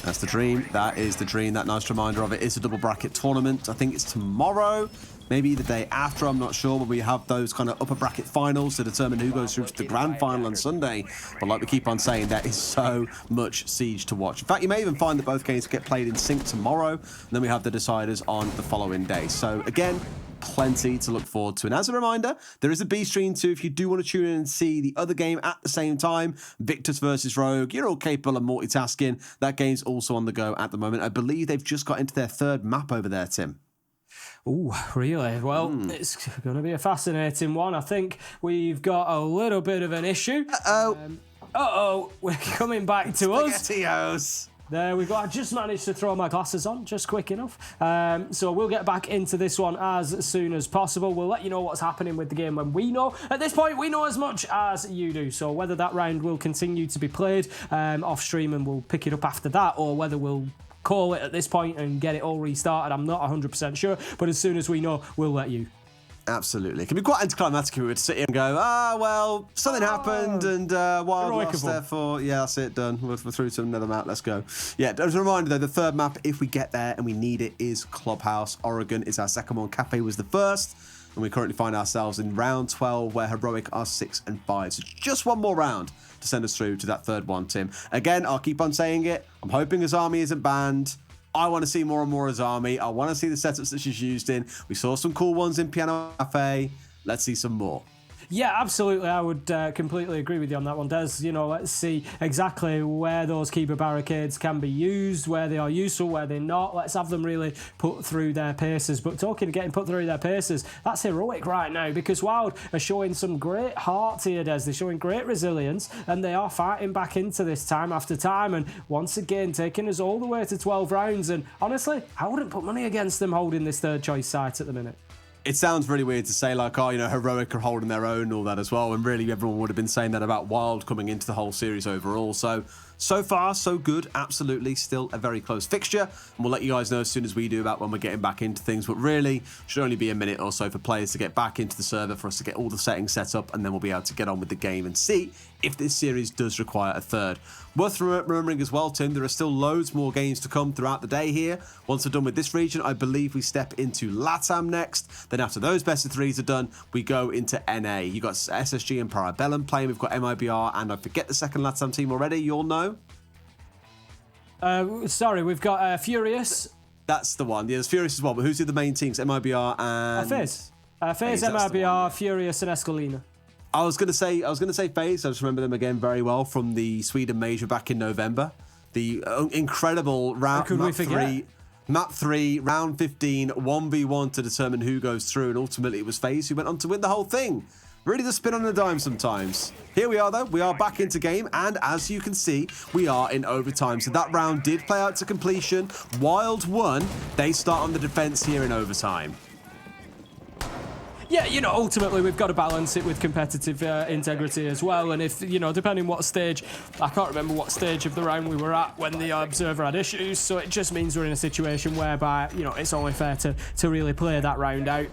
That's the dream. That is the dream. That nice reminder of it is a double bracket tournament. I think it's tomorrow, maybe the day after, I'm not sure, but we have those kind of upper bracket finals to determine who goes through to the grand final on Sunday. But like we keep on saying, there is so much Siege to watch. In fact, you may even find that both games get played in sync tomorrow, and then we have the deciders on the following day. So again, plenty to look forward to. And as a reminder, there is a B stream too if you do want to tune in and see the other game at the same time. Victus versus Rogue. You're all capable of multitasking. That game's also on the go at the moment. I believe they've just got into their third map over there, Tim. Oh, really? Well, it's going to be a fascinating one. I think we've got a little bit of an issue. We're coming back to us. SpaghettiOs. There we go. I just managed to throw my glasses on just quick enough. So we'll get back into this one as soon as possible. We'll let you know what's happening with the game when we know. At this point, we know as much as you do. So whether that round will continue to be played off stream and we'll pick it up after that, or whether we'll call it at this point and get it all restarted, I'm not 100% sure. But as soon as we know, we'll let you. Absolutely. It can be quite anticlimactic if we were to sit here and go, well, something happened and WYLDE lost, therefore, yeah, that's it, done. We're through to another map, let's go. Yeah, as a reminder, though, the third map, if we get there and we need it, is Clubhouse. Oregon is our second one. Kafe was the first, and we currently find ourselves in round 12, where Heroic are 6 and 5. So just one more round to send us through to that third one, Tim. Again, I'll keep on saying it. I'm hoping Azami isn't banned. I want to see more and more Azami. I want to see the setups that she's used in. We saw some cool ones in Piano Cafe. Let's see some more. Yeah, absolutely. I would completely agree with you on that one, Des. You know, let's see exactly where those keeper barricades can be used, where they are useful, where they're not. Let's have them really put through their paces. But talking of getting put through their paces, that's Heroic right now, because WYLDE are showing some great heart here, Des. They're showing great resilience, and they are fighting back into this time after time. And once again, taking us all the way to 12 rounds. And honestly, I wouldn't put money against them holding this third choice site at the minute. It sounds really weird to say, like, Heroic are holding their own and all that as well. And really, everyone would have been saying that about WYLDE coming into the whole series overall. So far, so good. Absolutely still a very close fixture. And we'll let you guys know as soon as we do about when we're getting back into things. But really, should only be a minute or so for players to get back into the server, for us to get all the settings set up, and then we'll be able to get on with the game and see if this series does require a third. Worth remembering as well, Tim, there are still loads more games to come throughout the day here. Once we're done with this region, I believe we step into LATAM next. Then after those best of threes are done, we go into NA. You've got SSG and Parabellum playing. We've got MIBR, and I forget the second LATAM team already. You all know? Sorry, we've got Furious. That's the one. Yeah, there's Furious as well, but who's the main teams? MIBR and... FaZe. FaZe, MIBR, Furious, and Escalina. I was gonna say FaZe. I just remember them again very well from the Sweden Major back in November. The incredible round map 3, round 15, 1v1 to determine who goes through, and ultimately it was FaZe who went on to win the whole thing. Really the spin on a dime sometimes. Here we are though, we are back into game, and as you can see, we are in overtime. So that round did play out to completion. WYLDE won. They start on the defense here in overtime. Yeah, ultimately we've got to balance it with competitive integrity as well. And if, depending what stage, I can't remember what stage of the round we were at when the observer had issues. So it just means we're in a situation whereby, it's only fair to really play that round out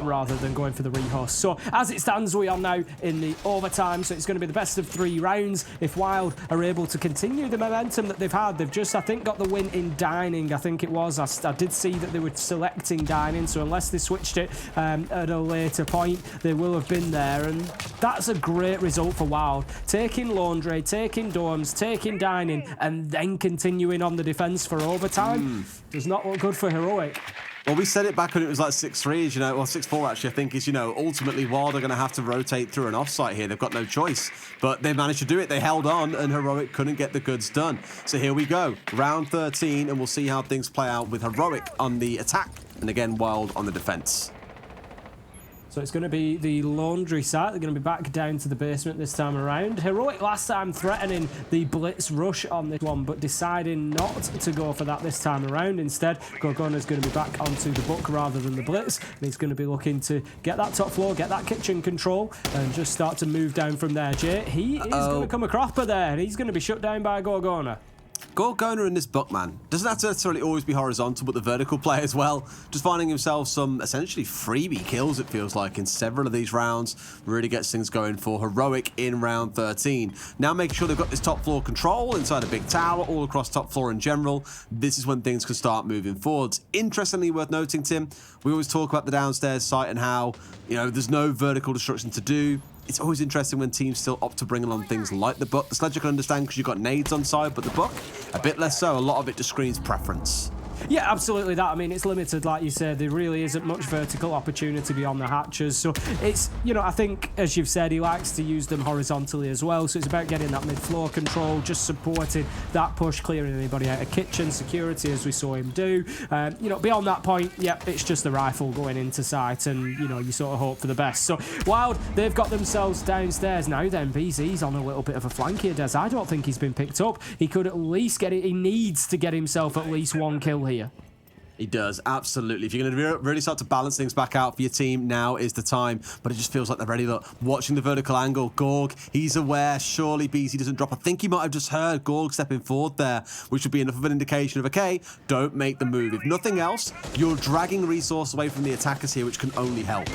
rather than going for the rehost. So as it stands, we are now in the overtime. So it's going to be the best of 3 rounds. If WYLDE are able to continue the momentum that they've had, they've just, I think, got the win in dining. I think it was. I did see that they were selecting dining. So unless they switched it at a later point, they will have been there, and that's a great result for WYLDE. Taking Laundry, taking Dorms, taking Dining, and then continuing on the defense for overtime does not look good for Heroic. Well, we said it back when it was like 6-3, you know, well, 6-4 actually, I think is, you know, ultimately WYLDE are going to have to rotate through an offsite here. They've got no choice, but they managed to do it. They held on, and Heroic couldn't get the goods done. So here we go, round 13, and we'll see how things play out with Heroic on the attack, and again, WYLDE on the defense. So it's going to be the Laundry site. They're going to be back down to the basement this time around. Heroic last time threatening the blitz rush on this one, but deciding not to go for that this time around. Instead, Gorgona's going to be back onto the book rather than the blitz. And he's going to be looking to get that top floor, get that kitchen control, and just start to move down from there. Jay, he is going to come a cropper there, and he's going to be shut down by Gorgona. Gorgona in this book, man, doesn't have to necessarily always be horizontal, but the vertical play as well. Just finding himself some essentially freebie kills, it feels like, in several of these rounds. Really gets things going for Heroic in round 13. Now making sure they've got this top floor control inside a big tower, all across top floor in general. This is when things can start moving forwards. Interestingly worth noting, Tim, we always talk about the downstairs site and how, you know, there's no vertical destruction to do. It's always interesting when teams still opt to bring along things like the book. The sledge I can understand because you've got nades on side, but the book, a bit less so. A lot of it just screams preference. Yeah, absolutely that. I mean, it's limited, like you said. There really isn't much vertical opportunity beyond the hatches. So it's, you know, I think, as you've said, he likes to use them horizontally as well. So it's about getting that mid-floor control, just supporting that push, clearing anybody out of kitchen, security, as we saw him do. You know, beyond that point, yeah, it's just the rifle going into sight, and, you know, you sort of hope for the best. So WYLDE, they've got themselves downstairs now. Then BZ's on a little bit of a flank here, Des. I don't think he's been picked up. He could at least get it. He needs to get himself at least one kill here. He does, absolutely. If you're going to really start to balance things back out for your team, now is the time. But it just feels like they're ready. Look, watching the vertical angle, Gorg, he's aware. Surely BZ doesn't drop. I think he might have just heard Gorg stepping forward there, which would be enough of an indication of, okay, don't make the move. If nothing else, you're dragging resource away from the attackers here, which can only help.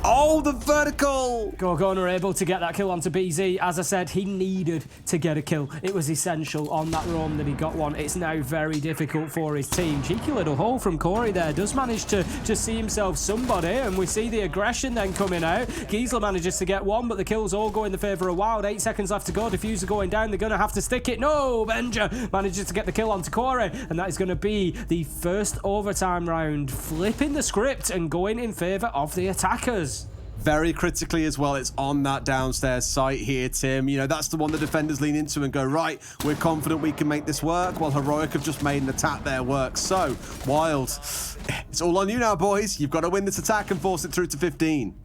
Oh, the vertical! Gorgona able to get that kill onto BZ. As I said, he needed to get a kill. It was essential on that run that he got one. It's now very difficult for his team. Cheeky little hole from Corey there. Does manage to see himself somebody, and we see the aggression then coming out. Giesler manages to get one, but the kills all go in the favour of WYLDE. 8 seconds left to go. Diffuser going down. They're going to have to stick it. No! Benja manages to get the kill onto Corey, and that is going to be the first overtime round, flipping the script and going in favour of the attackers. Very critically as well, it's on that downstairs site here, Tim. You know, that's the one the defenders lean into and go, right, we're confident we can make this work. Well, Heroic have just made an attack there work. So, WYLDE, it's all on you now, boys. You've got to win this attack and force it through to 15.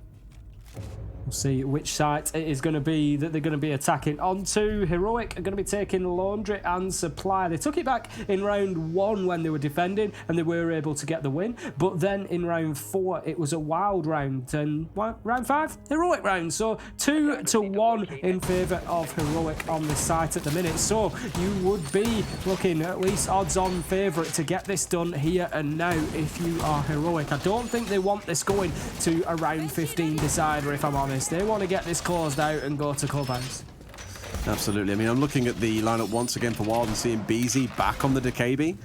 We'll see which site it is going to be that they're going to be attacking onto. Heroic are going to be taking Laundry and Supply. They took it back in round 1 when they were defending, and they were able to get the win. But then in round 4, it was a WYLDE round. And round 5, Heroic round. So 2-1 in favour of Heroic on this site at the minute. So you would be looking at least odds-on favourite to get this done here and now if you are Heroic. I don't think they want this going to a round 15 decider, if I'm honest. They want to get this closed out and go to Clubhouse. Absolutely. I mean, I'm looking at the lineup once again for WYLDE and seeing BZ back on the DKB.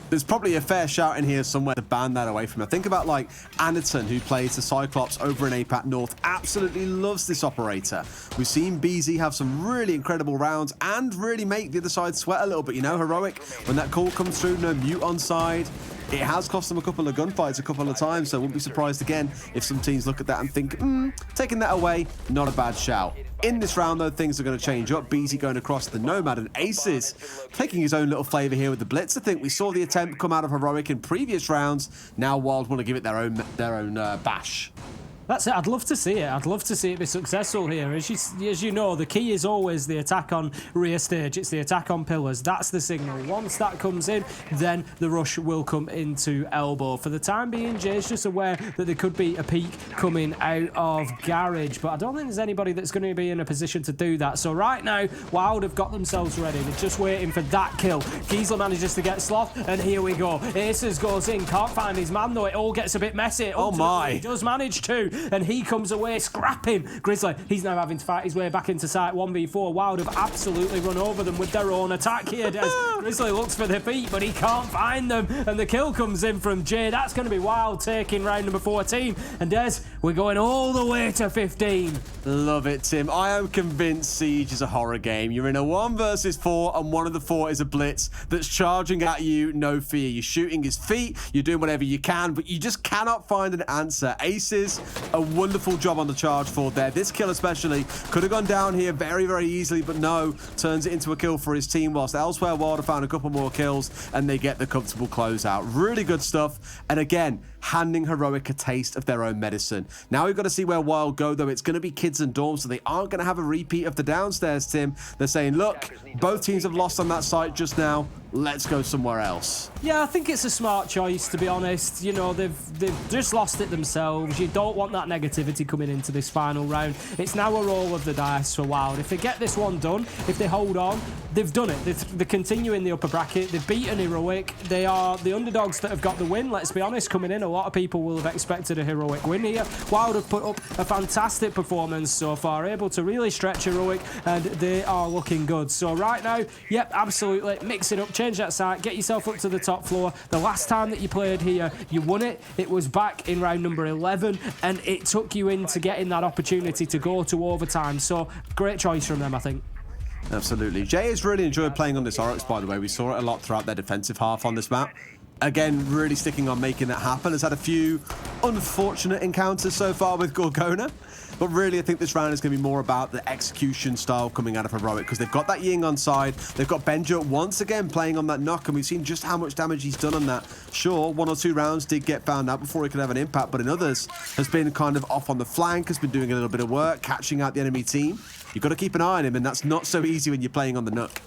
There's probably a fair shout in here somewhere to ban that away from him. Think about like Anaton, who plays the Cyclops over in APAC North. Absolutely loves this operator. We've seen BZ have some really incredible rounds and really make the other side sweat a little bit. You know, Heroic, when that call comes through, no mute on side. It has cost them a couple of gunfights a couple of times, so I wouldn't be surprised again if some teams look at that and think, taking that away, not a bad shout. In this round, though, things are going to change up. BZ going across the Nomad and Aces, taking his own little flavour here with the Blitz. I think we saw the attempt come out of Heroic in previous rounds. Now WYLDE want to give it their own bash. That's it. I'd love to see it. I'd love to see it be successful here. As you know, the key is always the attack on rear stage. It's the attack on pillars. That's the signal. Once that comes in, then the rush will come into elbow. For the time being, Jay's just aware that there could be a peak coming out of Garage, but I don't think there's anybody that's going to be in a position to do that. So right now, WYLDE have got themselves ready. They're just waiting for that kill. Giesler manages to get Sloth, and here we go. Aces goes in. Can't find his man, though. It all gets a bit messy. Oh, my. He does manage to. and he comes away scrapping. Grizzly, he's now having to fight his way back into sight. 1v4. Wild have absolutely run over them with their own attack here, Des. Grizzly looks for the feet, but he can't find them, and the kill comes in from Jay. That's going to be Wild taking round number 14. And Des, we're going all the way to 15. Love it, Tim. I am convinced Siege is a horror game. You're in a 1 versus 4, and one of the 4 is a blitz that's charging at you, no fear. You're shooting his feet, you're doing whatever you can, but you just cannot find an answer. Aces, a wonderful job on the charge forward there. This kill especially could have gone down here very, very easily, but no, turns it into a kill for his team, whilst elsewhere WYLDE found a couple more kills, and they get the comfortable closeout. Really good stuff, and again, handing Heroic a taste of their own medicine. Now we've got to see where WYLDE go, though. It's going to be kids and dorms, so they aren't going to have a repeat of the downstairs, Tim. They're saying, look, both teams have lost on that site just now. Let's go somewhere else. Yeah, I think it's a smart choice, to be honest. You know, they've just lost it themselves. You don't want that negativity coming into this final round. It's now a roll of the dice for WYLDE. If they get this one done, if they hold on, they've done it. They continue in the upper bracket. They've beaten Heroic. They are the underdogs that have got the win. Let's be honest, coming in, a lot of people will have expected a Heroic win here. WYLDE have put up a fantastic performance so far, able to really stretch Heroic, and they are looking good. So right now, yep, absolutely, mix it up, change that site, get yourself up to the top floor. The last time that you played here, you won it. It was back in round number 11, and it took you into getting that opportunity to go to overtime. So great choice from them, I think. Absolutely. Jay has really enjoyed playing on this Oryx, by the way. We saw it a lot throughout their defensive half on this map. Again, really sticking on making that happen. Has had a few unfortunate encounters so far with Gorgona. But really, I think this round is going to be more about the execution style coming out of Heroic, because they've got that Ying on side. They've got Benja once again playing on that knock, and we've seen just how much damage he's done on that. Sure, 1 or 2 rounds did get found out before he could have an impact, but in others has been kind of off on the flank, has been doing a little bit of work, catching out the enemy team. You've got to keep an eye on him, and that's not so easy when you're playing on the Nook.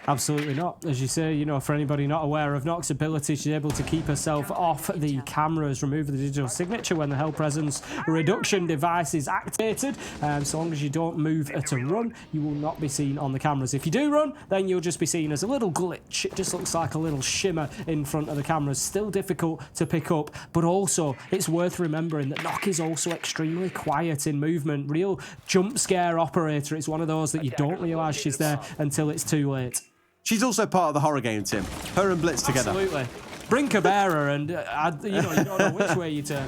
Absolutely not. As you say, you know, for anybody not aware of Nox's ability, she's able to keep herself off the cameras, remove the digital signature when the Hell Presence reduction device is activated. So long as you don't move to run, you will not be seen on the cameras. If you do run, then you'll just be seen as a little glitch. It just looks like a little shimmer in front of the cameras. Still difficult to pick up, but also it's worth remembering that Nox is also extremely quiet in movement. Real jump scare operator. It's one of those that you don't realise she's there until it's too late. She's also part of the horror game, Tim. Her and Blitz together. Absolutely. Bring Cabrera and, you don't know which way you turn.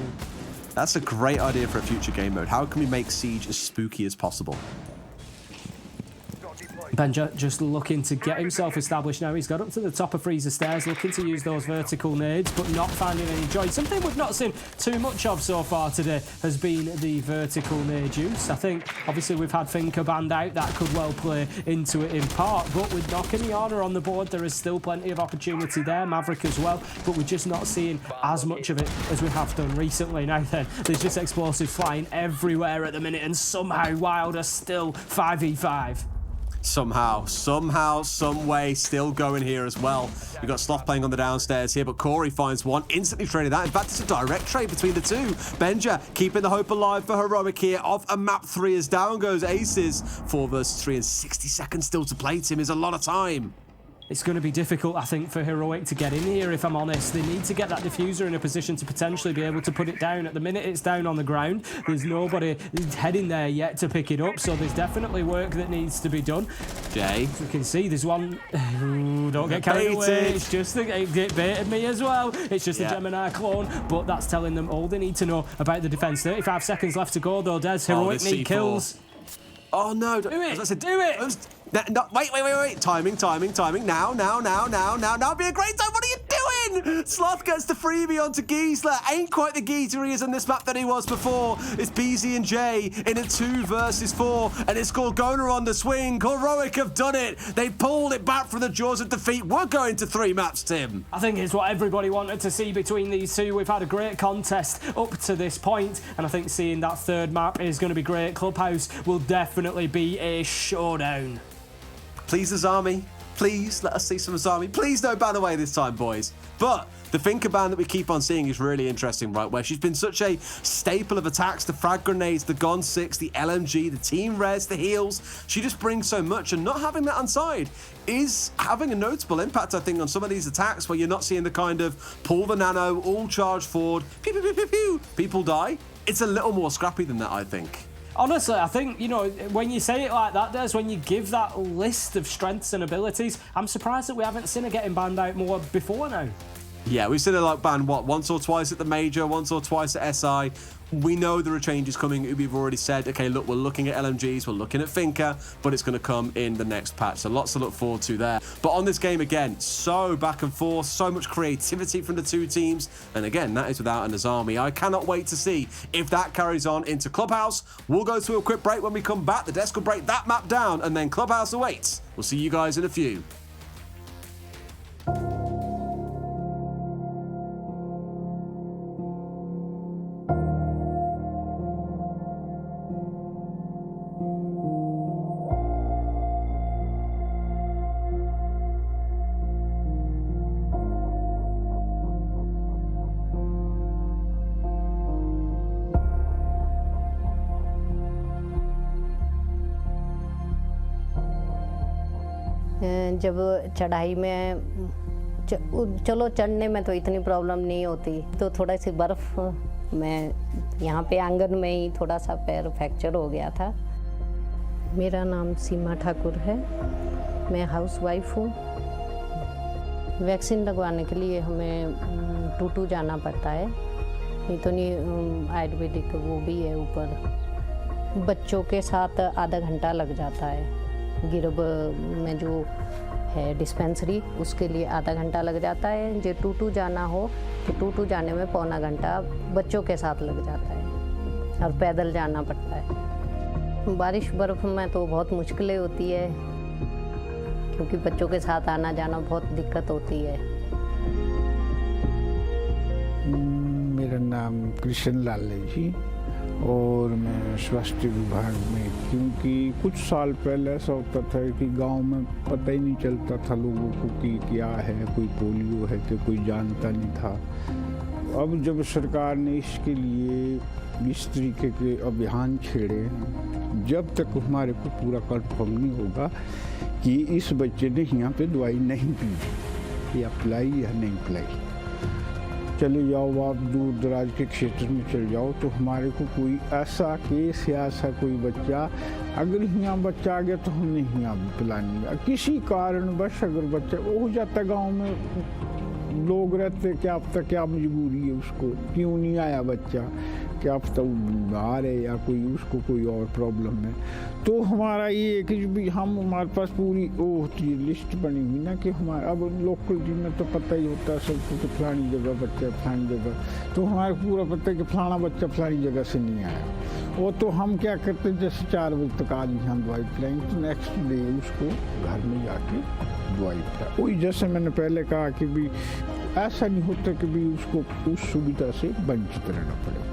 That's a great idea for a future game mode. How can we make Siege as spooky as possible? Benja just looking to get himself established now. He's got up to the top of Freezer stairs, looking to use those vertical nades, but not finding any joy. Something we've not seen too much of so far today has been the vertical nade use. I think, obviously, we've had Finker banned out. That could well play into it in part, but with Nock and Iana on the board, there is still plenty of opportunity there. Maverick as well, but we're just not seeing as much of it as we have done recently. Now then, there's just explosives flying everywhere at the minute, and somehow WYLDE are still 5v5. Somehow, some way, still going here as well. You've got Sloth playing on the downstairs here, but Corey finds one, instantly traded that. In fact, it's a direct trade between the two. Benja keeping the hope alive for Heroic here. Off a map 3 as down goes Aces. 4 versus 3 and 60 seconds still to play, Tim, is a lot of time. It's going to be difficult, I think, for Heroic to get in here, if I'm honest. They need to get that diffuser in a position to potentially be able to put it down. At the minute, it's down on the ground. There's nobody heading there yet to pick it up, so there's definitely work that needs to be done. Jay. As you can see, there's one... Ooh, don't get carried away. It's just... It baited me as well. It's just a Gemini clone, but that's telling them all they need to know about the defense. 35 seconds left to go, though, Des. Heroic need kills. Oh, no. Do it! No, wait. Timing. Now be a great time. What are you doing? Sloth gets the freebie onto Giesler. Ain't quite the Geeter he is on this map that he was before. It's BZ and Jay in a 2 versus 4, and it's Gorgona on the swing. Heroic have done it. They pulled it back from the jaws of defeat. We're going to 3 maps, Tim. I think it's what everybody wanted to see between these two. We've had a great contest up to this point, and I think seeing that 3rd map is going to be great. Clubhouse will definitely be a showdown. Please, Azami. Please, let us see some Azami. Please don't ban away this time, boys. But the Finker ban that we keep on seeing is really interesting, right? Where she's been such a staple of attacks, the frag grenades, the Gon 6, the LMG, the team res, the heals. She just brings so much, and not having that on side is having a notable impact, I think, on some of these attacks where you're not seeing the kind of pull the nano, all charge forward, pew, pew, pew, pew, pew. People die. it's a little more scrappy than that, I think. Honestly, I think, you know, when you say it like that, Des, when you give that list of strengths and abilities, I'm surprised that we haven't seen her getting banned out more before now. Yeah, we've seen her like banned, once or twice at the Major, once or twice at SI. We know there are changes coming. We've already said, okay, look, we're looking at LMGs, we're looking at Finca, but it's going to come in the next patch. So lots to look forward to there. But on this game, again, so back and forth, so much creativity from the two teams. And again, that is without an Azami. I cannot wait to see if that carries on into Clubhouse. We'll go to a quick break. When we come back, the desk will break that map down, and then Clubhouse awaits. We'll see you guys in a few. जब चढ़ाई में चलो चढ़ने में तो इतनी problem नहीं होती, तो थोड़ा सी बर्फ़ में यहाँ पे आंगन में ही थोड़ा सा पैर फ्रैक्चर हो गया था। मेरा नाम सीमा ठाकुर है, मैं हाउसवाइफ हूँ। वैक्सीन लगवाने के लिए हमें टूटू जाना पड़ता है, नहीं तो नहीं आयुर्वेदिक वो भी है ऊपर। बच्चों के साथ आधा घंटा लग जाता है। गिरब में जो है डिस्पेंसरी, उसके लिए आधा घंटा लग जाता है। जो टूटू जाना हो तो टूटू जाने में पौना घंटा बच्चों के साथ लग जाता है और पैदल जाना पड़ता है। बारिश बर्फ़ में तो बहुत मुश्किलें होती है, क्योंकि बच्चों के साथ आना जाना बहुत दिक्कत होती है। मेरा नाम कृष्ण लाल है जी, और मैं स्वास्थ्य विभाग में, क्योंकि कुछ साल पहले ऐसा होता था कि गांव में पता ही नहीं चलता था लोगों को कि क्या है, कोई पोलियो है कि कोई जानता नहीं था। अब जब सरकार ने इसके लिए इस तरीके के अभियान छेड़े, जब तक हमारे को पूरा कंफर्म नहीं होगा कि इस बच्चे ने यहाँ पे दवाई नहीं पी या पिलाई या नहीं पिलाई, चले जाओ आप दूर दराज के क्षेत्र में चले जाओ, तो हमारे को कोई ऐसा केस या ऐसा कोई बच्चा, अगर यहाँ बच्चा आ गया तो हमने यहाँ पिलानी, किसी कारणवश अगर बच्चा हो जाता, गांव में लोग रहते, क्या पता क्या मजबूरी है उसको, क्यों नहीं आया बच्चा, क्या पता वो बीमार है या कोई उसको कोई और प्रॉब्लम है। तो हमारा ये है कि भी हमारे पास पूरी वो होती है लिस्ट बनी हुई ना, कि हमारा अब लोकल टीम में तो पता ही होता है सबको कि फलानी जगह बच्चा फलानी जगह, तो हमारे पूरा पता है कि फलाना बच्चा फलानी जगह से नहीं आया। वो तो हम क्या करते हैं, जैसे 4 बजे तक आज हम दवाई पिलाएंगे तो नेक्स्ट डे उसको घर में जाके दवाई पिलाए। वही जैसे मैंने पहले कहा कि भी ऐसा नहीं होता कि भी उसको उस सुविधा से वंचित रहना पड़ेगा।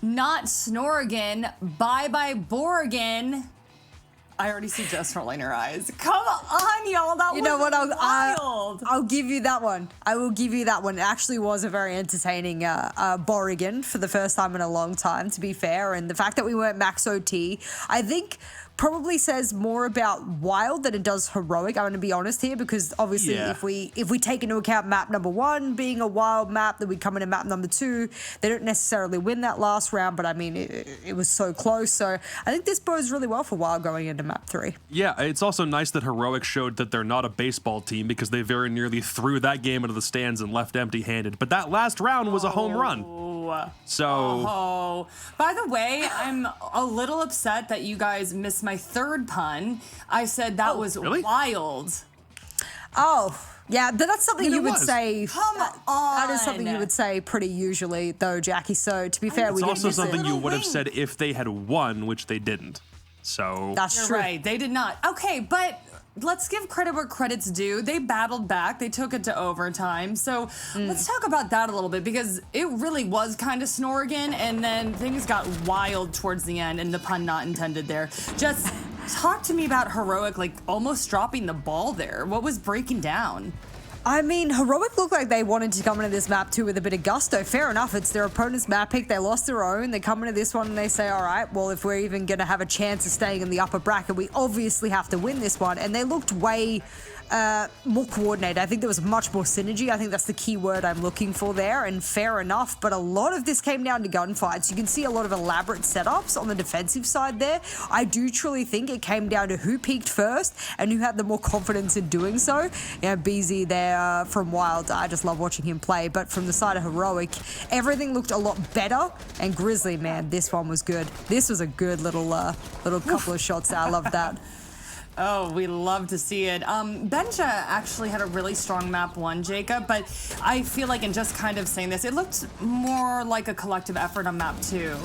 not Snorrigan. Bye-bye, Borrigan. I already see Jess rolling her eyes. Come on, y'all. That You know what? wild. I'll give you that one. I will give you that one. It actually was a very entertaining Borrigan for the first time in a long time, to be fair. And the fact that we weren't max OT, I think probably says more about Wild than it does Heroic. I'm going to be honest here, because obviously if we take into account map number 1 being a Wild map, then we come into map number 2, they don't necessarily win that last round, but I mean it was so close. So I think this bodes really well for Wild going into map 3. Yeah, it's also nice that Heroic showed that they're not a baseball team, because they very nearly threw that game into the stands and left empty-handed. But that last round was a home run. So, by the way, I'm a little upset that you guys missed my third pun. I said that was really? wild. Oh, yeah, but that's something you would say. Come on. That is something you would say pretty usually, though, Jackie. So to be fair, it's we also didn't miss something it. you would have said if they had won, which they didn't. So That's You're true. right. They did not. Okay, but let's give credit where credit's due. They battled back. They took it to overtime. So let's talk about that a little bit, because it really was kind of Snorrigan, and then things got wild towards the end, and the pun not intended there. Just talk to me about Heroic, like almost dropping the ball there. What was breaking down? I mean, Heroic looked like they wanted to come into this map too with a bit of gusto. Fair enough, it's their opponent's map pick. They lost their own. They come into this one and they say, all right, well, if we're even going to have a chance of staying in the upper bracket, we obviously have to win this one. And they looked way more coordinated. I think there was much more synergy. I think that's the key word I'm looking for there, and fair enough. But a lot of this came down to gunfights. You can see a lot of elaborate setups on the defensive side there. I do truly think it came down to who peaked first and who had the more confidence in doing so. You know, BZ there from Wild, I just love watching him play. But from the side of Heroic, everything looked a lot better. And Grizzly, man, this one was good. This was a good little couple of shots there. I love that. Oh, we love to see it. Benja actually had a really strong map 1, Jacob, but I feel like in just kind of saying this, it looked more like a collective effort on map 2.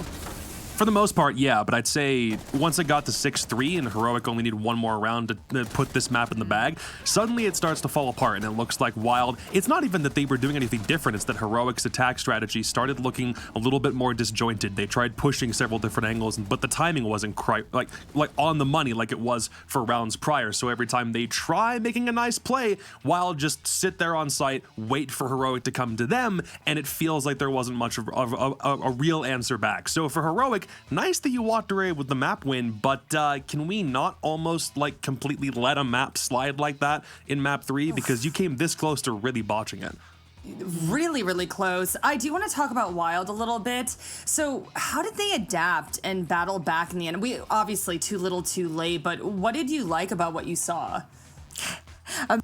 for the most part, yeah, but I'd say once it got to 6-3 and Heroic only needed one more round to put this map in the bag, suddenly it starts to fall apart and it looks like Wild. It's not even that they were doing anything different, it's that Heroic's attack strategy started looking a little bit more disjointed. They tried pushing several different angles, but the timing wasn't quite like on the money like it was for rounds prior. So every time they try making a nice play, Wild just sit there on site, wait for Heroic to come to them, and it feels like there wasn't much of a real answer back. So for Heroic, nice that you walked away with the map win, but can we not almost like completely let a map slide like that in map 3? Because you came this close to really botching it. Really, really close. I do want to talk about Wild a little bit. So how did they adapt and battle back in the end? We obviously too little too late, but what did you like about what you saw?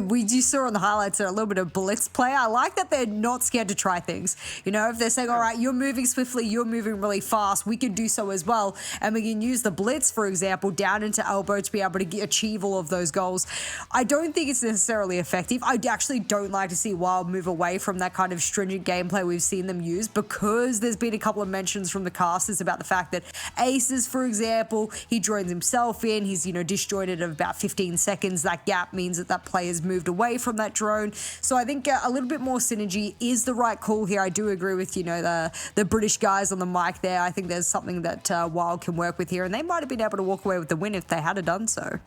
We just saw on the highlights there a little bit of blitz play. I like that they're not scared to try things. You know, if they're saying, all right, you're moving swiftly, you're moving really fast, we can do so as well. And we can use the blitz, for example, down into elbow to be able to achieve all of those goals. I don't think it's necessarily effective. I actually don't like to see Wild move away from that kind of stringent gameplay we've seen them use, because there's been a couple of mentions from the casters about the fact that Aces, for example, he joins himself in, he's, you know, disjointed of about 15 seconds. That gap means that player has moved away from that drone. So I think a little bit more synergy is the right call here. I do agree with, you know, the British guys on the mic there. I think there's something that Wild can work with here, and they might have been able to walk away with the win if they had done so.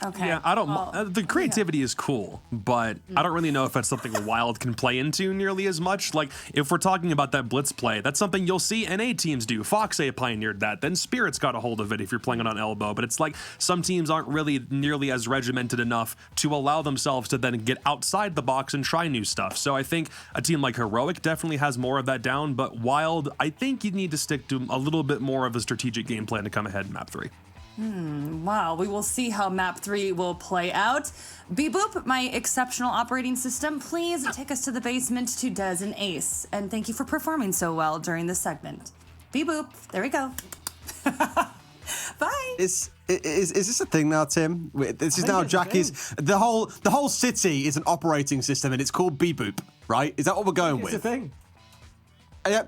Okay. Yeah, I don't. The creativity is cool, but I don't really know if that's something Wild can play into nearly as much. Like, if we're talking about that blitz play, that's something you'll see NA teams do. Fox A pioneered that. Then Spirit's got a hold of it if you're playing it on elbow. But it's like some teams aren't really nearly as regimented enough to allow themselves to then get outside the box and try new stuff. So I think a team like Heroic definitely has more of that down. But Wild, I think you need to stick to a little bit more of a strategic game plan to come ahead in map 3. Wow, we will see how map 3 will play out. Boop, my exceptional operating system, please take us to the basement to Dez and Ace. And thank you for performing so well during this segment. Boop, there we go. Bye. Is this a thing now, Tim? This is now Jackie's. The whole city is an operating system, and it's called Boop, right? Is that what we're going with? It's a thing. Yeah,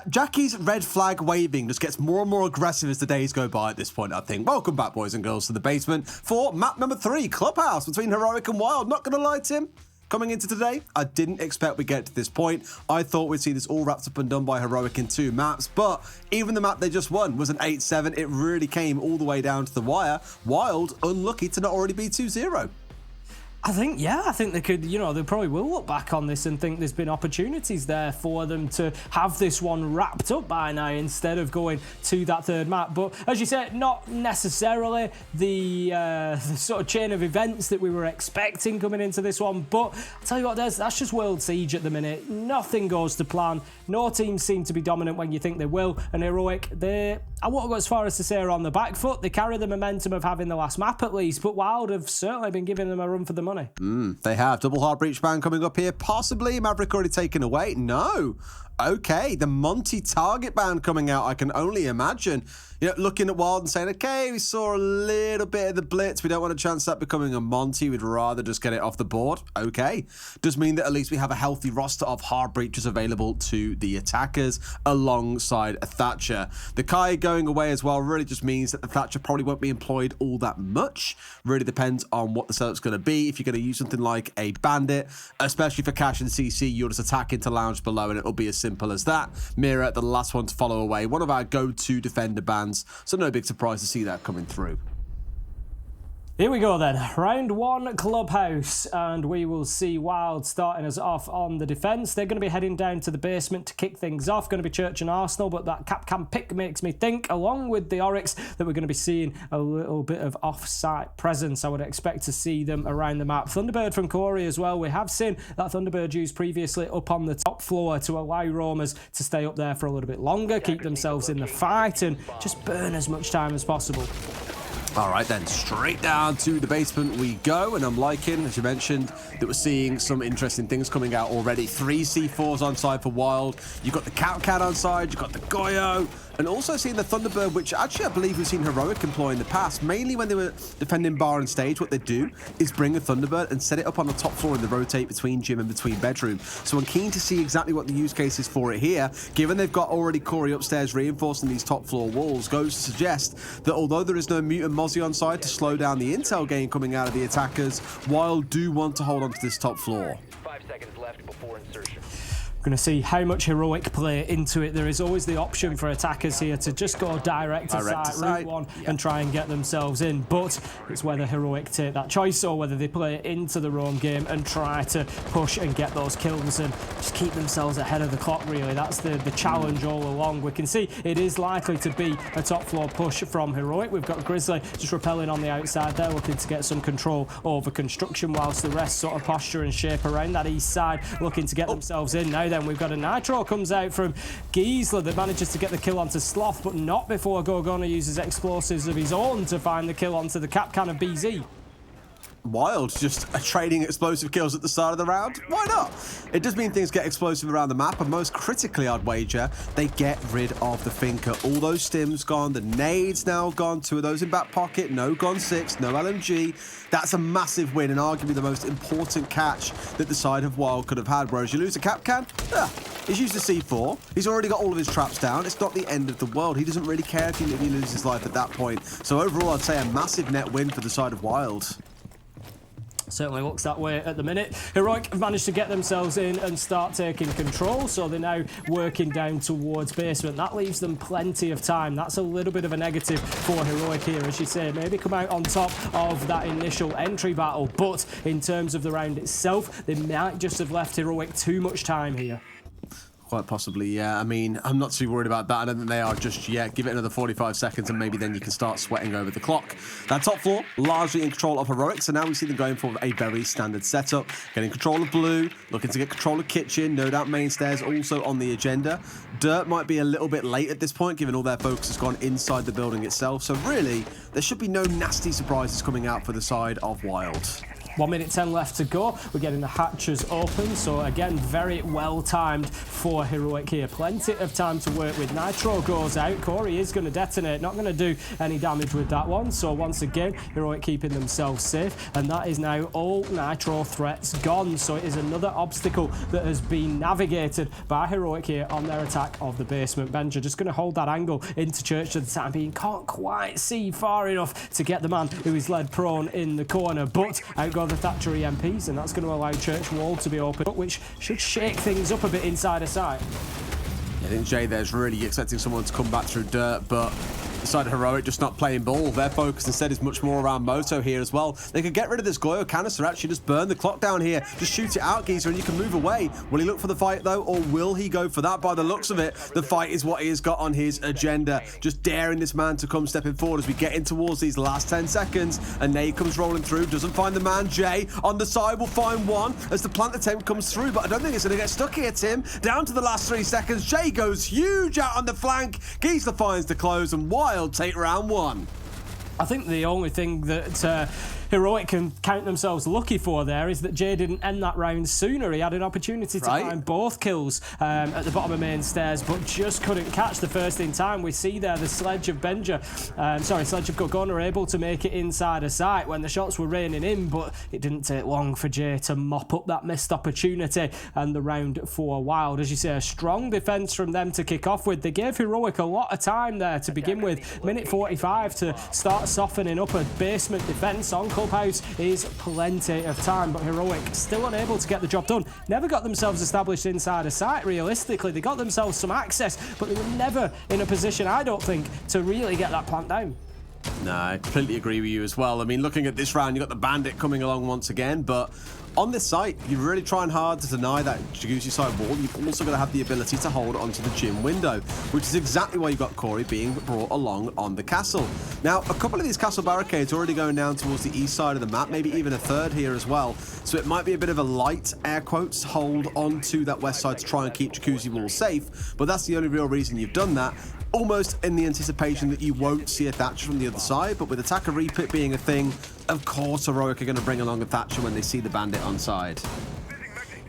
Jackie's red flag waving just gets more and more aggressive as the days go by at this point, I think. Welcome back, boys and girls, to the basement for map number 3, Clubhouse, between Heroic and Wild. Not going to lie, Tim, Coming into today, I didn't expect we'd get to this point. I thought we'd see this all wrapped up and done by Heroic in 2 maps, but even the map they just won was an 8-7. It really came all the way down to the wire. Wild, unlucky to not already be 2-0. I think they could, they probably will look back on this and think there's been opportunities there for them to have this one wrapped up by now instead of going to that third map. But as you said, not necessarily the sort of chain of events that we were expecting coming into this one. But I'll tell you what, Des, that's just World Siege at the minute. Nothing goes to plan. No teams seem to be dominant when you think they will. And Heroic, I won't go as far as to say are on the back foot. They carry the momentum of having the last map at least, but Wild have certainly been giving them a run for the money. They have. Double hard breach ban coming up here. Possibly. Maverick already taken away. No. Okay, the Monty target ban coming out, I can only imagine. Looking at Wild and saying, okay, we saw a little bit of the blitz. We don't want a chance of that becoming a Monty. We'd rather just get it off the board. Okay. Does mean that at least we have a healthy roster of hard breaches available to the attackers alongside a Thatcher. The Kai going away as well really just means that the Thatcher probably won't be employed all that much. Really depends on what the setup's going to be. If you're going to use something like a Bandit, especially for Cash and CC, you'll just attack into Lounge below and it'll be as simple as that. Mira, the last one to follow away. One of our go-to defender bans. So no big surprise to see that coming through. Here we go then, round 1 Clubhouse, and we will see Wild starting us off on the defence. They're going to be heading down to the basement to kick things off. Going to be Church and Arsenal, but that Capcam pick makes me think, along with the Oryx, that we're going to be seeing a little bit of off-site presence. I would expect to see them around the map. Thunderbird from Corey as well. We have seen that Thunderbird used previously up on the top floor to allow roamers to stay up there for a little bit longer, keep themselves in the fight, and just burn as much time as possible. All right, then, straight down to the basement we go, and I'm liking, as you mentioned, that we're seeing some interesting things coming out already. 3 C4s on side for Wild. You've got the Cat on side, you've got the Goyo, and also seeing the Thunderbird, which actually I believe we've seen Heroic employ in the past. Mainly when they were defending bar and stage, what they do is bring a Thunderbird and set it up on the top floor in the rotate between gym and between bedroom. So I'm keen to see exactly what the use case is for it here. Given they've got already Corey upstairs reinforcing these top floor walls, goes to suggest that although there is no Mutant Mozzie on side to slow down the intel game coming out of the attackers, Wild do want to hold on to this top floor. 5 seconds left before insertion. Going to see how much Heroic play into it. There is always the option for attackers here to just go direct to site, route 1, and try and get themselves in. But it's whether Heroic take that choice or whether they play into the roam game and try to push and get those kills and just keep themselves ahead of the clock, really. That's the challenge all along. We can see it is likely to be a top floor push from Heroic. We've got Grizzly just repelling on the outside there, looking to get some control over construction, whilst the rest sort of posture and shape around that east side, looking to get themselves in. Now then, we've got a Nitro comes out from Giesler that manages to get the kill onto Sloth, but not before Gorgona uses explosives of his own to find the kill onto the Capcan of BZ. Wild just trading explosive kills at the start of the round. Why not? It does mean things get explosive around the map, and most critically, I'd wager, they get rid of the Finker. All those stims gone, the nades now gone, 2 of those in back pocket, no Gon 6, no LMG. That's a massive win and arguably the most important catch that the side of Wild could have had. Whereas you lose a Capcan, he's used a C4, he's already got all of his traps down. It's not the end of the world. He doesn't really care if he loses his life at that point. So overall, I'd say a massive net win for the side of Wild. Certainly looks that way at the minute. Heroic have managed to get themselves in and start taking control, so they're now working down towards basement. That leaves them plenty of time. That's a little bit of a negative for Heroic here, as you say. Maybe come out on top of that initial entry battle, but in terms of the round itself, they might just have left Heroic too much time here. Quite possibly, yeah. I mean, I'm not too worried about that. I don't think they are just yet. Give it another 45 seconds and maybe then you can start sweating over the clock. That top floor, largely in control of Heroic, so now we see them going for a very standard setup. Getting control of Blue, looking to get control of Kitchen, no doubt main stairs also on the agenda. Dirt might be a little bit late at this point, given all their focus has gone inside the building itself. So really, there should be no nasty surprises coming out for the side of Wild. 1 minute 10 left to go. We're getting the hatches open, so again, very well timed for Heroic here. Plenty of time to work with. Nitro goes out. Corey is going to detonate, not going to do any damage with that one. So once again, Heroic keeping themselves safe, and that is now all Nitro threats gone. So it is another obstacle that has been navigated by Heroic here on their attack of the basement. Benja just going to hold that angle into Church for the time being. Can't quite see far enough to get the man who is led prone in the corner, but out goes the Thatcher EMPs, and that's going to allow Church Wall to be opened up, which should shake things up a bit inside of sight. I think Jay there's really expecting someone to come back through dirt, but the side of Heroic just not playing ball. Their focus instead is much more around Moto here as well. They could get rid of this Goyo canister, actually just burn the clock down here, just shoot it out, Geezer, and you can move away. Will he look for the fight though, or will he go for that? By the looks of it, the fight is what he has got on his agenda. Just daring this man to come stepping forward as we get in towards these last 10 seconds. And Nade comes rolling through, doesn't find the man. Jay on the side will find one as the plant attempt comes through, but I don't think it's going to get stuck here, Tim. Down to the last 3 seconds. Jay goes huge out on the flank. Geezer finds the close, and Wild take round 1. I think the only thing that Heroic can count themselves lucky for there is that Jay didn't end that round sooner. He had an opportunity to find both kills at the bottom of main stairs, but just couldn't catch the first in time. We see there the Sledge of Sledge of Gorgona able to make it inside of sight when the shots were raining in, but it didn't take long for Jay to mop up that missed opportunity and the round for Wild. As you say, a strong defence from them to kick off with. They gave Heroic a lot of time there to begin with. Minute 45 to start softening up a basement defence on Clubhouse is plenty of time, but Heroic still unable to get the job done. Never got themselves established inside a sight, realistically. They got themselves some access, but they were never in a position, I don't think, to really get that plant down. No, I completely agree with you as well. I mean, looking at this round, you've got the Bandit coming along once again, but on this site, you're really trying hard to deny that Jacuzzi side wall. You've also got to have the ability to hold onto the gym window, which is exactly why you've got Corey being brought along on the castle. Now, a couple of these castle barricades already going down towards the east side of the map, maybe even a third here as well. So it might be a bit of a light, air quotes, hold onto that west side to try and keep Jacuzzi wall safe, but that's the only real reason you've done that. Almost in the anticipation that you won't see a Thatcher from the other side, but with attacker repit being a thing, of course Heroic are going to bring along a Thatcher when they see the Bandit on side.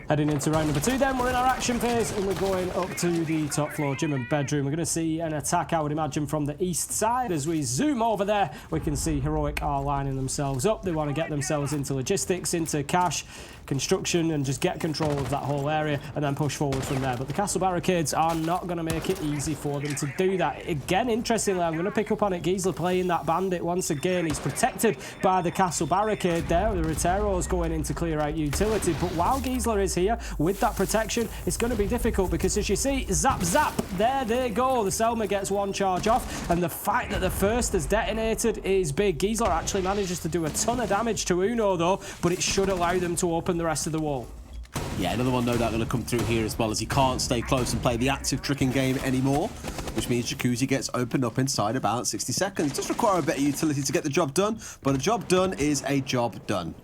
Heading into round number 2 then, we're in our action phase and we're going up to the top floor gym and bedroom. We're going to see an attack, I would imagine, from the east side. As we zoom over there, we can see Heroic are lining themselves up. They want to get themselves into logistics, into cash, construction, and just get control of that whole area and then push forward from there. But the castle barricades are not going to make it easy for them to do that. Again, interestingly, I'm going to pick up on it. Giesler playing that Bandit once again. He's protected by the castle barricade there. The Rotero's going in to clear out utility. But while Giesler is here with that protection, it's going to be difficult because, as you see, zap, zap, there they go. The Selma gets one charge off, and the fact that the first has detonated is big. Giesler actually manages to do a ton of damage to Uno, though, but it should allow them to open the rest of the wall. Yeah, another one no doubt going to come through here as well, as he can't stay close and play the active tricking game anymore, which means Jacuzzi gets opened up inside about 60 seconds. Does require a bit of utility to get the job done, but a job done is a job done.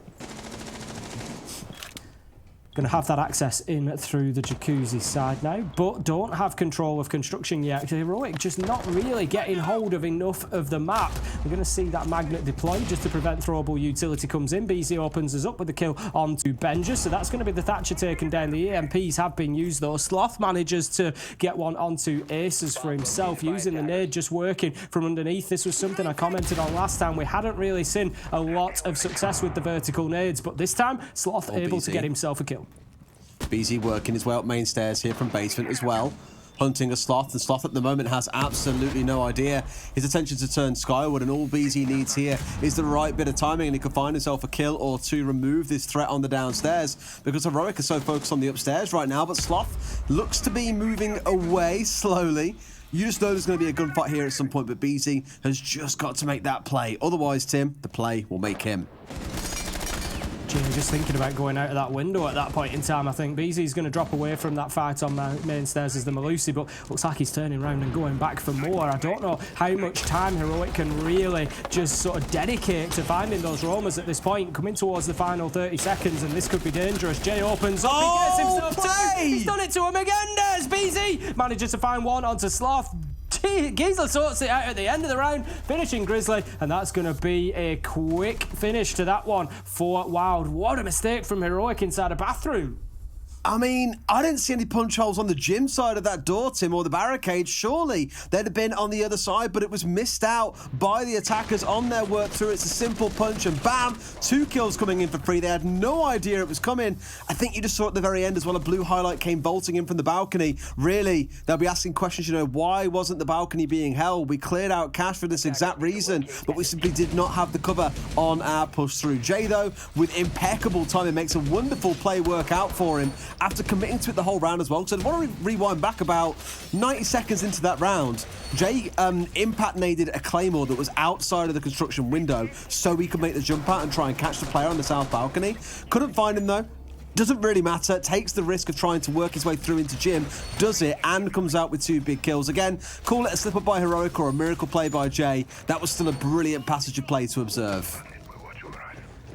Going to have that access in through the Jacuzzi side now, but don't have control of construction yet. Heroic just not really getting hold of enough of the map. We're going to see that magnet deployed just to prevent throwable utility comes in. BZ opens us up with the kill onto Benja, so that's going to be the Thatcher taken down. The EMPs have been used though. Sloth manages to get one onto Aces for himself, using the nade just working from underneath. This was something I commented on last time. We hadn't really seen a lot of success with the vertical nades, but this time Sloth able to get himself a kill. BZ working his way up main stairs here from basement as well. Hunting a Sloth, and Sloth at the moment has absolutely no idea his attention to turn skyward, and all BZ needs here is the right bit of timing, and he can find himself a kill or two, remove this threat on the downstairs, because Heroic is so focused on the upstairs right now, but Sloth looks to be moving away slowly. You just know there's going to be a gunfight here at some point, but BZ has just got to make that play. Otherwise, Tim, the play will make him. Just thinking about going out of that window at that point in time. I think BZ's going to drop away from that fight on main stairs as the Malusi, but looks like he's turning around and going back for more. I don't know how much time Heroic can really just sort of dedicate to finding those roamers at this point. Coming towards the final 30 seconds, and this could be dangerous. Jay opens up, he gets himself two. He's done it to him again. There's BZ. Manages to find one onto Sloth. Giesler sorts it out at the end of the round, finishing Grizzly, and that's going to be a quick finish to that one for Wild. What a mistake from Heroic inside a bathroom. I mean, I didn't see any punch holes on the gym side of that door, Tim, or the barricade. Surely they'd have been on the other side, but it was missed out by the attackers on their work through. It's a simple punch and bam, 2 kills coming in for free. They had no idea it was coming. I think you just saw at the very end as well, a blue highlight came vaulting in from the balcony. Really, they'll be asking questions, you know, why wasn't the balcony being held? We cleared out cash for this exact reason, but we simply did not have the cover on our push through. Jay, though, with impeccable timing, makes a wonderful play work out for him after committing to it the whole round as well. So I want to rewind back about 90 seconds into that round. Jay impact naded a claymore that was outside of the construction window so he could make the jump out and try and catch the player on the south balcony. Couldn't find him though. Doesn't really matter, takes the risk of trying to work his way through into Jim, does it, and comes out with 2 big kills. Again, call it a slip-up by Heroic or a miracle play by Jay. That was still a brilliant passage of play to observe.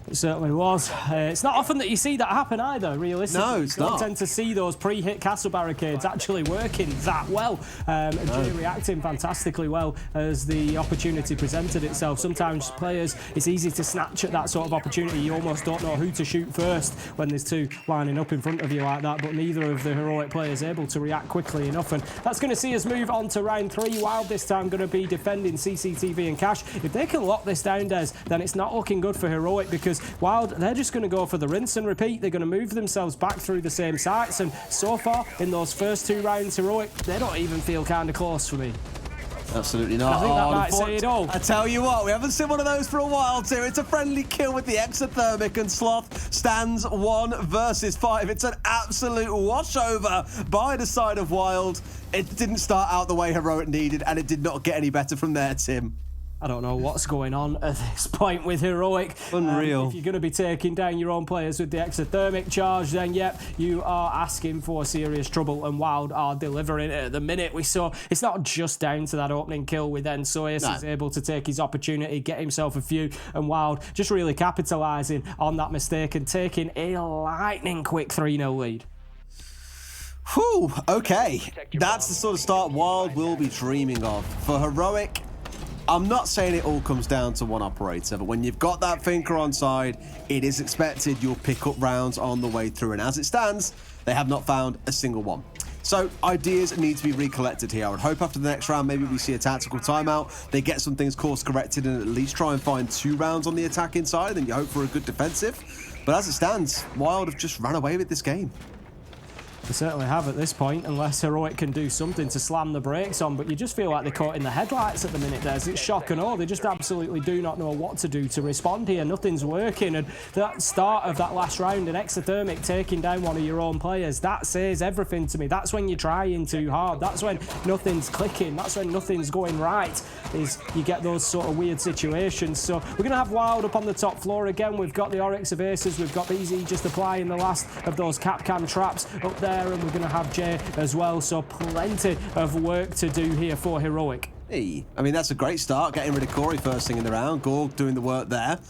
It certainly was. It's not often that you see that happen either, realistically. No, it's you don't not. tend to see those pre-hit castle barricades actually working that well. Jay reacting fantastically well as the opportunity presented itself. Sometimes players, it's easy to snatch at that sort of opportunity. You almost don't know who to shoot first when there's 2 lining up in front of you like that, but neither of the Heroic players able to react quickly enough. And that's going to see us move on to round 3. Wild this time going to be defending CCTV and Cash. If they can lock this down, Des, then it's not looking good for Heroic, because Wild, they're just going to go for the rinse and repeat. They're going to move themselves back through the same sites, and so far in those first 2 rounds, Heroic, they don't even feel kind of close for me. Absolutely not. I think that might say it all. I tell you what, we haven't seen one of those for a while, too. It's a friendly kill with the exothermic, and Sloth stands 1 versus 5. It's an absolute washover by the side of Wild. It didn't start out the way Heroic needed, and it did not get any better from there, Tim. I don't know what's going on at this point with Heroic. Unreal. If you're going to be taking down your own players with the exothermic charge, then yep, you are asking for serious trouble, and Wild are delivering it at the minute. We saw it's not just down to that opening kill with Ensoyas. He's able to take his opportunity, get himself a few, and Wild just really capitalising on that mistake and taking a lightning quick 3-0 lead. Whew, okay. That's the sort of start Wild will be dreaming of. For Heroic, I'm not saying it all comes down to one operator, but when you've got that thinker on side, it is expected you'll pick up rounds on the way through. And as it stands, they have not found a single one. So ideas need to be recollected here. I would hope after the next round, maybe we see a tactical timeout. They get some things course corrected and at least try and find 2 rounds on the attacking side, and you hope for a good defensive. But as it stands, Wild have just ran away with this game. They certainly have at this point, unless Heroic can do something to slam the brakes on, but you just feel like they're caught in the headlights at the minute, Des. It's shock and awe. They just absolutely do not know what to do to respond here. Nothing's working, and that start of that last round, an exothermic taking down one of your own players, that says everything to me. That's when you're trying too hard. That's when nothing's clicking. That's when nothing's going right, is you get those sort of weird situations. So we're going to have Wild up on the top floor again. We've got the Oryx of Aces. We've got BZ just applying the last of those Capcam traps up there, and we're going to have Jay as well, so plenty of work to do here for Heroic. Hey, I mean, that's a great start, getting rid of Corey first thing in the round. Gorg doing the work there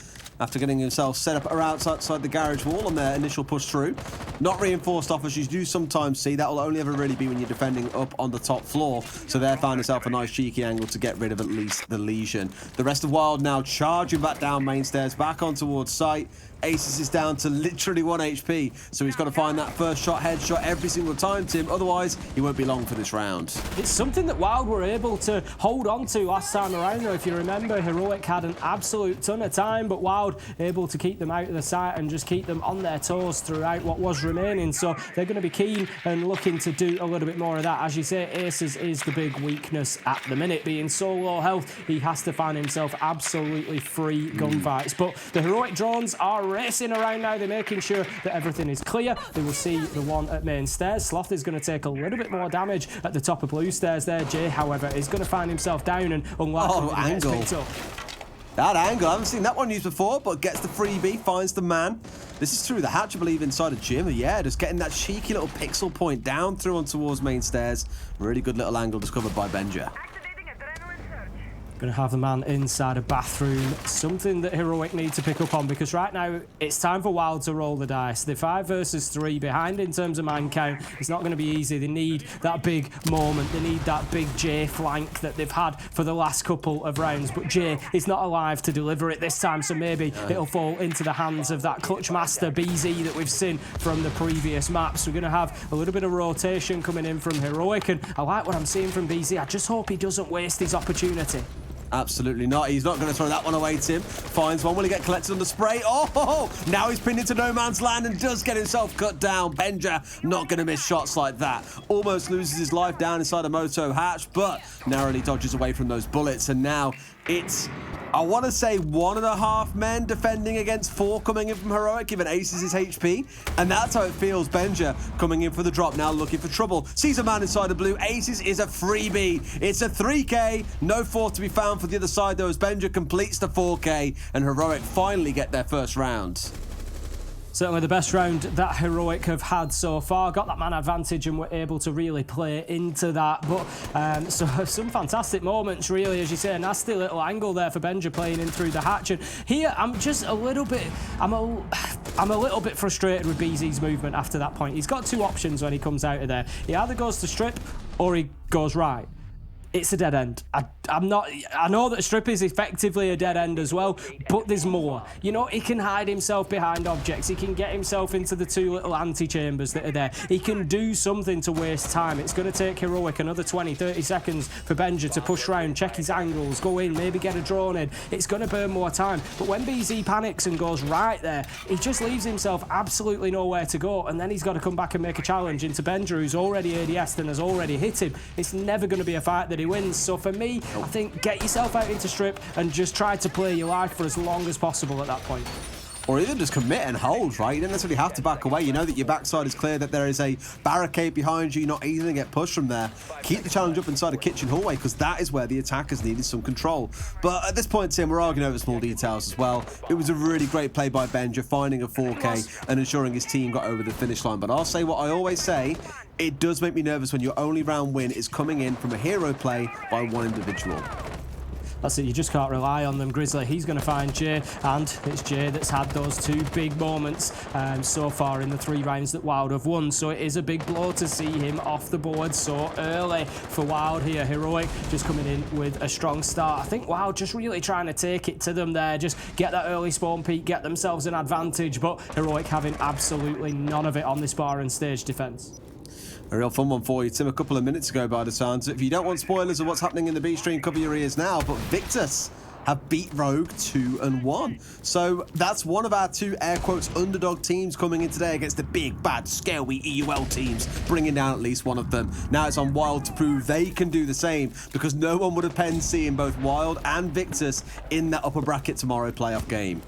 after getting himself set up around outside the garage wall on their initial push through. Not reinforced off, as you do sometimes see. That will only ever really be when you're defending up on the top floor. So there found himself a nice cheeky angle to get rid of at least the lesion. The rest of Wild now charging back down main stairs, back on towards site. Aces is down to literally 1 HP, so he's got to find that first shot, headshot every single time, Tim. Otherwise, he won't be long for this round. It's something that Wild were able to hold on to last time around, though. If you remember, Heroic had an absolute ton of time, but Wild able to keep them out of the sight and just keep them on their toes throughout what was remaining. So they're going to be keen and looking to do a little bit more of that. As you say, Aces is the big weakness at the minute. Being so low health, he has to find himself absolutely free gunfights. But the Heroic drones are racing around now. They're making sure that everything is clear. They will see the one at main stairs. Sloth is going to take a little bit more damage at the top of blue stairs there. Jay, however, is going to find himself down and unlikely to get picked up. That angle, I haven't seen that one used before, but gets the freebie, finds the man. This is through the hatch, I believe, inside of Jim. Yeah, just getting that cheeky little pixel point down through on towards main stairs. Really good little angle discovered by Benja. Going to have the man inside a bathroom. Something that Heroic need to pick up on, because right now it's time for WYLDE to roll the dice. They're 5 versus 3 behind in terms of man count. It's not going to be easy. They need that big moment. They need that big Jay flank that they've had for the last couple of rounds. But Jay is not alive to deliver it this time, so maybe it'll fall into the hands of that clutch master BZ that we've seen from the previous maps. We're going to have a little bit of rotation coming in from Heroic, and I like what I'm seeing from BZ. I just hope he doesn't waste his opportunity. Absolutely not. He's not going to throw that one away, Tim. Finds one. Will he get collected on the spray? Oh, now he's pinned into no man's land and does get himself cut down. Benja not going to miss shots like that. Almost loses his life down inside a moto hatch, but narrowly dodges away from those bullets. And now it's, I want to say, 1.5 men defending against 4 coming in from Heroic, giving Aces his HP. And that's how it feels. Benja coming in for the drop, now looking for trouble. Sees a man inside the blue. Aces is a freebie. It's a 3K. No 4 to be found for the other side, though, as Benja completes the 4K and Heroic finally get their first round. Certainly the best round that Heroic have had so far. Got that man advantage and were able to really play into that. But so some fantastic moments, really, as you say. A nasty little angle there for Benja playing in through the hatch. And here, I'm just a little bit, I'm a little bit frustrated with BZ's movement after that point. He's got 2 options when he comes out of there. He either goes to strip or he goes right. It's a dead end. I know that strip is effectively a dead end as well, but there's more. You know, he can hide himself behind objects. He can get himself into the 2 little antechambers that are there. He can do something to waste time. It's going to take Heroic another 20, 30 seconds for Benja to push round, check his angles, go in, maybe get a drone in. It's going to burn more time. But when BZ panics and goes right there, he just leaves himself absolutely nowhere to go, and then he's got to come back and make a challenge into Benja, who's already ADS'd and has already hit him. It's never going to be a fight that he wins. So for me, I think get yourself out into strip and just try to play your life for as long as possible at that point. Or even just commit and hold, right? You don't necessarily have to back away. You know that your backside is clear, that there is a barricade behind you. You're not easily going to get pushed from there. Keep the challenge up inside a kitchen hallway, because that is where the attackers needed some control. But at this point, Tim, we're arguing over small details as well. It was a really great play by Benja, finding a 4K and ensuring his team got over the finish line. But I'll say what I always say, it does make me nervous when your only round win is coming in from a hero play by one individual. That's it, you just can't rely on them, Grizzly. He's going to find Jay, and it's Jay that's had those 2 big moments so far in the 3 rounds that WYLDE have won. So it is a big blow to see him off the board so early for WYLDE here. Heroic just coming in with a strong start. I think WYLDE just really trying to take it to them there, just get that early spawn peak, get themselves an advantage, but Heroic having absolutely none of it on this bar and stage defense. A real fun one for you, Tim, a couple of minutes ago by the sounds. If you don't want spoilers of what's happening in the B stream, cover your ears now. But Victus have beat Rogue 2-1. So that's one of our 2 air quotes underdog teams coming in today against the big, bad, scary EUL teams, bringing down at least one of them. Now it's on WYLDE to prove they can do the same, because no one would have penned seeing both WYLDE and Victus in that upper bracket tomorrow playoff game.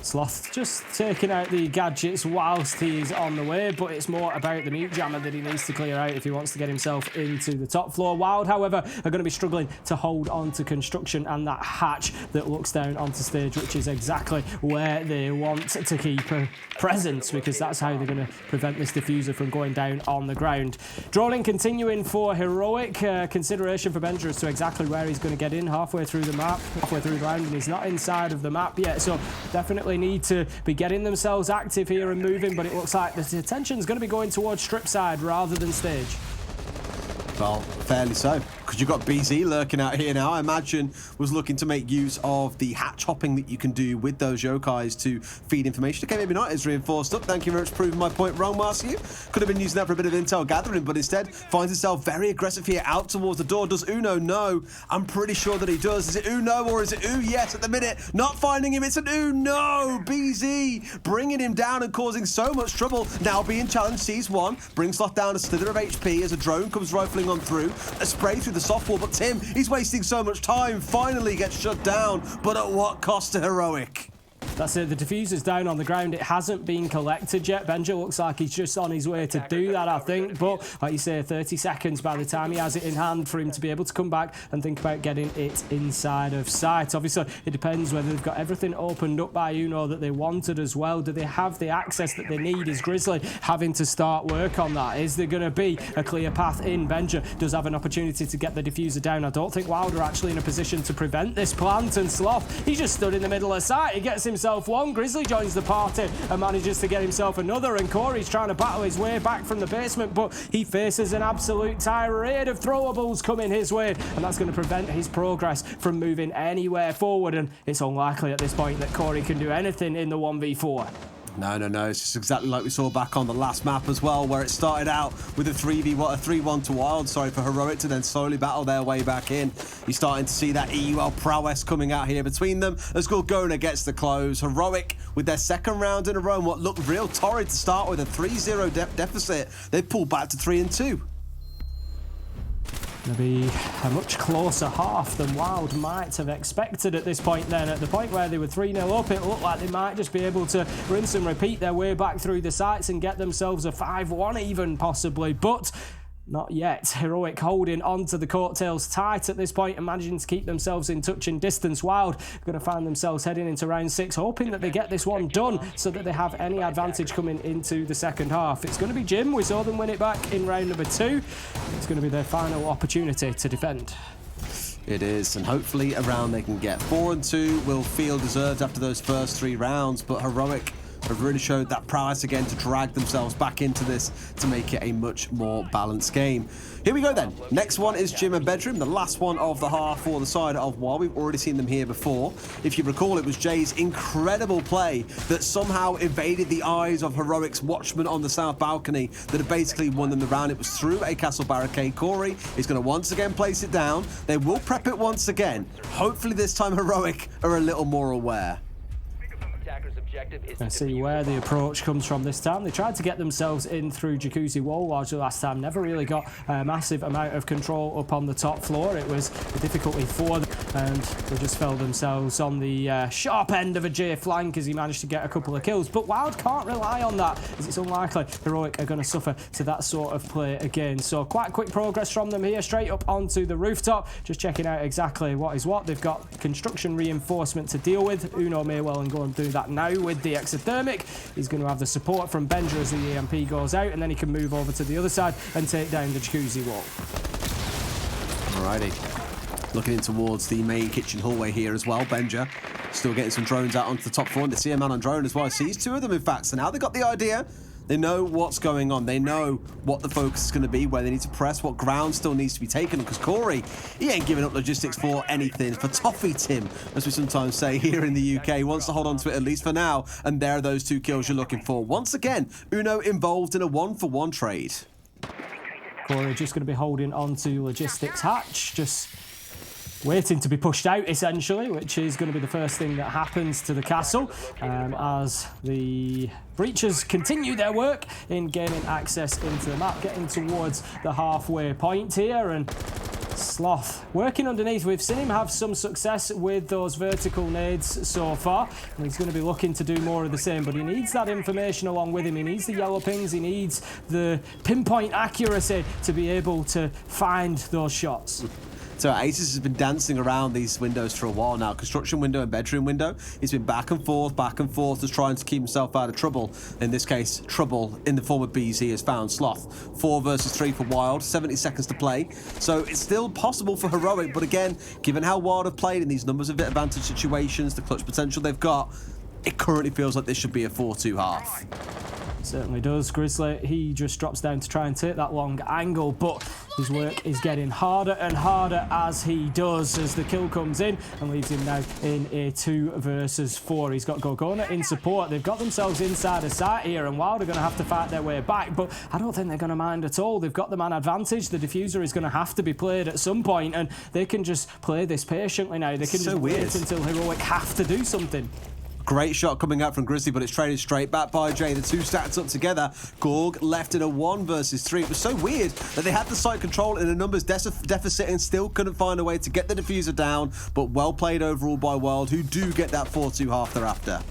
Sloth just taking out the gadgets whilst he is on the way, but it's more about the mute jammer that he needs to clear out if he wants to get himself into the top floor. WYLDE, however, are going to be struggling to hold on to construction and that hatch that looks down onto stage, which is exactly where they want to keep a presence, because that's how they're going to prevent this diffuser from going down on the ground. Droning continuing for Heroic. Consideration for Benja as to exactly where he's going to get in, halfway through the map, halfway through the round, and he's not inside of the map yet, so definitely need to be getting themselves active here and moving, but it looks like the attention's going to be going towards strip side rather than stage. Well, fairly so, because you've got BZ lurking out here now. I imagine was looking to make use of the hatch hopping that you can do with those yokais to feed information. Okay, maybe not. It's reinforced up. Thank you very much for proving my point wrong, Marcio. Could have been using that for a bit of intel gathering, but instead finds himself very aggressive here out towards the door. Does Uno know? I'm pretty sure that he does. Is it Uno or is it U? Yes, at the minute. Not finding him. It's an Uno. BZ bringing him down and causing so much trouble. Now being challenged, sees one. Brings Sloth down a slither of HP as a drone comes rifling on through. A spray through the soft wall, but Tim, he's wasting so much time. Finally gets shut down, but at what cost to Heroic? That's it. The diffuser's down on the ground. It hasn't been collected yet. Benja looks like he's just on his way to do that, I think. But like you say, 30 seconds by the time he has it in hand for him to be able to come back and think about getting it inside of sight. Obviously, it depends whether they've got everything opened up by Uno that they wanted as well. Do they have the access that they need? Is Grizzly having to start work on that? Is there going to be a clear path in? Benja does have an opportunity to get the diffuser down. I don't think WYLDE are actually in a position to prevent this plant, and Sloth, he just stood in the middle of sight. He gets himself one. Grizzly joins the party and manages to get himself another, and Corey's trying to battle his way back from the basement, but he faces an absolute tirade of throwables coming his way, and that's going to prevent his progress from moving anywhere forward, and it's unlikely at this point that Corey can do anything in the 1v4. No. It's just exactly like we saw back on the last map as well, where it started out with a 3-1 to WYLDE, for Heroic to then slowly battle their way back in. You're starting to see that EUL prowess coming out here between them as Gorgona gets the close. Heroic with their second round in a row, and what looked real torrid to start with, a 3-0 deficit. They pulled back to 3-2. Going to be a much closer half than WYLDE might have expected at this point then. At the point where they were 3-0 up, it looked like they might just be able to rinse and repeat their way back through the sights and get themselves a 5-1 even, possibly. But not yet. Heroic holding on to the coattails tight at this point and managing to keep themselves in touching distance. WYLDE are going to find themselves heading into round 6, hoping that they get this one done so that they have any advantage coming into the second half. It's going to be Jim. We saw them win it back in round number 2. It's going to be their final opportunity to defend. It is, and hopefully a round they can get. 4-2 will feel deserved after those first 3 rounds, but Heroic have really showed that prowess again to drag themselves back into this to make it a much more balanced game. Here we go then. Next one is Jim and Bedroom, the last one of the half for the side of WYLDE. We've already seen them here before. If you recall, it was Jay's incredible play that somehow evaded the eyes of Heroic's watchmen on the south balcony that have basically won them the round. It was through a castle barricade. Corey is going to once again place it down. They will prep it once again. Hopefully this time Heroic are a little more aware. And see where the approach comes from this time. They tried to get themselves in through Jacuzzi Wall largely last time, never really got a massive amount of control up on the top floor. It was a difficulty for them, and they just fell themselves on the sharp end of a J flank as he managed to get a couple of kills. But WYLDE can't rely on that, as it's unlikely Heroic are going to suffer to that sort of play again. So quite quick progress from them here, straight up onto the rooftop, just checking out exactly what is what. They've got construction reinforcement to deal with. Uno may well and go and do that now with the exothermic. He's going to have the support from Benja as the EMP goes out, and then he can move over to the other side and take down the Jacuzzi Wall. Alrighty. Looking in towards the main kitchen hallway here as well. Benja still getting some drones out onto the top floor, and they see a man on drone as well. Sees 2 of them, in fact. So now they've got the idea. They know what's going on. They know what the focus is going to be, where they need to press, what ground still needs to be taken. Because Corey, he ain't giving up logistics for anything. For toffee, Tim, as we sometimes say here in the UK. He wants to hold on to it at least for now. And there are those 2 kills you're looking for. Once again, Uno involved in a 1-for-1 trade. Corey just going to be holding on to logistics hatch, just waiting to be pushed out, essentially, which is going to be the first thing that happens to the castle as the breachers continue their work in gaining access into the map, getting towards the halfway point here. And Sloth working underneath. We've seen him have some success with those vertical nades so far, and he's going to be looking to do more of the same, but he needs that information along with him. He needs the yellow pings, he needs the pinpoint accuracy to be able to find those shots. So Aces has been dancing around these windows for a while now. Construction window and bedroom window. He's been back and forth, just trying to keep himself out of trouble. In this case, trouble in the form of BZ has found Sloth. 4 versus 3 for WYLDE, 70 seconds to play. So it's still possible for Heroic, but again, given how WYLDE have played in these numbers of advantage situations, the clutch potential they've got, it currently feels like this should be a 4-2 half. Certainly does. Grizzly, he just drops down to try and take that long angle, but his work is getting harder and harder as he does, as the kill comes in and leaves him now in a 2 versus 4. He's got Gorgona in support. They've got themselves inside a sight here, and WYLDE are going to have to fight their way back, but I don't think they're going to mind at all. They've got the man advantage. The diffuser is going to have to be played at some point, and they can just play this patiently now. They can just wait until Heroic have to do something. Great shot coming out from Grizzly, but it's traded straight back by Jay. The 2 stats up together. Gorg left in a 1 versus 3. It was so weird that they had the site control in a numbers deficit and still couldn't find a way to get the diffuser down, but well played overall by WYLDE, who do get that 4-2 half thereafter.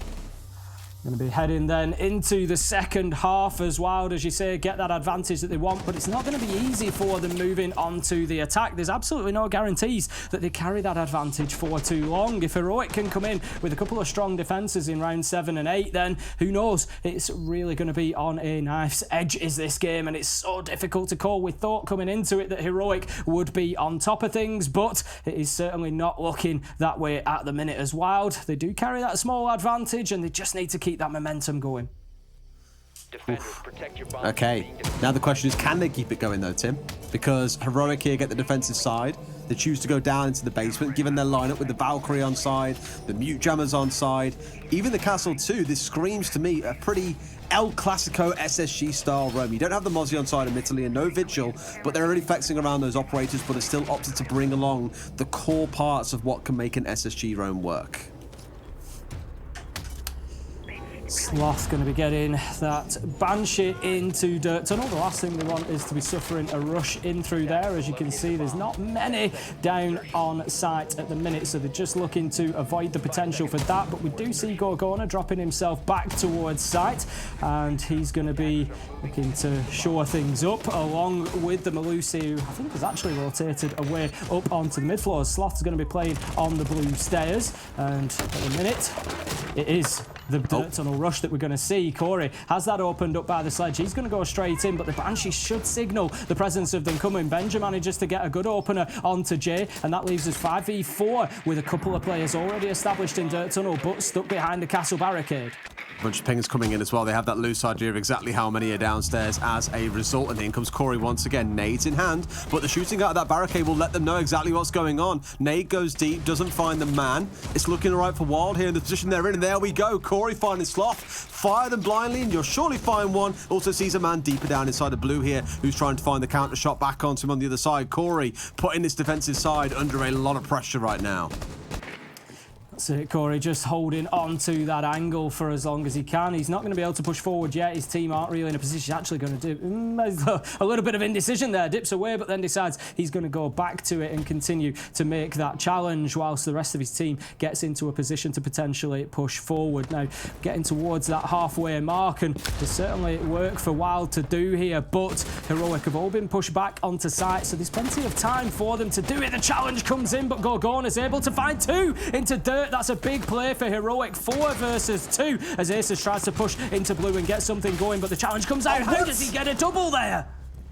Going to be heading then into the second half as WYLDE, as you say, get that advantage that they want, but it's not going to be easy for them moving on to the attack. There's absolutely no guarantees that they carry that advantage for too long. If Heroic can come in with a couple of strong defences in round 7 and 8, then who knows? It's really going to be on a knife's edge is this game, and it's so difficult to call. We thought coming into it that Heroic would be on top of things, but it is certainly not looking that way at the minute as WYLDE. They do carry that small advantage, and they just need to keep that momentum going. Okay, now the question is, can they keep it going though, Tim? Because Heroic here get the defensive side. They choose to go down into the basement, given their lineup with the Valkyrie on side, the Mute Jammers on side, even the Castle too. This screams to me a pretty El Clasico SSG style roam. You don't have the Mozzie on side admittedly and no Vigil, but they're already flexing around those operators, but are still opted to bring along the core parts of what can make an SSG roam work. Sloth going to be getting that Banshee into Dirt Tunnel. The last thing they want is to be suffering a rush in through there. As you can see, there's not many down on site at the minute, so they're just looking to avoid the potential for that. But we do see Gorgona dropping himself back towards site, and he's going to be looking to shore things up along with the Melusi, who I think has actually rotated away up onto the mid floors. Sloth's going to be playing on the blue stairs, and at the minute, it is the Dirt Tunnel rush that we're going to see. Corey has that opened up by the sledge. He's going to go straight in, but the Banshee should signal the presence of them coming. Benja manages to get a good opener onto Jay, and that leaves us 5v4 with a couple of players already established in Dirt Tunnel, but stuck behind the castle barricade. Bunch of pings coming in as well. They have that loose idea of exactly how many are downstairs as a result. And in comes Corey once again, nades in hand. But the shooting out of that barricade will let them know exactly what's going on. Nade goes deep, doesn't find the man. It's looking all right for WYLDE here in the position they're in. And there we go. Corey finding Sloth. Fire them blindly, and you'll surely find one. Also sees a man deeper down inside the blue here who's trying to find the counter shot back onto him on the other side. Corey putting this defensive side under a lot of pressure right now. That's it, Corey just holding on to that angle for as long as he can. He's not going to be able to push forward yet. His team aren't really in a position actually going to do a little bit of indecision there. Dips away, but then decides he's going to go back to it and continue to make that challenge whilst the rest of his team gets into a position to potentially push forward. Now, getting towards that halfway mark, and there's certainly work for WYLDE to do here, but Heroic have all been pushed back onto site, so there's plenty of time for them to do it. The challenge comes in, but Gorgon is able to find two into Dirt. That's a big play for Heroic. 4 versus 2 as Aces tries to push into blue and get something going, but the challenge comes out. How does he get a double there?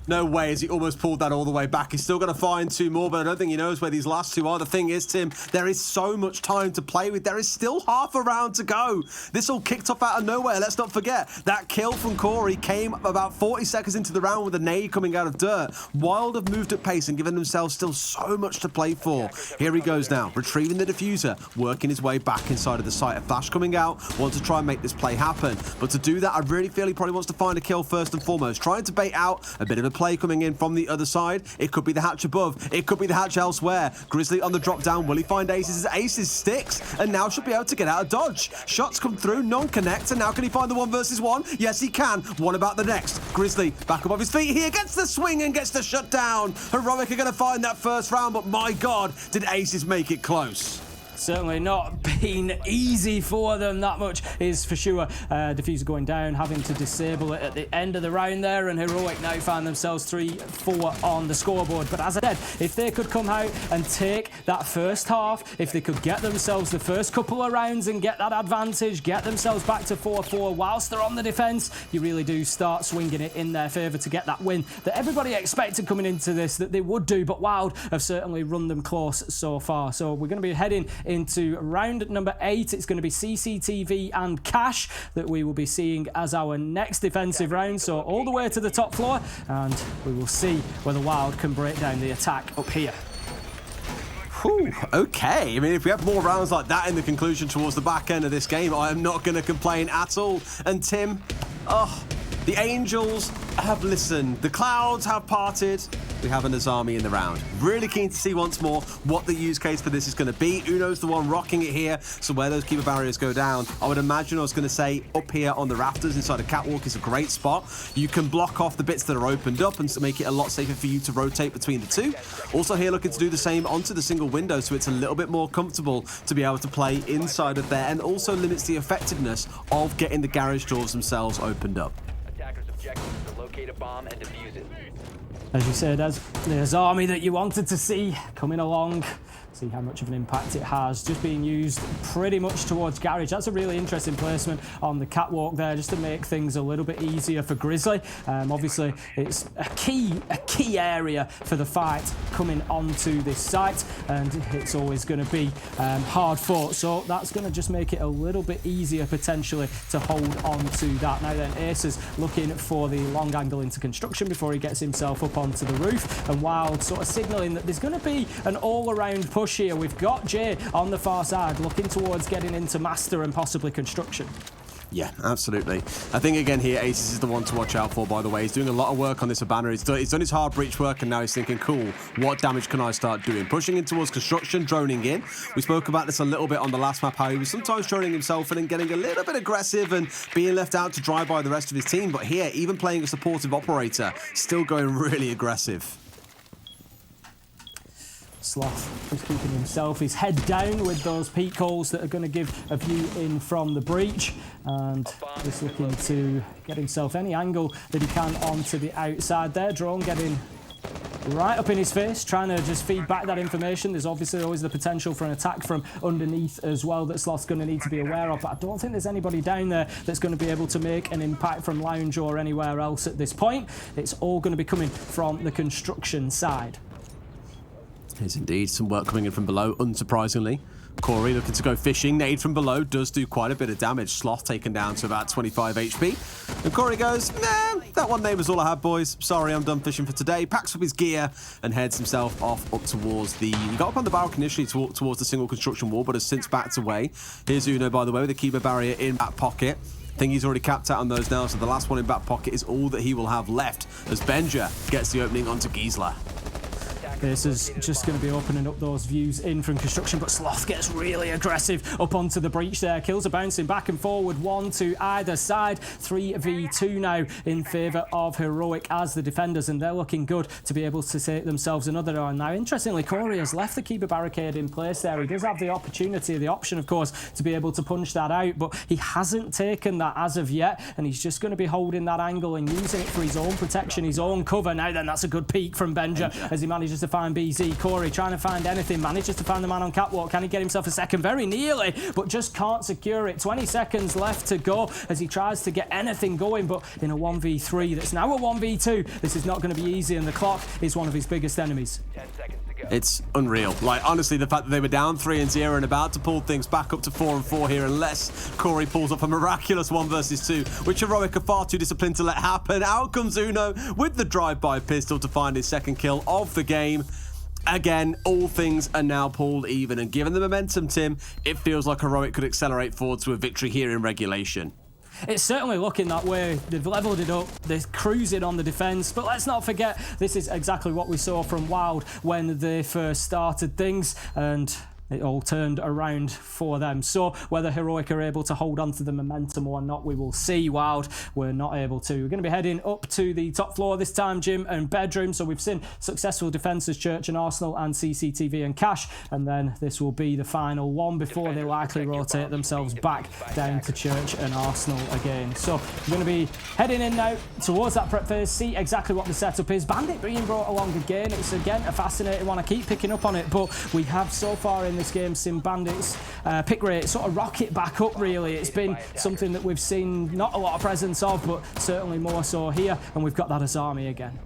No way, as he almost pulled that all the way back. He's still going to find 2 more, but I don't think he knows where these last 2 are. The thing is, Tim, there is so much time to play with. There is still half a round to go. This all kicked off out of nowhere. Let's not forget, that kill from Corey came about 40 seconds into the round with a nade coming out of Dirt. WYLDE have moved at pace and given themselves still so much to play for. Here he goes now, retrieving the diffuser, working his way back inside of the site. A flash coming out, wants to try and make this play happen. But to do that, I really feel he probably wants to find a kill first and foremost. Trying to bait out a bit of a play coming in from the other side. It could be the hatch above. It could be the hatch elsewhere. Grizzly on the drop down. Will he find Aces? As Aces sticks and now should be able to get out of dodge. Shots come through, non-connect, and now can he find the 1 versus 1? Yes, he can. What about the next? Grizzly back above his feet here, gets the swing and gets the shutdown. Heroic are going to find that first round, but my God, did Aces make it close? Certainly not been easy for them, that much is for sure. Diffuser going down, having to disable it at the end of the round there, and Heroic now find themselves 3-4 on the scoreboard. But as I said, if they could come out and take that first half, if they could get themselves the first couple of rounds and get that advantage, get themselves back to 4-4 whilst they're on the defence, you really do start swinging it in their favour to get that win that everybody expected coming into this that they would do, but WYLDE have certainly run them close so far. So we're going to be heading into round number 8. It's going to be CCTV and Cash that we will be seeing as our next defensive round. So all the way to the top floor, and we will see whether WYLDE can break down the attack up here. Whew, okay. I mean, if we have more rounds like that in the conclusion towards the back end of this game, I am not going to complain at all. And Tim, The angels have listened. The clouds have parted. We have an Azami in the round. Really keen to see once more what the use case for this is going to be. Uno's the one rocking it here. So where those keeper barriers go down, I would imagine I was going to say up here on the rafters inside a catwalk is a great spot. You can block off the bits that are opened up and make it a lot safer for you to rotate between the two. Also here looking to do the same onto the single window, so it's a little bit more comfortable to be able to play inside of there, and also limits the effectiveness of getting the garage doors themselves opened up. Attackers' objective is to locate a bomb and defuse it. As you said, as there's army that you wanted to see coming along. See how much of an impact it has. Just being used pretty much towards garage. That's a really interesting placement on the catwalk there, just to make things a little bit easier for Grizzly. Obviously, it's a key area for the fight coming onto this site, and it's always going to be hard fought. So that's going to just make it a little bit easier potentially to hold on to that. Now then, Ace is looking for the long angle into construction before he gets himself up onto the roof, and Wild sort of signalling that there's going to be an all-around push here. We've got Jay on the far side looking towards getting into Master and possibly construction. Yeah, absolutely. I think again here, Aces is the one to watch out for, by the way. He's doing a lot of work on this Habana. He's done his hard breach work, and now he's thinking, cool, what damage can I start doing? Pushing in towards construction, droning in. We spoke about this a little bit on the last map, how he was sometimes droning himself in and getting a little bit aggressive and being left out to dry by the rest of his team. But here, even playing a supportive operator, still going really aggressive. Sloth is keeping himself his head down with those peak holes that are going to give a view in from the breach, and just looking to get himself any angle that he can onto the outside there. Drone getting right up in his face, trying to just feed back that information. There's obviously always the potential for an attack from underneath as well that Sloth's going to need to be aware of, but I don't think there's anybody down there that's going to be able to make an impact from lounge or anywhere else at this point. It's all going to be coming from the construction side. There's indeed some work coming in from below, unsurprisingly. Corey looking to go fishing. Nade from below does do quite a bit of damage. Sloth taken down to about 25 HP. And Corey goes, nah, that one nade was all I had, boys. Sorry, I'm done fishing for today. Packs up his gear and heads himself off up towards the... He got up on the balcony initially towards the single construction wall, but has since backed away. Here's Uno, by the way, with a keeper barrier in back pocket. I think he's already capped out on those now, so the last one in back pocket is all that he will have left as Benja gets the opening onto Gisela. This is just going to be opening up those views in from construction, but Sloth gets really aggressive up onto the breach there. Kills are bouncing back and forward, one to either side. 3v2 now in favour of Heroic as the defenders, and they're looking good to be able to take themselves another on. Now, interestingly, Corey has left the keeper barricade in place there. He does have the opportunity, the option, of course, to be able to punch that out, but he hasn't taken that as of yet, and he's just going to be holding that angle and using it for his own protection, his own cover. Now then, that's a good peek from Benja as he manages to find BZ. Corey trying to find anything, manages to find the man on catwalk. Can he get himself a second? Very nearly, but just can't secure it. 20 seconds left to go as he tries to get anything going, but in a 1v3 that's now a 1v2, this is not going to be easy, and the clock is one of his biggest enemies. 10 seconds to go. It's unreal. Like, honestly, the fact that they were down 3-0 and about to pull things back up to 4-4 here, unless Corey pulls off a miraculous 1 versus 2, which Heroic are far too disciplined to let happen. Out comes Uno with the drive-by pistol to find his second kill of the game. Again, all things are now pulled even, and given the momentum, Tim, it feels like Heroic could accelerate forward to a victory here in regulation. It's certainly looking that way. They've levelled it up, they're cruising on the defence, but let's not forget, this is exactly what we saw from WYLDE when they first started things, and it all turned around for them. So whether Heroic are able to hold on to the momentum or not, we will see. WYLDE were not able to. We're going to be heading up to the top floor this time, gym and bedroom. So we've seen successful defences, Church and Arsenal, and CCTV and Cash, and then this will be the final one before they likely rotate themselves back down to Church and Arsenal again. So we're going to be heading in now towards that prep phase, see exactly what the setup is. Bandit being brought along again. It's again a fascinating one. I keep picking up on it, but we have so far in this game seen Bandit's pick rate sort of rocket back up, really. It's been something that we've seen not a lot of presence of, but certainly more so here, and we've got that as Army again.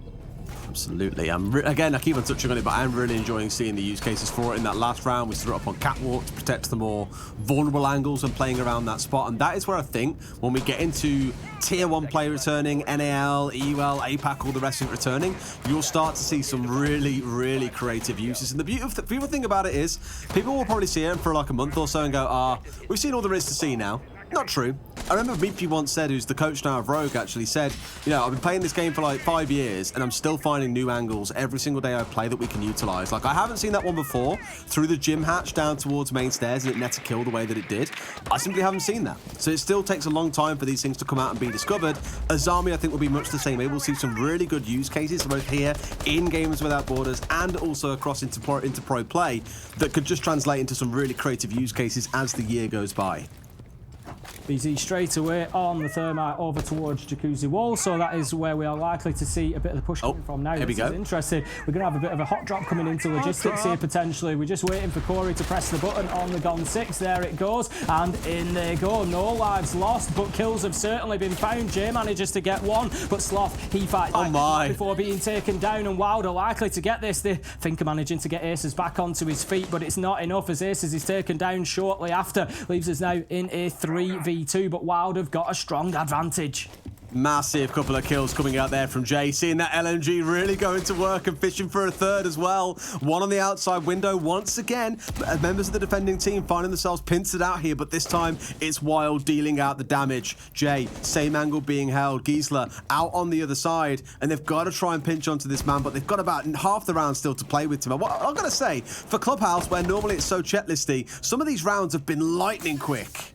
Absolutely. Again, I keep on touching on it, but I'm really enjoying seeing the use cases for it. In that last round, we threw it up on catwalk to protect the more vulnerable angles and playing around that spot. And that is where I think when we get into tier 1 play returning, NAL, EUL, APAC, all the rest of it returning, you'll start to see some really, really creative uses. And the beautiful thing about it is people will probably see it for like a month or so and go, we've seen all there is to see now. Not true. I remember Meepy once said, who's the coach now of Rogue, actually said, you know, I've been playing this game for like 5 years and I'm still finding new angles every single day I play that we can utilize. Like, I haven't seen that one before through the gym hatch down towards main stairs and it net a kill the way that it did. I simply haven't seen that. So it still takes a long time for these things to come out and be discovered. Azami, I think, will be much the same. Able to see some really good use cases both here in Gamers Without Borders and also across into pro play that could just translate into some really creative use cases as the year goes by. BZ straight away on the thermite over towards Jacuzzi Wall, so that is where we are likely to see a bit of the push coming from now. Here we go. This is interesting. We're going to have a bit of a hot drop coming into logistics here potentially. We're just waiting for Corey to press the button on the Gon 6. There it goes, and in they go. No lives lost, but kills have certainly been found. Jay manages to get one, but Sloth, he fights back before being taken down, and WYLDE are likely to get this. They think are managing to get Aces back onto his feet, but it's not enough as Aces is taken down shortly after. Leaves us now in a 3v2, but WYLDE have got a strong advantage. Massive couple of kills coming out there from Jay. Seeing that LMG really going to work and fishing for a third as well. One on the outside window once again. Members of the defending team finding themselves pincered out here, but this time it's WYLDE dealing out the damage. Jay, same angle being held. Giesler out on the other side, and they've got to try and pinch onto this man, but they've got about half the round still to play with him. What I've got to say, for Clubhouse, where normally it's so checklisty, some of these rounds have been lightning quick.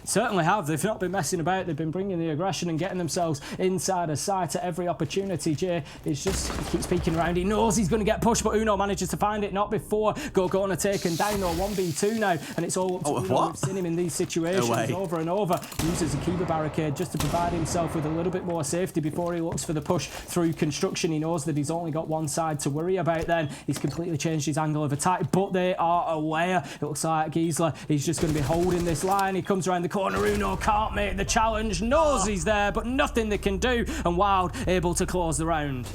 Certainly have. They've not been messing about. They've been bringing the aggression and getting themselves inside a sight at every opportunity. Jay is just, he keeps peeking around. He knows he's going to get pushed, but Uno manages to find it. Not before Gorgona taken down, though. 1v2 now, and it's all up to Uno. We've seen him in these situations over and over. Uses a Kiba barricade just to provide himself with a little bit more safety before he looks for the push through construction. He knows that he's only got one side to worry about then. He's completely changed his angle of attack, but they are aware. It looks like Giesler, he's just going to be holding this line. He comes around the corner. Uno can't make the challenge, knows he's there, but nothing they can do, and WYLDE able to close the round.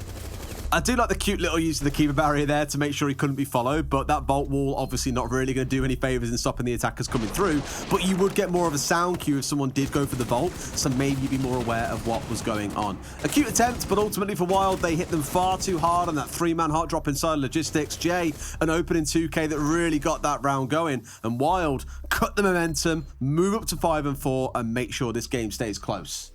I do like the cute little use of the Kiba barrier there to make sure he couldn't be followed, but that vault wall obviously not really going to do any favours in stopping the attackers coming through, but you would get more of a sound cue if someone did go for the vault, so maybe you'd be more aware of what was going on. A cute attempt, but ultimately for WYLDE, they hit them far too hard on that three-man hot drop inside logistics. Jay, an opening 2K that really got that round going, and WYLDE cut the momentum, move up to 5 and 4, and make sure this game stays close.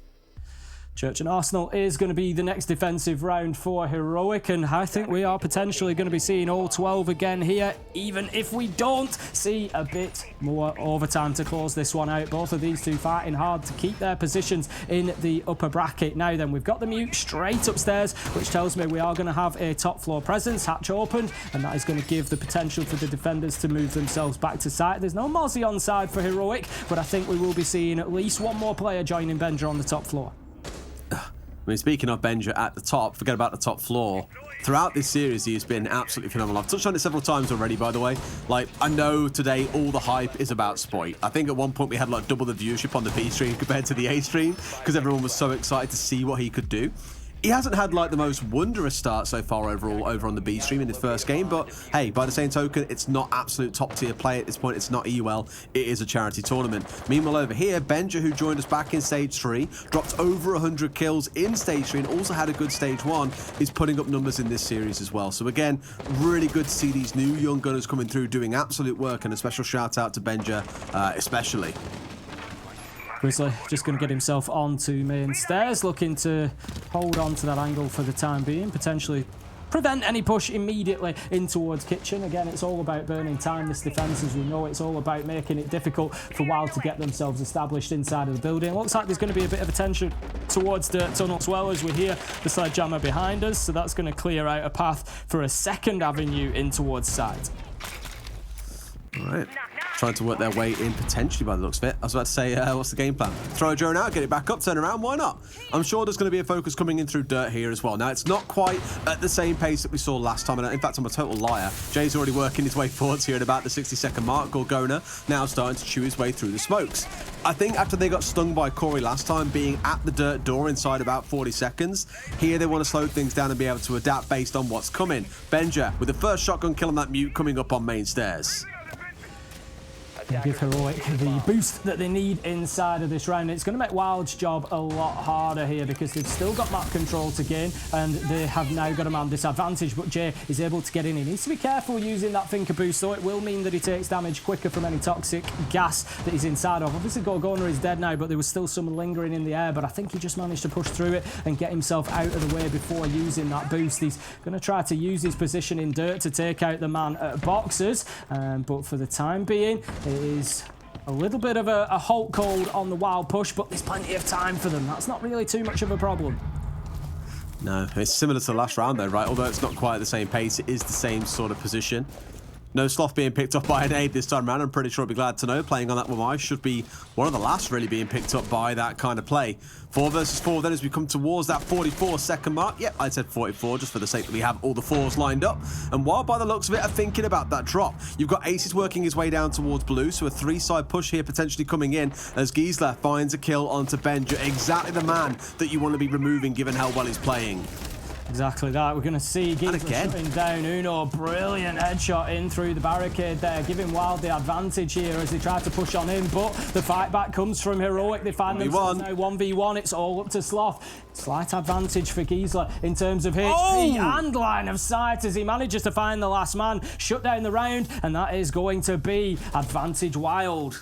Church and Arsenal is going to be the next defensive round for Heroic, and I think we are potentially going to be seeing all 12 again here, even if we don't see a bit more overtime to close this one out. Both of these two fighting hard to keep their positions in the upper bracket. Now then, we've got the mute straight upstairs, which tells me we are going to have a top floor presence. Hatch opened, and that is going to give the potential for the defenders to move themselves back to site. There's no Mozzie on side for Heroic, but I think we will be seeing at least one more player joining Benja on the top floor. I mean, speaking of Benja at the top, forget about the top floor. Throughout this series, he has been absolutely phenomenal. I've touched on it several times already, by the way. Like, I know today all the hype is about Spoit. I think at one point we had like double the viewership on the B stream compared to the A stream because everyone was so excited to see what he could do. He hasn't had like the most wondrous start so far overall over on the B stream in his first game, but hey, by the same token, it's not absolute top tier play at this point. It's not EUL, it is a charity tournament. Meanwhile over here, Benja, who joined us back in stage 3, dropped over 100 kills in stage 3 and also had a good stage 1, is putting up numbers in this series as well. So again, really good to see these new young gunners coming through doing absolute work, and a special shout out to Benja especially. Grizzly just going to get himself onto main stairs, looking to hold on to that angle for the time being, potentially prevent any push immediately in towards kitchen. Again, it's all about burning time, this defense, as we know. It's all about making it difficult for WYLDE to get themselves established inside of the building. Looks like there's going to be a bit of attention towards the tunnel as well, as we hear the sledgehammer behind us, so that's going to clear out a path for a second avenue in towards site. All right. Trying to work their way in potentially by the looks of it. I was about to say, what's the game plan? Throw a drone out, get it back up, turn around, why not? I'm sure there's going to be a focus coming in through dirt here as well. Now, it's not quite at the same pace that we saw last time, and in fact, I'm a total liar. Jay's already working his way forwards here at about the 60-second mark. Gorgona now starting to chew his way through the smokes. I think after they got stung by Corey last time, being at the dirt door inside about 40 seconds, here they want to slow things down and be able to adapt based on what's coming. Benja with the first shotgun kill on that mute coming up on main stairs. give Heroic the boost that they need inside of this round. It's going to make WYLDE's job a lot harder here because they've still got map control to gain and they have now got a man disadvantage, but Jay is able to get in. He needs to be careful using that Thinker boost, though. It will mean that he takes damage quicker from any toxic gas that he's inside of. Obviously Gorgona is dead now, but there was still some lingering in the air, but I think he just managed to push through it and get himself out of the way before using that boost. He's going to try to use his position in dirt to take out the man at boxers, but for the time being it is a little bit of a halt called on the WYLDE push, but there's plenty of time for them. That's not really too much of a problem. No, it's similar to the last round though, right? Although it's not quite at the same pace, it is the same sort of position. No Sloth being picked up by an aid this time around. I'm pretty sure I'll be glad to know. Playing on that Wamai should be one of the last really being picked up by that kind of play. 4 versus 4 then as we come towards that 44-second mark. Yep, I said 44 just for the sake that we have all the 4s lined up. And WYLDE, by the looks of it, are thinking about that drop. You've got Aces working his way down towards blue, so a 3-side push here potentially coming in as Giesler finds a kill onto Benja. Exactly the man that you want to be removing given how well he's playing. Exactly that. We're going to see Giesler shutting down Uno. Brilliant headshot in through the barricade there, giving WYLDE the advantage here as they try to push on him, but the fight back comes from Heroic. They find themselves now 1v1. It's all up to Sloth. Slight advantage for Giesler in terms of HP and line of sight as he manages to find the last man, shut down the round, and that is going to be advantage WYLDE.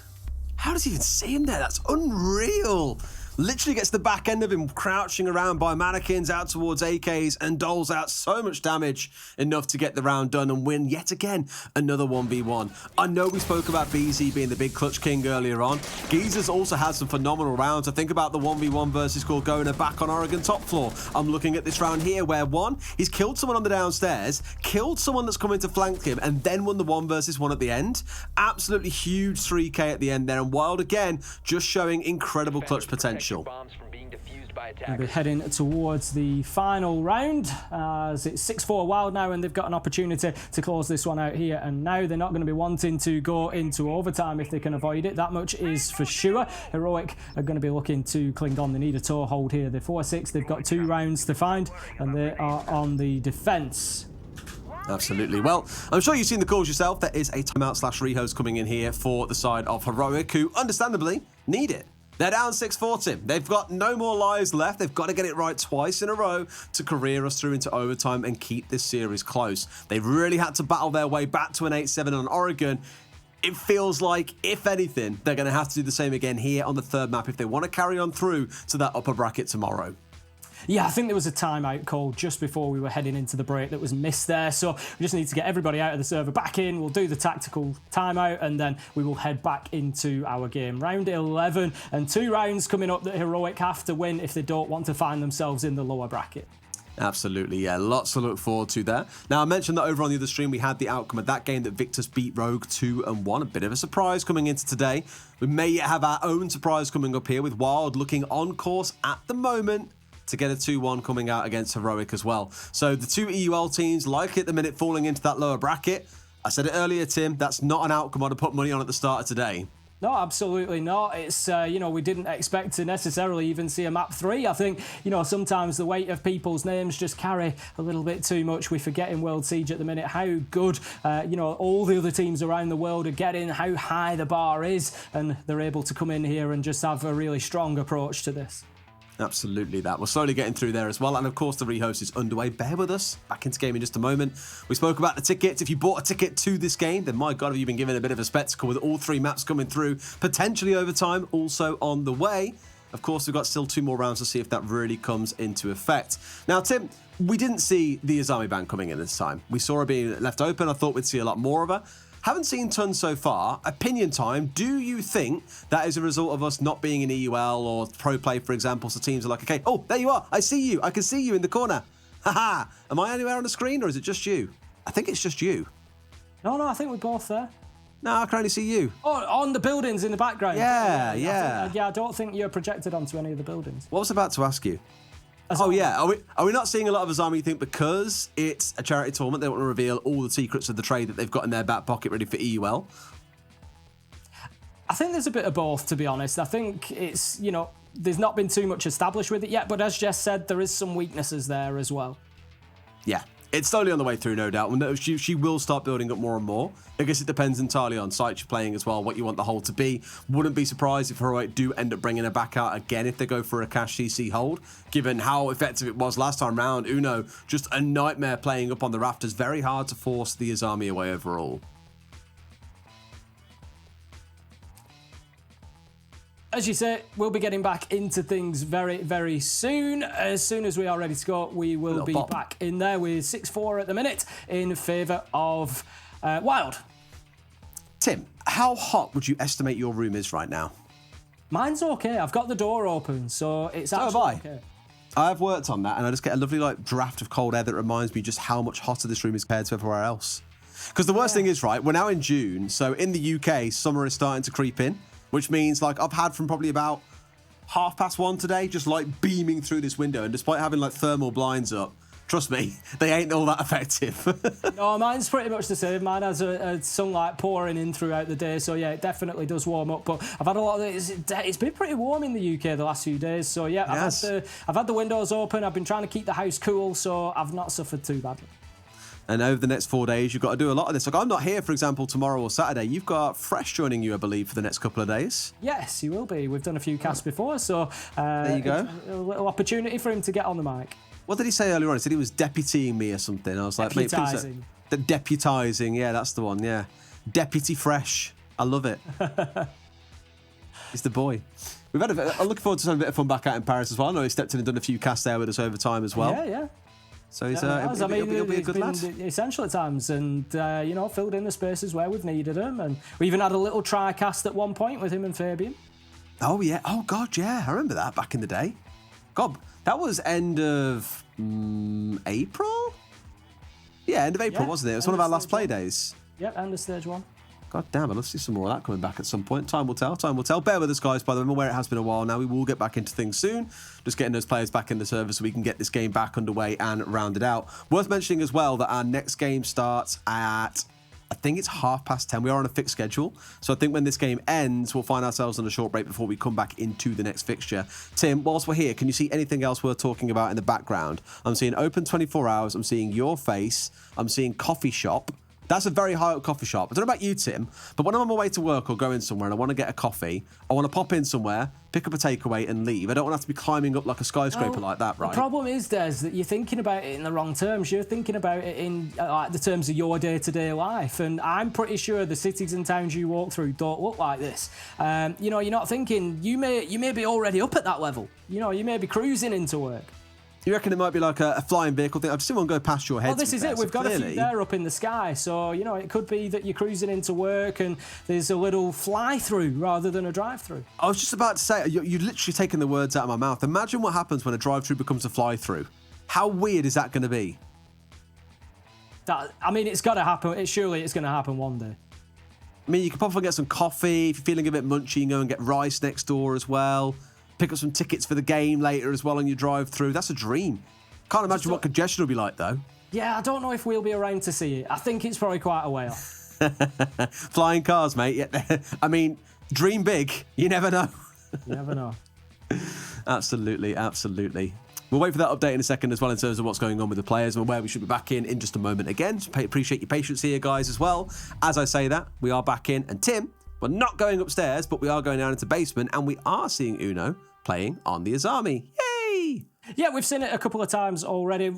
How does he even see him there? That's unreal. Literally gets the back end of him crouching around by mannequins out towards AKs and doles out so much damage enough to get the round done and win yet again another 1v1. I know we spoke about BZ being the big clutch king earlier on. Giesler's also had some phenomenal rounds. I think about the 1v1 versus Gorgona back on Oregon top floor. I'm looking at this round here where he's killed someone on the downstairs, killed someone that's coming to flank him, and then won the 1 versus 1 at the end. Absolutely huge 3k at the end there, and WYLDE again just showing incredible clutch potential. They'll be heading towards the final round as it's 6-4 WYLDE now, and they've got an opportunity to close this one out here and now. They're not going to be wanting to go into overtime if they can avoid it. That much is for sure. Heroic are going to be looking to cling on. They need a toe hold here. They're 4-6. They've got 2 rounds to find and they are on the defense. Absolutely. Well, I'm sure you've seen the calls yourself. There is a timeout/rehost coming in here for the side of Heroic, who understandably need it. They're down 6-4, Tim. They've got no more lives left. They've got to get it right twice in a row to career us through into overtime and keep this series close. They've really had to battle their way back to an 8-7 on Oregon. It feels like, if anything, they're going to have to do the same again here on the 3rd map if they want to carry on through to that upper bracket tomorrow. Yeah, I think there was a timeout call just before we were heading into the break that was missed there. So we just need to get everybody out of the server back in. We'll do the tactical timeout and then we will head back into our game. Round 11 and 2 rounds coming up that Heroic have to win if they don't want to find themselves in the lower bracket. Absolutely, yeah. Lots to look forward to there. Now, I mentioned that over on the other stream, we had the outcome of that game that Victus beat Rogue 2-1. A bit of a surprise coming into today. We may yet have our own surprise coming up here with WYLDE looking on course at the moment to get a 2-1 coming out against Heroic as well. So the 2 EUL teams likely at the minute falling into that lower bracket. I said it earlier, Tim, that's not an outcome I'd have put money on at the start of today. No, absolutely not. It's, we didn't expect to necessarily even see a map 3. I think, sometimes the weight of people's names just carry a little bit too much. We forget in World Siege at the minute how good, all the other teams around the world are getting, how high the bar is, and they're able to come in here and just have a really strong approach to this. Absolutely that. We're slowly getting through there as well. And of course, the rehost is underway. Bear with us. Back into game in just a moment. We spoke about the tickets. If you bought a ticket to this game, then my God, have you been given a bit of a spectacle with all 3 maps coming through, potentially overtime also on the way. Of course, we've got still 2 more rounds to see if that really comes into effect. Now, Tim, we didn't see the Azami ban coming in this time. We saw her being left open. I thought we'd see a lot more of her. Haven't seen tons so far. Opinion time. Do you think that is a result of us not being in EUL or Pro Play, for example, so teams are like, okay, oh, there you are. I see you. I can see you in the corner. Haha. Am I anywhere on the screen or is it just you? I think it's just you. No, I think we're both there. No, I can only see you. Oh, on the buildings in the background. Yeah. I don't think you're projected onto any of the buildings. What was I about to ask you? Oh, yeah. Are we not seeing a lot of Azami, you think, because it's a charity tournament, they want to reveal all the secrets of the trade that they've got in their back pocket ready for EUL? I think there's a bit of both, to be honest. I think it's, there's not been too much established with it yet, but as Jess said, there is some weaknesses there as well. Yeah. It's slowly on the way through, no doubt. She will start building up more and more. I guess it depends entirely on site you're playing as well, what you want the hold to be. Wouldn't be surprised if Heroic do end up bringing her back out again if they go for a cash CC hold, given how effective it was last time round. Uno, just a nightmare playing up on the rafters. Very hard to force the Azami away overall. As you say, we'll be getting back into things very, very soon. As soon as we are ready to go, we will be back in there with 6-4 at the minute in favour of WYLDE. Tim, how hot would you estimate your room is right now? Mine's okay. I've got the door open, so it's actually okay. I've worked on that, and I just get a lovely draft of cold air that reminds me just how much hotter this room is compared to everywhere else. Because the worst thing is, right, we're now in June, so in the UK, summer is starting to creep in. Which means, I've had from probably about 1:30 today, just beaming through this window. And despite having thermal blinds up, trust me, they ain't all that effective. No, mine's pretty much the same. Mine has a sunlight pouring in throughout the day. So, yeah, it definitely does warm up. But I've had a lot of it's been pretty warm in the UK the last few days. So, yeah, I've had the windows open. I've been trying to keep the house cool. So I've not suffered too badly. And over the next 4 days, you've got to do a lot of this. I'm not here, for example, tomorrow or Saturday. You've got Fresh joining you, I believe, for the next couple of days. Yes, you will be. We've done a few casts before, so there you go. A little opportunity for him to get on the mic. What did he say earlier on? He said he was deputying me or something. I was like, deputising. Deputising, yeah, that's the one, yeah. Deputy Fresh. I love it. He's the boy. I'm looking forward to some bit of fun back out in Paris as well. I know he stepped in and done a few casts there with us over time as well. Yeah. So he'll be a good lad. Essential at times, and filled in the spaces where we've needed him, and we even had a little try-cast at one point with him and Fabian. Oh yeah, oh god, yeah, I remember that back in the day. God, that was end of April. Yeah, end of April, wasn't it? It was one of our last play days. Yep, end of stage 1. God damn, I'd love to see some more of that coming back at some point. Time will tell, time will tell. Bear with us, guys, by the way. I'm aware it has been a while now. We will get back into things soon. Just getting those players back in the server so we can get this game back underway and rounded out. Worth mentioning as well that our next game starts at, I think it's 10:30. We are on a fixed schedule. So I think when this game ends, we'll find ourselves on a short break before we come back into the next fixture. Tim, whilst we're here, can you see anything else worth talking about in the background? I'm seeing open 24 hours. I'm seeing your face. I'm seeing coffee shop. That's a very high up coffee shop. I don't know about you, Tim, but when I'm on my way to work or going somewhere and I want to get a coffee, I want to pop in somewhere, pick up a takeaway and leave. I don't want to have to be climbing up like a skyscraper like that, right? The problem is, Des, that you're thinking about it in the wrong terms. You're thinking about it in the terms of your day-to-day life. And I'm pretty sure the cities and towns you walk through don't look like this. You're not thinking, you may be already up at that level. You may be cruising into work. You reckon it might be like a flying vehicle thing? I've seen one go past your head. Well, this is it. We've got a few there up in the sky. So, it could be that you're cruising into work and there's a little fly-through rather than a drive-through. I was just about to say, you're literally taking the words out of my mouth. Imagine what happens when a drive-through becomes a fly-through. How weird is that going to be? It's got to happen. Surely it's going to happen one day. I mean, you can probably get some coffee. If you're feeling a bit munchy, you can go and get rice next door as well. Pick up some tickets for the game later as well on your drive-through. That's a dream. Can't imagine what congestion will be like, though. Yeah, I don't know if we'll be around to see it. I think it's probably quite a way off. Flying cars, mate. Yeah. I mean, dream big. You never know. You never know. Absolutely, absolutely. We'll wait for that update in a second as well in terms of what's going on with the players and where we should be back in just a moment again. Appreciate your patience here, guys, as well. As I say that, we are back in. And Tim, we're not going upstairs, but we are going down into the basement and we are seeing Uno playing on the Azami. Yay! Yeah, we've seen it a couple of times already.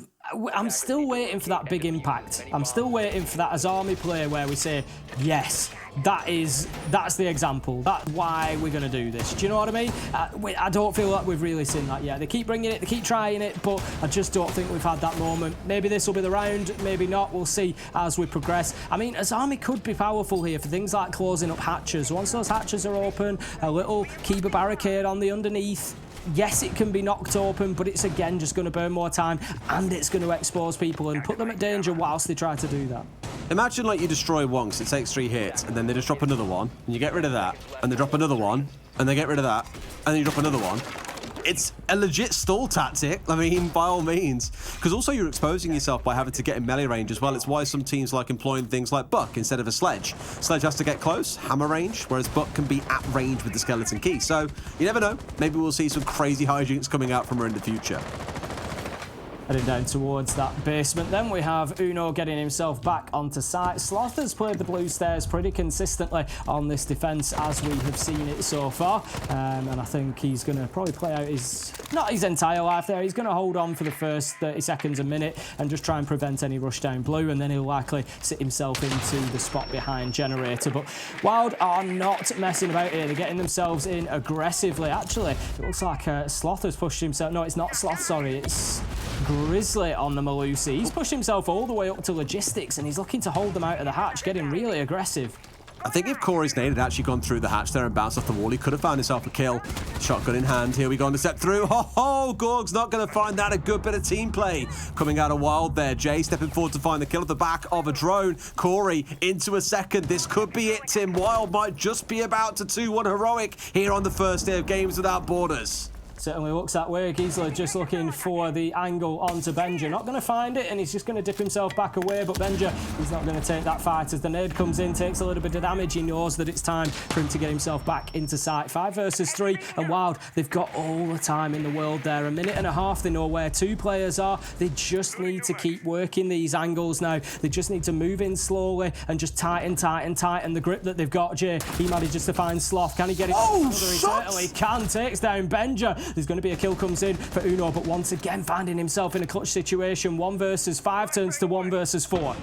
I'm still waiting for that big impact. I'm still waiting for that Azami play where we say, yes, that's the example. That's why we're going to do this. Do you know what I mean? I don't feel like we've really seen that yet. They keep bringing it, they keep trying it, but I just don't think we've had that moment. Maybe this will be the round, maybe not. We'll see as we progress. I mean, Azami could be powerful here for things like closing up hatches. Once those hatches are open, a little keep a barricade on the underneath. Yes, it can be knocked open, but it's again just going to burn more time and it's going to expose people and put them at danger whilst they try to do that. Imagine like you destroy one because it takes 3 hits and then they just drop another one and you get rid of that and they drop another one and they get rid of that and then you drop another one. It's a legit stall tactic, I mean, by all means. Because also you're exposing yourself by having to get in melee range as well. It's why some teams like employing things like Buck instead of a Sledge. Sledge has to get close, hammer range, whereas Buck can be at range with the skeleton key. So you never know. Maybe we'll see some crazy hijinks coming out from her in the future. Heading down towards that basement, then we have Uno getting himself back onto site. Sloth has played the blue stairs pretty consistently on this defense as we have seen it so far, and I think he's going to probably play out not his entire life there. He's going to hold on for the first 30 seconds, a minute, and just try and prevent any rush down blue, and then he'll likely sit himself into the spot behind Generator. But Wild are not messing about here. They're getting themselves in aggressively. Actually, it looks like Sloth has pushed himself. No, it's not Sloth, sorry, it's Grizzly on the Malusi. He's pushed himself all the way up to logistics, and he's looking to hold them out of the hatch, getting really aggressive. I think if Corey's nade had actually gone through the hatch there and bounced off the wall, he could have found himself a kill. Shotgun in hand. Here we go on to step through. Ho, Gorg's not going to find that. A good bit of team play coming out of Wild there. Jay stepping forward to find the kill at the back of a drone. Corey into a second. This could be it, Tim. Wild might just be about to 2-1 heroic here on the first day of Games Without Borders. Certainly looks that way. Giesler just looking for the angle onto Benja. Not going to find it, and he's just going to dip himself back away. But Benja, he's not going to take that fight as the nade comes in, takes a little bit of damage. He knows that it's time for him to get himself back into sight. 5 versus 3, and Wild, they've got all the time in the world there. 1.5 minutes, they know where 2 players are. They just need to keep working these angles now. They just need to move in slowly and just tighten the grip that they've got. Jay, he manages to find Sloth. Can he get it? Oh, he certainly can. Takes down Benja. There's going to be a kill comes in for Uno, but once again finding himself in a clutch situation. 1 versus 5 turns to 1 versus 4.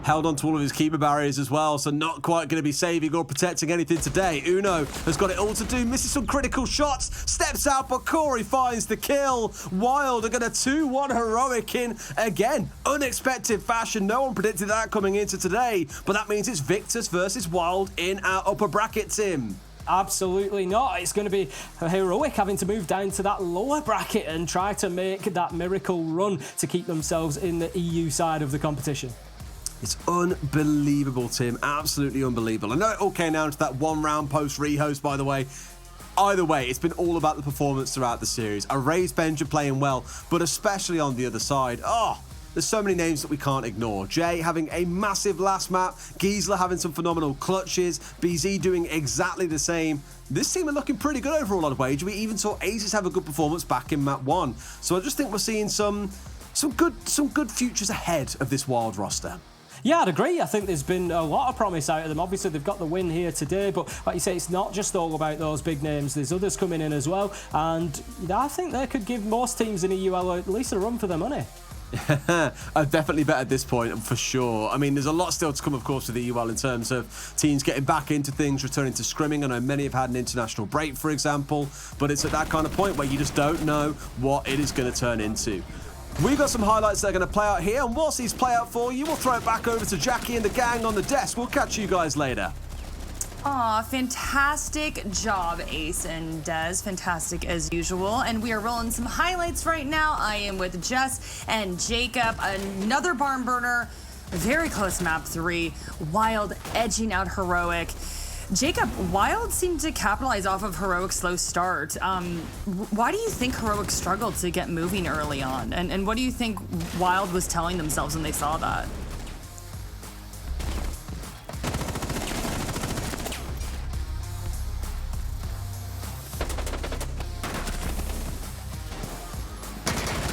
Held on to all of his keeper barriers as well, so not quite going to be saving or protecting anything today. Uno has got it all to do, misses some critical shots, steps out, but Corey finds the kill. Wild are going to 2-1 heroic in, again, unexpected fashion. No one predicted that coming into today, but that means it's Victus versus Wild in our upper bracket, Tim. Absolutely not. It's going to be heroic having to move down to that lower bracket and try to make that miracle run to keep themselves in the EU side of the competition. It's unbelievable, Tim. Absolutely unbelievable. I know it all came down to that 1 round post rehost, by the way. Either way, it's been all about the performance throughout the series. A raised Benja playing well, but especially on the other side. There's so many names that we can't ignore. Jay having a massive last map, Giesler having some phenomenal clutches, BZ doing exactly the same. This team are looking pretty good over a lot of ways. We even saw Aces have a good performance back in map 1. So I just think we're seeing some good futures ahead of this Wild roster. Yeah, I'd agree. I think there's been a lot of promise out of them. Obviously, they've got the win here today, but like you say, it's not just all about those big names. There's others coming in as well, and I think they could give most teams in EUL at least a run for their money. I'd definitely bet at this point, for sure. I mean, there's a lot still to come, of course, with the EUL in terms of teams getting back into things, returning to scrimming. I know many have had an international break, for example, but it's at that kind of point where you just don't know what it is going to turn into. We've got some highlights that are going to play out here, and whilst these play out for you, we'll throw it back over to Jackie and the gang on the desk. We'll catch you guys later. Aw, fantastic job, Ace and Des. Fantastic as usual. And we are rolling some highlights right now. I am with Jess and Jacob. Another barn burner. Very close map 3. Wild edging out Heroic. Jacob, Wild seemed to capitalize off of Heroic's slow start. Why do you think Heroic struggled to get moving early on? And what do you think Wild was telling themselves when they saw that?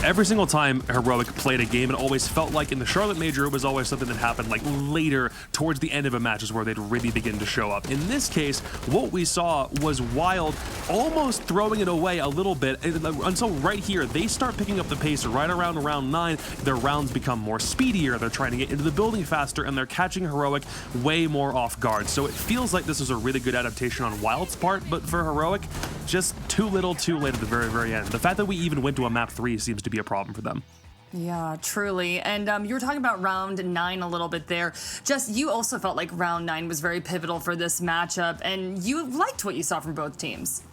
Every single time Heroic played a game, it always felt like in the Charlotte Major, it was always something that happened like later towards the end of a match is where they'd really begin to show up. In this case, what we saw was Wild almost throwing it away a little bit until right here, they start picking up the pace right around round 9. Their rounds become more speedier. They're trying to get into the building faster, and they're catching Heroic way more off guard. So it feels like this is a really good adaptation on Wild's part, but for Heroic, just too little too late at the very, very end. The fact that we even went to a map 3 seems to be a problem for them. Yeah, truly. And you were talking about round 9 a little bit there. Just, you also felt like round 9 was very pivotal for this matchup, and you liked what you saw from both teams.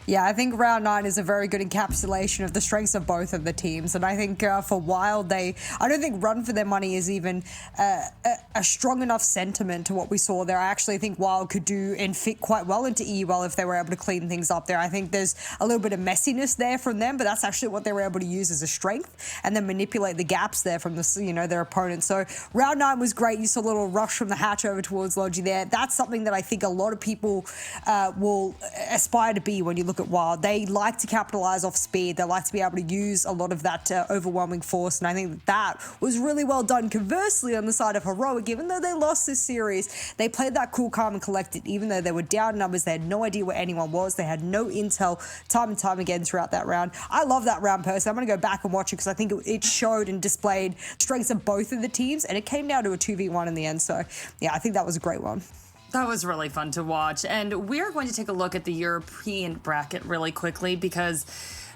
Yeah, I think round 9 is a very good encapsulation of the strengths of both of the teams. And I think for Wild, I don't think run for their money is even a strong enough sentiment to what we saw there. I actually think Wild could do and fit quite well into EUL if they were able to clean things up there. I think there's a little bit of messiness there from them, but that's actually what they were able to use as a strength and then manipulate the gaps there from their opponents. So round 9 was great. You saw a little rush from the hatch over towards Logi there. That's something that I think a lot of people will aspire to be when you look look at WYLDE. They like to capitalize off speed. They like to be able to use a lot of that overwhelming force, and I think that was really well done. Conversely, on the side of Heroic, even though they lost this series, they played that cool, calm, and collected. Even though they were down numbers, they had no idea where anyone was. They had no intel time and time again throughout that round. I love that round personally. I'm going to go back and watch it because I think it showed and displayed strengths of both of the teams, and it came down to a 2v1 in the end. So, yeah, I think that was a great one. That was really fun to watch. And we're going to take a look at the European bracket really quickly because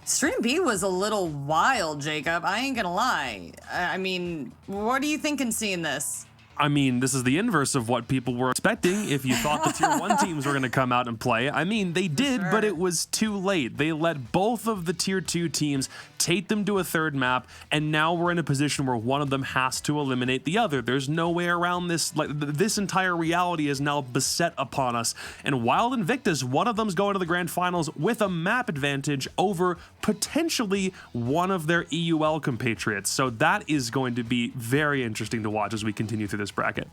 Stream B was a little wild, Jacob. I ain't gonna lie. I mean, what are you thinking seeing this? I mean, this is the inverse of what people were expecting if you thought the Tier 1 teams were going to come out and play. I mean, they did, but it was too late. They let both of the Tier 2 teams take them to a third map, and now we're in a position where one of them has to eliminate the other. There's no way around this. Like, this entire reality is now beset upon us. And WYLDE and Victus, one of them's going to the grand finals with a map advantage over potentially one of their EUL compatriots. So that is going to be very interesting to watch as we continue through this bracket.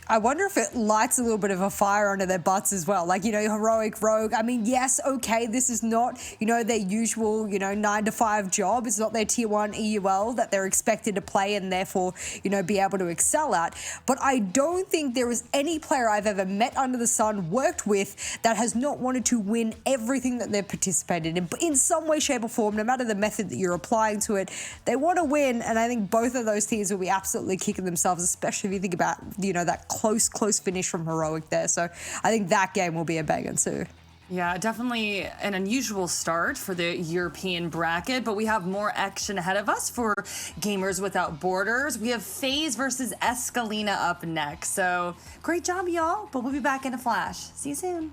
I wonder if it lights a little bit of a fire under their butts as well. Like, Heroic, Rogue. I mean, yes, okay, this is not, their usual, 9-to-5 job. It's not their Tier 1 EUL that they're expected to play and therefore, be able to excel at. But I don't think there is any player I've ever met under the sun, worked with, that has not wanted to win everything that they've participated in some way, shape, or form, no matter the method that you're applying to it. They want to win, and I think both of those teams will be absolutely kicking themselves, especially if you think about, that close finish from Heroic there. So I think that game will be a banger too. Yeah, definitely an unusual start for the European bracket, but we have more action ahead of us for Gamers Without Borders. We have FaZe versus Escalina up next. So great job, y'all, but we'll be back in a flash. See you soon.